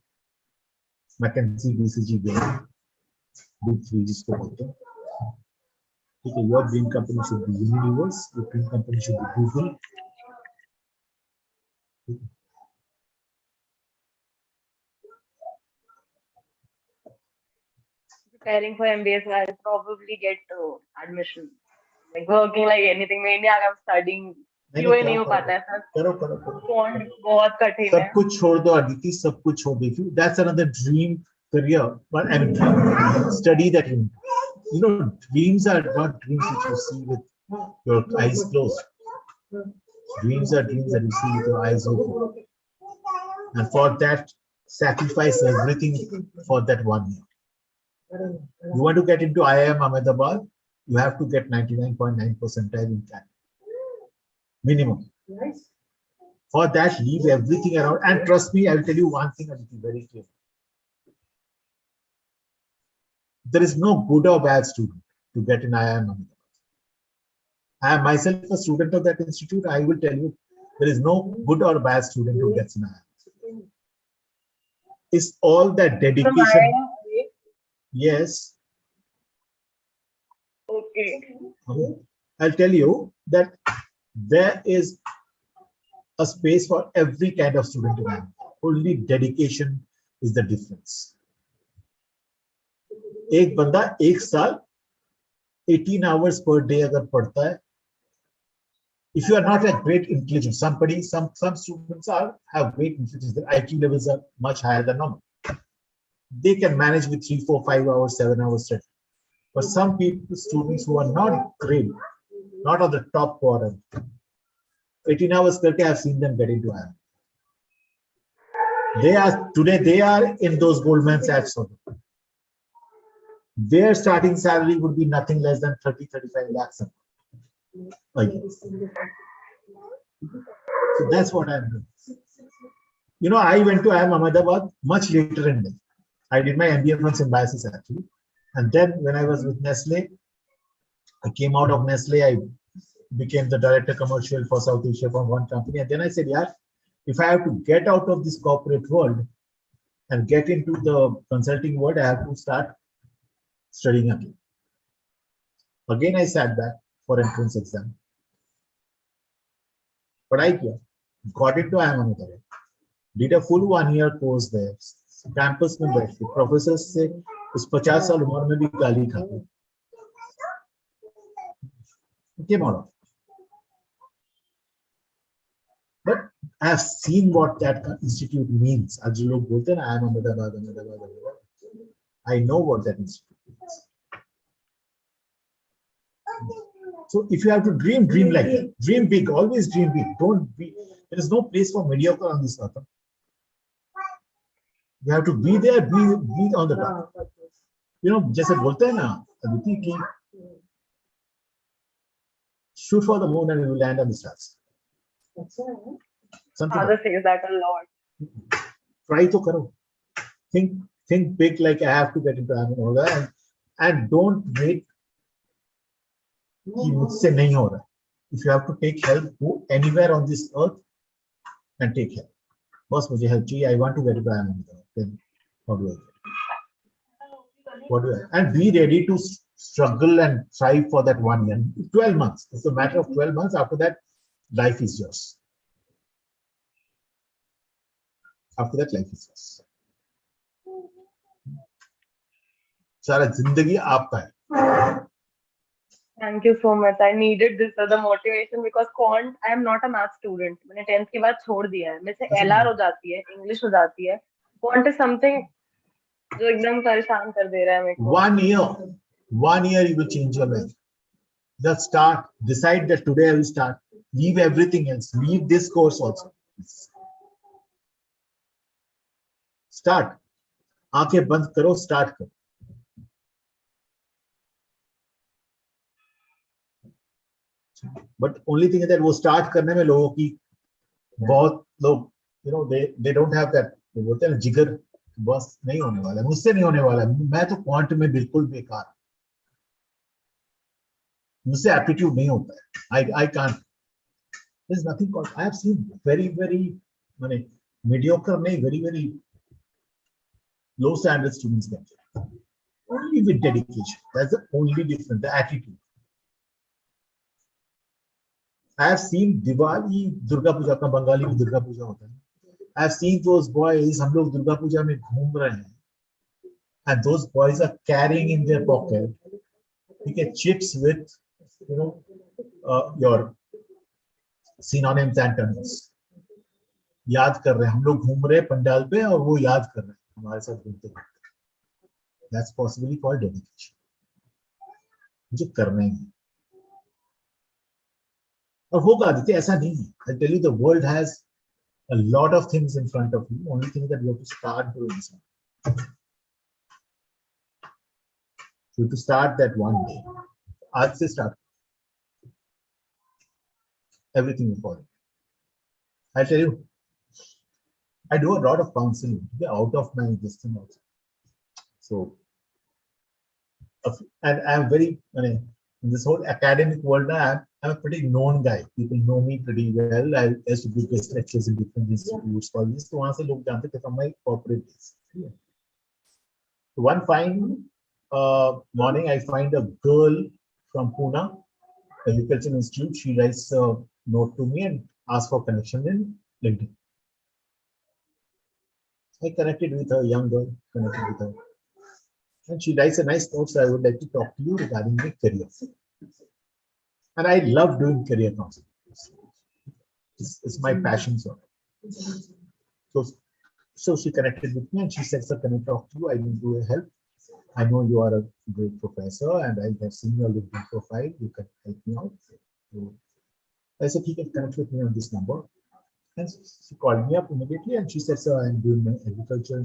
McKinsey, BCG, Bain, Big Three, जिसको बोलते हैं. Okay, your dream company should be Universe. Your dream company should be Google. Okay. Preparing for MBA, so I'll probably get admission. Like working like anything. मैं India I'm studying. क्यों नहीं हो पाता है sir? करो. Bond बहुत कठिन है. सब कुछ छोड़ दो अदिति, सब कुछ छोड़ दो. That's another dream career, but I mean, study that you know, dreams are not dreams which you see with your eyes closed. Dreams are dreams that you see with your eyes open. And for that, sacrifice everything for that 1 year. You want to get into IIM Ahmedabad, you have to get 99.9 percentile in CAT. Minimum. For that, leave everything around. And trust me, I will tell you one thing, Aditi, very clear. There is no good or bad student to get in IIM Ahmedabad. I am myself a student of that institute. I will tell you, there is no good or bad student who gets in IIM. It's all that dedication. Yes. Okay. I'll tell you that there is a space for every kind of student in IIM. Only dedication is the difference. एक बंदा एक साल 18 hours per day अगर पढ़ता है, if you are not a great intelligence, some students have great intelligence, their IQ levels are much higher than normal. They can manage with 3, 4, 5 hours, 7 hours study. But some students who are not great, not on the top quarter, 18 hours करके I have seen them get into IIM. They are in those Goldman Sachs. Their starting salary would be nothing less than 30-35 lakhs a year. So that's what I'm doing. You know, I went to IIM Ahmedabad much later in life. I did my MBA from Symbiosis actually. And then when I was with Nestle, I came out of Nestle, I became the director commercial for South Asia from one company. And then I said, yeah, if I have to get out of this corporate world and get into the consulting world, I have to start studying again. Again, I sat back for entrance exam. But I got into IIM Ahmedabad, did a full 1 year course there. Campus में बैठ के professor से उस 50 साल उम्र में भी गाली खाते. Came out of. But I have seen what that institute means. आज जो लोग बोलते हैं ना IIM Ahmedabad, I know what that institute means. So if you have to dream like that. Dream big, always dream big. Don't be. There is no place for mediocre on this earth. You have to be there, be on the top. You know, जैसे बोलते हैं ना अदिति की shoot for the moon and you will land on the stars. Something Father says that a lot. try to karo. Think big, like I have to get into Amazon, and don't wait कि मुझसे नहीं हो रहा. If you have to take help, go anywhere on this earth and take help. Boss, मुझे help चाहिए. I want to get into Amazon. Then how do I get? What do I? And be ready to struggle and strive for that 1 year. 12 months. It's a matter of 12 months. After that, life is yours. After that, life is yours. सारा जिंदगी आपका है. Thank you so much. I needed this as a motivation because quant I am not a math student. मैंने 10th के बाद छोड़ दिया है. मेरे से LR हो जाती है, English हो जाती है. Quant is something जो एकदम परेशान कर दे रहा है मेरे को. 1 year you will change your life. Just start. Decide that today I will start. Leave everything else. Leave this course also. Start. आंखें बंद करो, start करो. But only thing is that वो start करने में लोगों की बहुत लोग, you know, they don't have that, वो बोलते हैं जिगर, बस नहीं होने वाला, मुझसे नहीं होने वाला. मैं तो क्वांट में बिल्कुल बेकार, मुझसे एप्टीट्यूड नहीं होता है. I can't. There's nothing called. I have seen very माने mediocre नहीं, very low standard students get it. Only with dedication. That's the only difference. The attitude. I have seen Diwali, Durga Puja का बंगाली में दुर्गा पूजा होता है. I have seen those boys, हम लोग दुर्गा पूजा में घूम रहे हैं, and those boys are carrying in their pocket, you get chips with, you know, your synonyms and antonyms. याद कर रहे हैं, हम लोग घूम रहे हैं पंडाल पे और वो याद कर रहे हैं हमारे साथ घूमते घूमते. That's possibly called dedication. मुझे करना ही है. और होगा आदित्य, ऐसा नहीं है. I tell you, the world has a lot of things in front of you. Only thing that you have to start doing something. You have to start that one day. आज से start. Everything will fall. I tell you, I do a lot of counseling out of my distance also. So, and I'm very, in this whole academic world, I'm a pretty known guy. People know me pretty well. I used to give guest lectures in different institutes for this. So, वहाँ से लोग जानते थे from my corporate days. So one fine morning, I find a girl from Pune, Agricultural Institute. She writes a note to me and asks for connection in LinkedIn. I connected with her, young girl, connected with her. And she writes a nice note, so I would like to talk to you regarding my career. And I love doing career counseling. It's my passion. So she connected with me and she said, sir, can I talk to you? I need your help. I know you are a great professor and I have seen your LinkedIn profile. You can help me out. So I said, he can connect with me on this number. And she called me up immediately and she said, sir, I'm doing my agricultural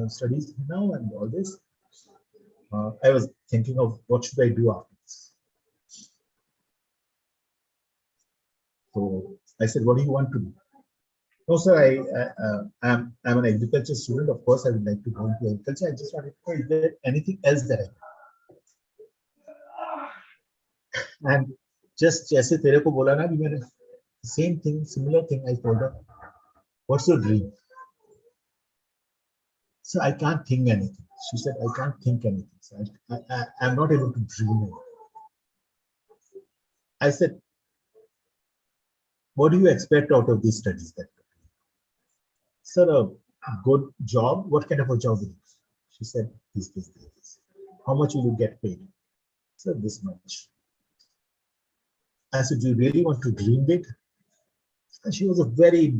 studies now and all this. I was thinking of what should I do after this. So I said, what do you want to do? No, sir, I'm an agriculture student. Of course, I would like to go into agriculture. I just wanted to know, is there anything else that I can? And just जैसे तेरे को बोला ना, मैंने same thing, similar thing I told her. What's your dream? So I can't think anything. She said, I can't think anything. So I'm not able to dream anything. I said, what do you expect out of these studies? That sir, a good job. What kind of a job is it? She said, this. How much will you get paid? Sir, this much. I said, do you really want to dream big? And she was a very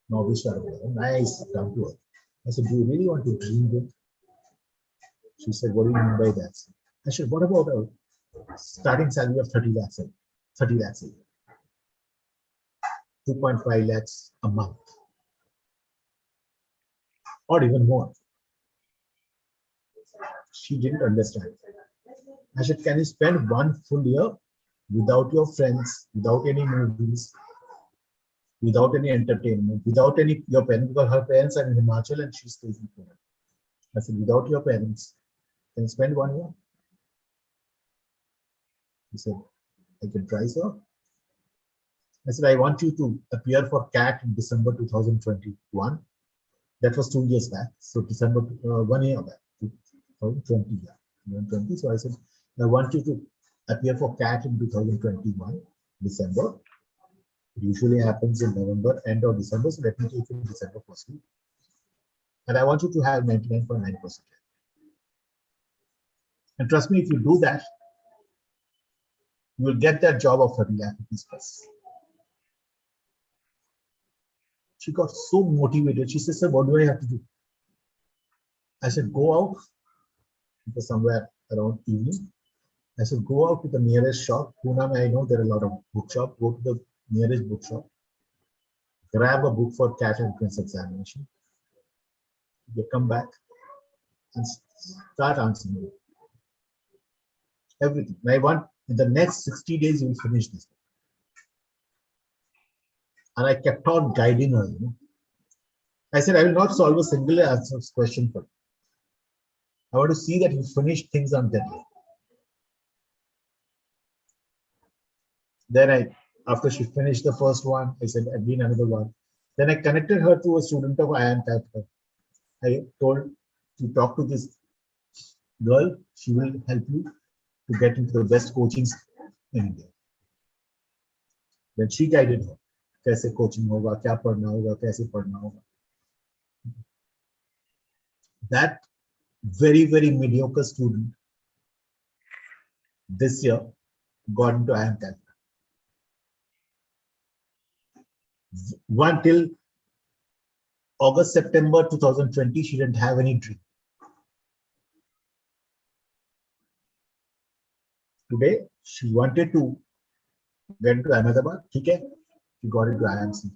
novice, nice, down to earth. I said, do you really want to dream big? She said, what do you mean by that? I said, what about a starting salary of 30 lakhs a year? 2.5 lakhs a month. Or even more. She didn't understand. I said, can you spend one full year without your friends, without any movies, without any entertainment, without any your parents, because her parents are in Himachal and she stays in Pune. I said, without your parents, can you spend 1 year? He said, I can try, sir. I said, I want you to appear for CAT in December 2021. That was 2 years back. So December, 1 year back, 2020, yeah, 2020. So I said, I want you to appear for CAT in 2021, December. It usually happens in November, end of December. So let me take it in December first week. And I want you to have 99.9%. And trust me, if you do that, you will get that job of 30 lakh rupees plus. She got so motivated. She said, sir, what do I have to do? I said, go out. It was somewhere around evening. I said, go out to the nearest shop. Pune, I know there are a lot of bookshop. Go to the nearest bookshop. Grab a book for CAT entrance examination. You come back and start answering everything. And I want in the next 60 days you will finish this. And I kept on guiding her. You know. I said, I will not solve a single answer question for you. I want to see that you finish things on deadline. Then after she finished the first one, I said, again another one. Then I connected her to a student of IIM Calcutta. I told to talk to this girl. She will help you to get into the best coachings in India. Then she guided her. कैसे coaching होगा, क्या पढ़ना होगा, कैसे पढ़ना होगा. That very, very mediocre student this year got into IIM Calcutta. One till August, September 2020, she didn't have any dream. Today, she wanted to get into Ahmedabad. Okay? She got into IIMC.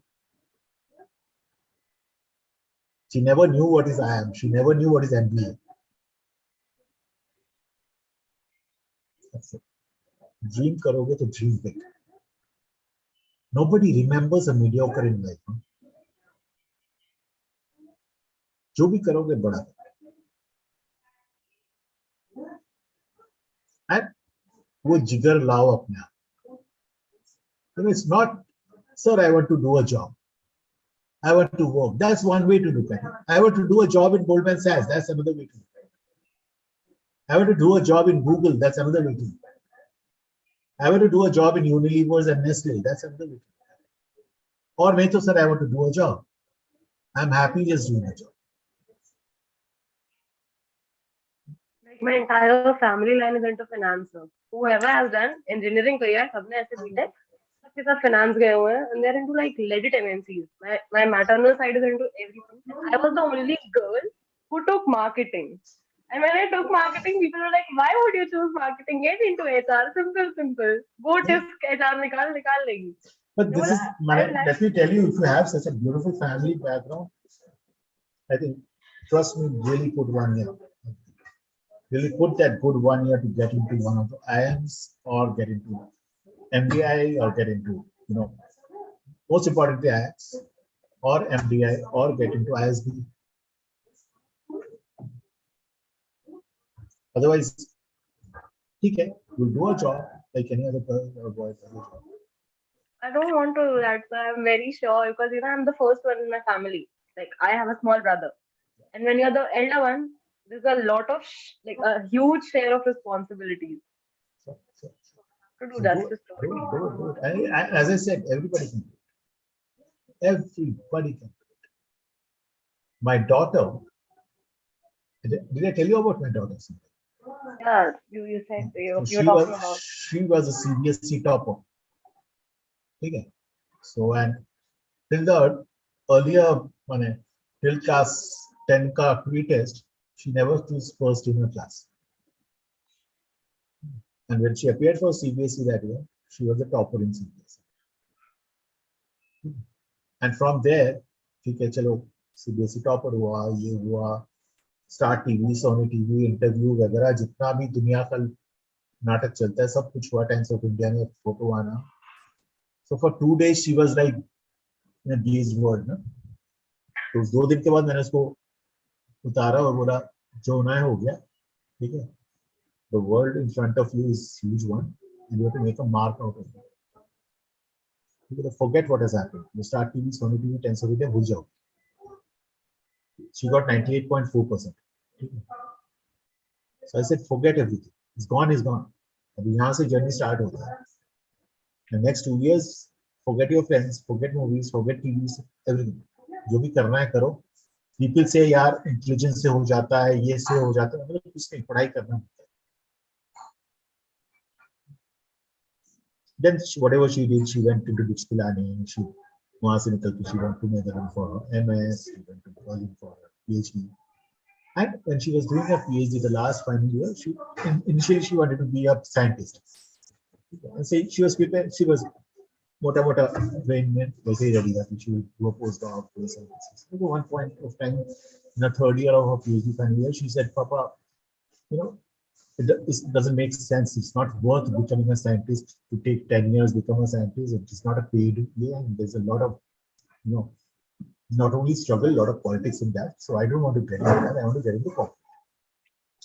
She never knew what is IIM. She never knew what is MBA. That's it. Dream karoge to dream big. Nobody remembers a mediocre in life. Huh? जो भी करोगे बड़ा. And वो जिगर लाओ अपने आप. It's not, sir, I want to do a job. I want to work. That's one way to look at it. I want to do a job in Goldman Sachs. That's another way to look at it. I want to do a job in Google. That's another way to look at it. I want to do a job in Unilever and Nestle. That's another way to look at it. Or maybe, sir, I want to do a job. I'm happy just doing a job. Like my entire family line is into finance. Whoever has done engineering career, सबने ऐसे BTech, सबके साथ finance गए हुए हैं, and they're into like legit MNCs. My maternal side is into everything. I was the only girl who took marketing. And when I took marketing, people were like, why would you choose marketing? Get into HR. Simple. Go test HR निकाल लेगी. But this is, let me tell you, if you have such a beautiful family background, I think, trust me, really put 1 year. Really put that good 1 year to get into one of the IIMs or get into MBI or get into, most importantly IIMs or MBI or get into ISB. Otherwise, okay, we'll do a job like any other boy. I don't want to do that, so I'm very sure because I'm the first one in my family. Like I have a small brother, and when you're the elder one, there's a lot of like a huge share of responsibilities. To do that, do it. As I said, everybody can do it. Everybody can do it. My daughter. Did I tell you about my daughter? Yeah, you said you were talking about. She was a CBSE topper. Okay. So and till the earlier till class 10 ka pre-test, she never was first in her class. And when she appeared for CBSE that year, she was the topper in CBSE. And from there, ठीक है चलो CBSE topper हुआ, ये हुआ, star TV, Sony TV, interview वगैरह जितना भी दुनिया का नाटक चलता है सब कुछ हुआ. टाइम्स ऑफ इंडिया में फोटो आना. So for 2 days she was like in a dazed world ना. तो 2 दिन के बाद मैंने उसको उतारा और बोला जो होना है हो गया, ठीक है. The world in front of you is huge one, and you have to make a mark out of it. You have to forget what has happened. You start TV, Sony TV, 10 से भूल जाओ. She got 98.4%. So I said, forget everything. It's gone, is gone. अभी यहाँ से journey start होता है. The next 2 years, forget your friends, forget movies, forget TVs, everything. जो भी करना है करो. People say यार intelligence से हो जाता है, ये से हो जाता है. मतलब कुछ नहीं, पढ़ाई करना होता है. Then whatever she did, she went into books planning. She वहाँ से निकल के she went to Netherlands for her MS. She went to Berlin for her PhD. And when she was doing her PhD, the last final year, initially she wanted to be a scientist. And so she was prepared. She was मोटा brain में वैसे ही ready that she would do a postdoc. At one point of time, in the third year of her PhD final year, she said, "Papa, you know, it doesn't make sense. It's not worth becoming a scientist to take 10 years become a scientist. It is not a paid way, and there's a lot of, you know, not only struggle, a lot of politics in that. So I don't want to get into that. I want to get into corporate."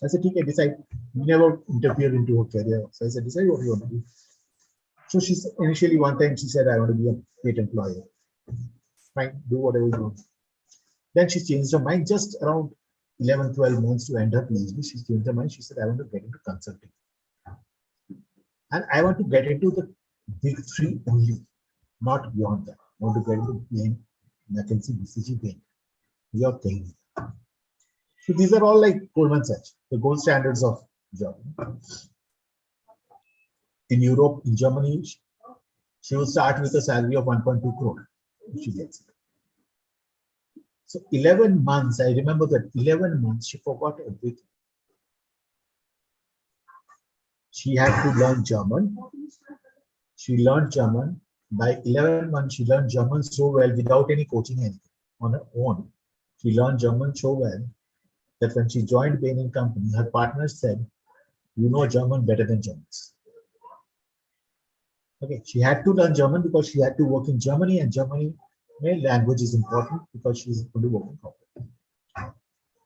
I said, "Okay, decide." We never interfere into her career. So I said, "Decide what you want to do." So she initially one time she said, "I want to be a patent lawyer." Fine, do whatever you want. Then she changed her mind just around 11, 12 months to end her PhD. She changed her mind. She said, "I want to get into consulting. And I want to get into the big three only, not beyond that. I want to get into Bain, McKinsey, BCG, Bain. Your thing." So these are all like Goldman Sachs, the gold standards of job. In Europe, in Germany, she will start with a salary of 1.2 crore if she gets it. So 11 months, I remember that 11 months, she forgot everything. She had to learn German. She learned German. By 11 months, she learned German so well without any coaching anything on her own. She learned German so well that when she joined Bain & Company, her partner said, "You know German better than Germans." Okay, she had to learn German because she had to work in Germany, and Germany language is important because she's going to work in corporate.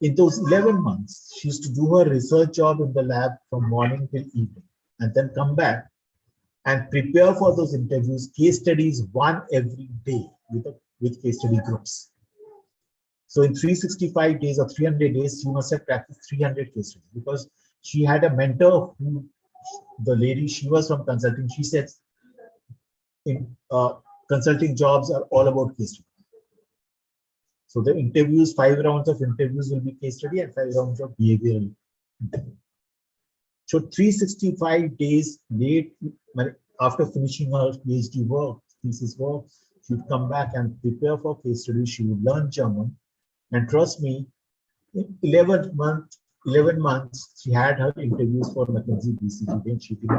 In those 11 months, she used to do her research job in the lab from morning till evening, and then come back and prepare for those interviews, case studies, one every day with case study groups. So in 365 days or 300 days, she must have practiced 300 case studies because she had a mentor who, the lady, she was from consulting. She said, in consulting jobs are all about case study. So the interviews, 5 rounds of interviews will be case study and 5 rounds of behavioral interview. So 365 days late after finishing her PhD work, thesis work, she would come back and prepare for case study. She would learn German, and trust me, in 11 months, she had her interviews for McKinsey, BCG. Then she could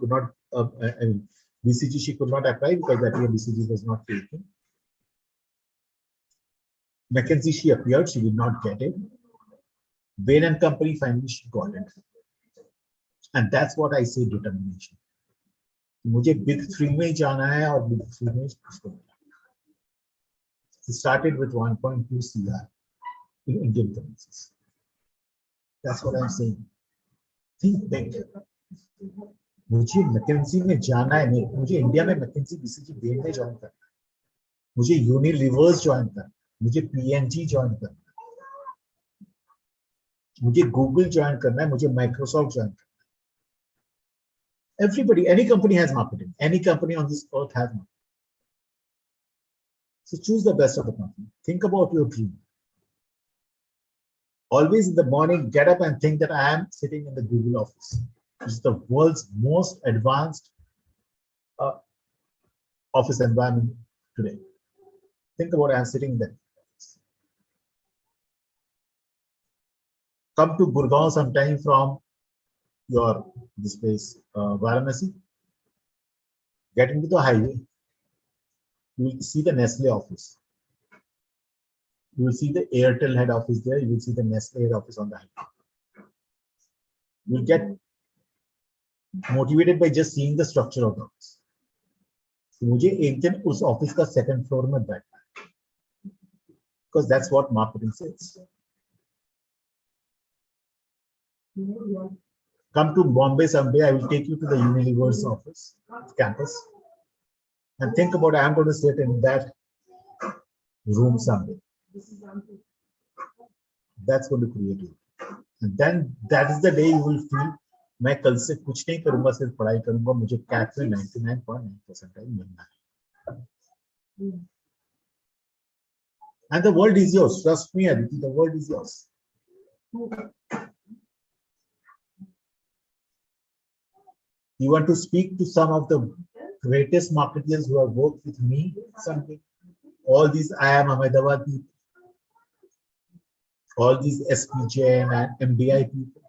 not. I mean, BCG she could not apply because that year BCG was not taken. McKinsey she appeared, she did not get it. Bain & Company finally she got it. And that's what I say determination. मुझे big three में ही जाना है और big three में इसको मिला. It started with 1.2 CR in Indian currencies. That's what I'm saying. Think big. मुझे McKinsey में जाना है नहीं, मुझे इंडिया में McKinsey BCG Bain में ज्वाइन करना है, मुझे Unilever ज्वाइन करना है, मुझे P&G ज्वाइन करना है, मुझे Google ज्वाइन करना है, मुझे Microsoft ज्वाइन करना है. Everybody, any company has marketing. Any company on this earth has marketing. So choose the best of the company. Think about your dream. Always in the morning, get up and think that I am sitting in the Google office. It's the world's most advanced office environment today. Think about I am sitting there. Come to Gurgaon sometime from your this place, Varanasi. Get into the highway. You will see the Nestle office. You will see the Airtel head office there. You will see the Nestle head office on the highway. You will get motivated by just seeing the structure of the office. मुझे एक दिन उस office का second floor में बैठना है, because that's what marketing says. Come to Bombay someday. I will take you to the Unilever's office campus and think about I am going to sit in that room someday. That's going to create you, and then that is the day you will feel मैं कल से कुछ नहीं करूंगा, सिर्फ पढ़ाई करूंगा, मुझे कैट में 99.9% मिलना है. And the world is yours. Trust me, Aditi, the world is yours. You want to speak to some of the greatest marketers who have worked with me someday? All these I am Ahmedabad people, all these SPJN and MDI people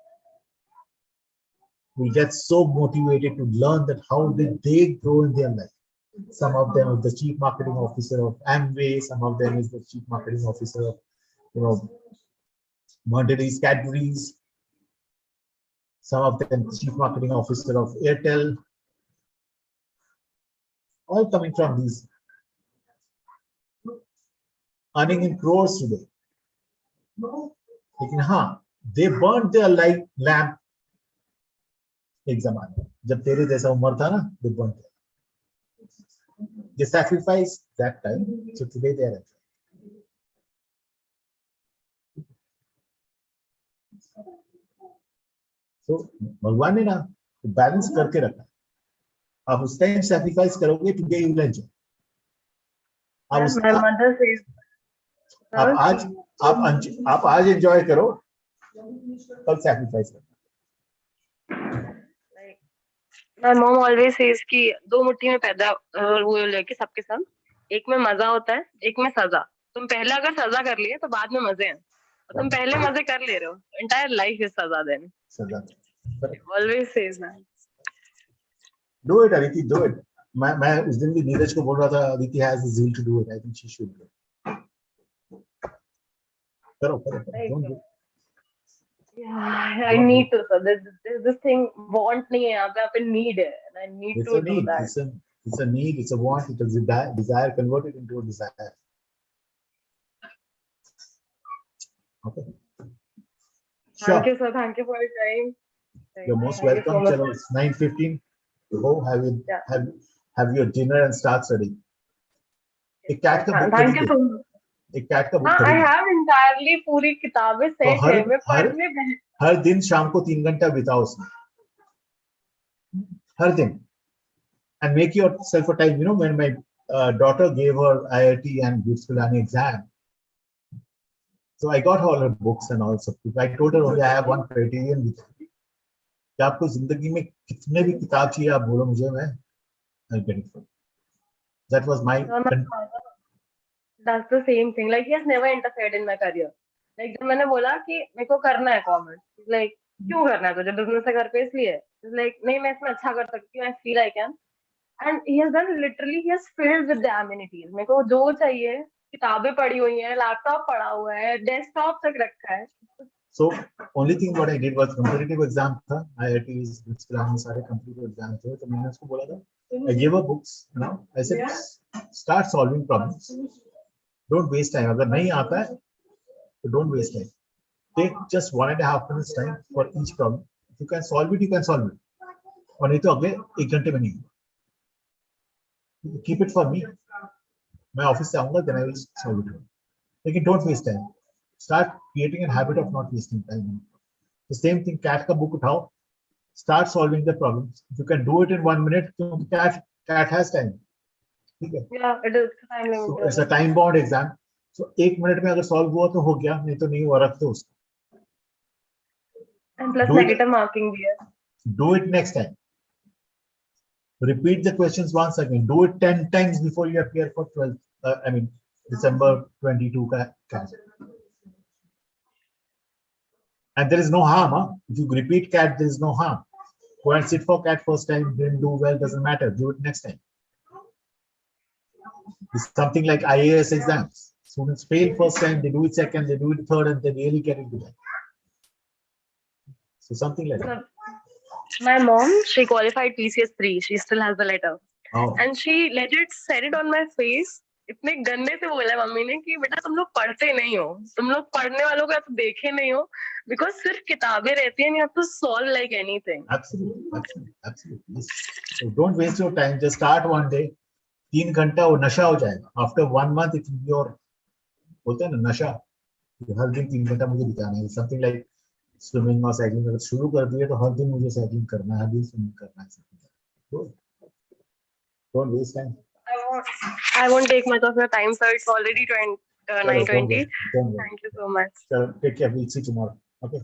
will get so motivated to learn that how did they grow in their life. Some of them is the chief marketing officer of Amway, some of them is the chief marketing officer of, Mondelez Cadbury's, some of them chief marketing officer of Airtel, all coming from these, earning in crores today. लेकिन हाँ, they burned their light lamp एक जमाने जब तेरे जैसा उम्र था ना, they burned it. They sacrificed that time, so today they are. So भगवान ने ना बैलेंस करके रखा. आप उस टाइम सैक्रिफाइस करोगे, today you will enjoy. My mother says. आप आज एंजॉय करो, कल सैक्रिफाइस करो. My mom always says कि दो मुट्ठी में पैदा वो लेके सबके सब, एक में मजा होता है, एक में सजा. तुम पहले अगर सजा कर लिए तो बाद में मजे हैं, और तुम पहले मजे कर ले रहे हो, entire life is सजा then. सजा. Always says that. Do it, Aditi, do it. मैं उस दिन भी नीरज को बोल रहा था, Aditi has the zeal to do it. I think she should do it. करो. Don't do it. Yeah, I need to. So this thing want नहीं है यहाँ पे need है, and I need to do that. It's a need, it's a want, it's a desire converted into a desire. Okay. Sure. Thank you, sir. Thank you for your time. You're most welcome. So it's 9:15. Go have your dinner and start studying. एक cat का book Thank you so much. एक cat का book. I have entirely पूरी किताबें set है, मैं पढ़ने हर दिन शाम को 3 घंटा बिताओ उसमें, हर दिन, and make yourself a time. When my daughter gave her IIT and Gifts exam, so I got all her books and all stuff. I told her only I have one criterion with me. कि आपको जिंदगी में कितने भी किताब चाहिए आप बोलो मुझे, मैं I'll get it for you. That was my. That's the same thing. Like he has never interfered in my career. Like जब मैंने बोला कि मेरे को करना है कॉमर्स, like क्यों करना है तुझे, बिजनेस से घर पे इसलिए, like नहीं मैं इसमें अच्छा कर सकती हूँ, I feel I can. And he has done literally, he has filled with the amenities. मेरे को जो चाहिए, किताबें पढ़ी हुई हैं, लैपटॉप पढ़ा हुआ है, डेस्कटॉप तक रखा है. So only thing what I did was competitive exam था, IITs, सारे competitive exam थे, तो मैंने उसको बोला था, I gave her books, I said start solving problems. Don't waste time. अगर नहीं आता है, so don't waste time. Take just 1.5 minutes time for each problem. If you can solve it, you can solve it. और नहीं तो अगले 1 घंटे में नहीं. Keep it for me. मैं ऑफिस से आऊँगा, then I will solve it. लेकिन don't waste time. Start creating a habit of not wasting time. The same thing, cat का book उठाओ. Start solving the problems. If you can do it in 1 minute, क्योंकि cat has time. ठीक है? Yeah, it is time limit. So it's a time bound exam. So 1 minute में अगर solve हुआ तो हो गया, नहीं तो नहीं हुआ, रख दो उसको. And plus negative marking भी है. Do it next time. Repeat the questions once again. Do it 10 times before you appear for 12th. December 22 CAT. And there is no harm. If you repeat CAT, there is no harm. Go and sit for CAT first time, didn't do well, doesn't matter. Do it next time. It's something like IAS exams. Students fail first time, they do it second, they do it third, and they really get into that. So something like that. My mom, she qualified PCS 3. She still has the letter. Oh. And she legit said it on my face. इतने गंदे से बोला mummy ने कि बेटा तुम लोग पढ़ते नहीं हो, तुम लोग पढ़ने वालों को या तो देखे नहीं हो, बिकॉज सिर्फ किताबें रहती हैं, you have to solve like anything. Absolutely. Yes. So don't waste your time. Just start one day. 3 घंटा वो नशा हो जाएगा. After 1 month, it will be your बोलते हैं ना नशा. हर दिन 3 घंटा मुझे बिताना है. Something like swimming or cycling. अगर शुरू कर दिए तो हर दिन मुझे cycling करना है, हर दिन swimming करना है. Good. Don't waste time. I won't take much of your time, sir. It's already 9:20. Don't worry. Thank you so much. Take care. We'll see tomorrow. Okay.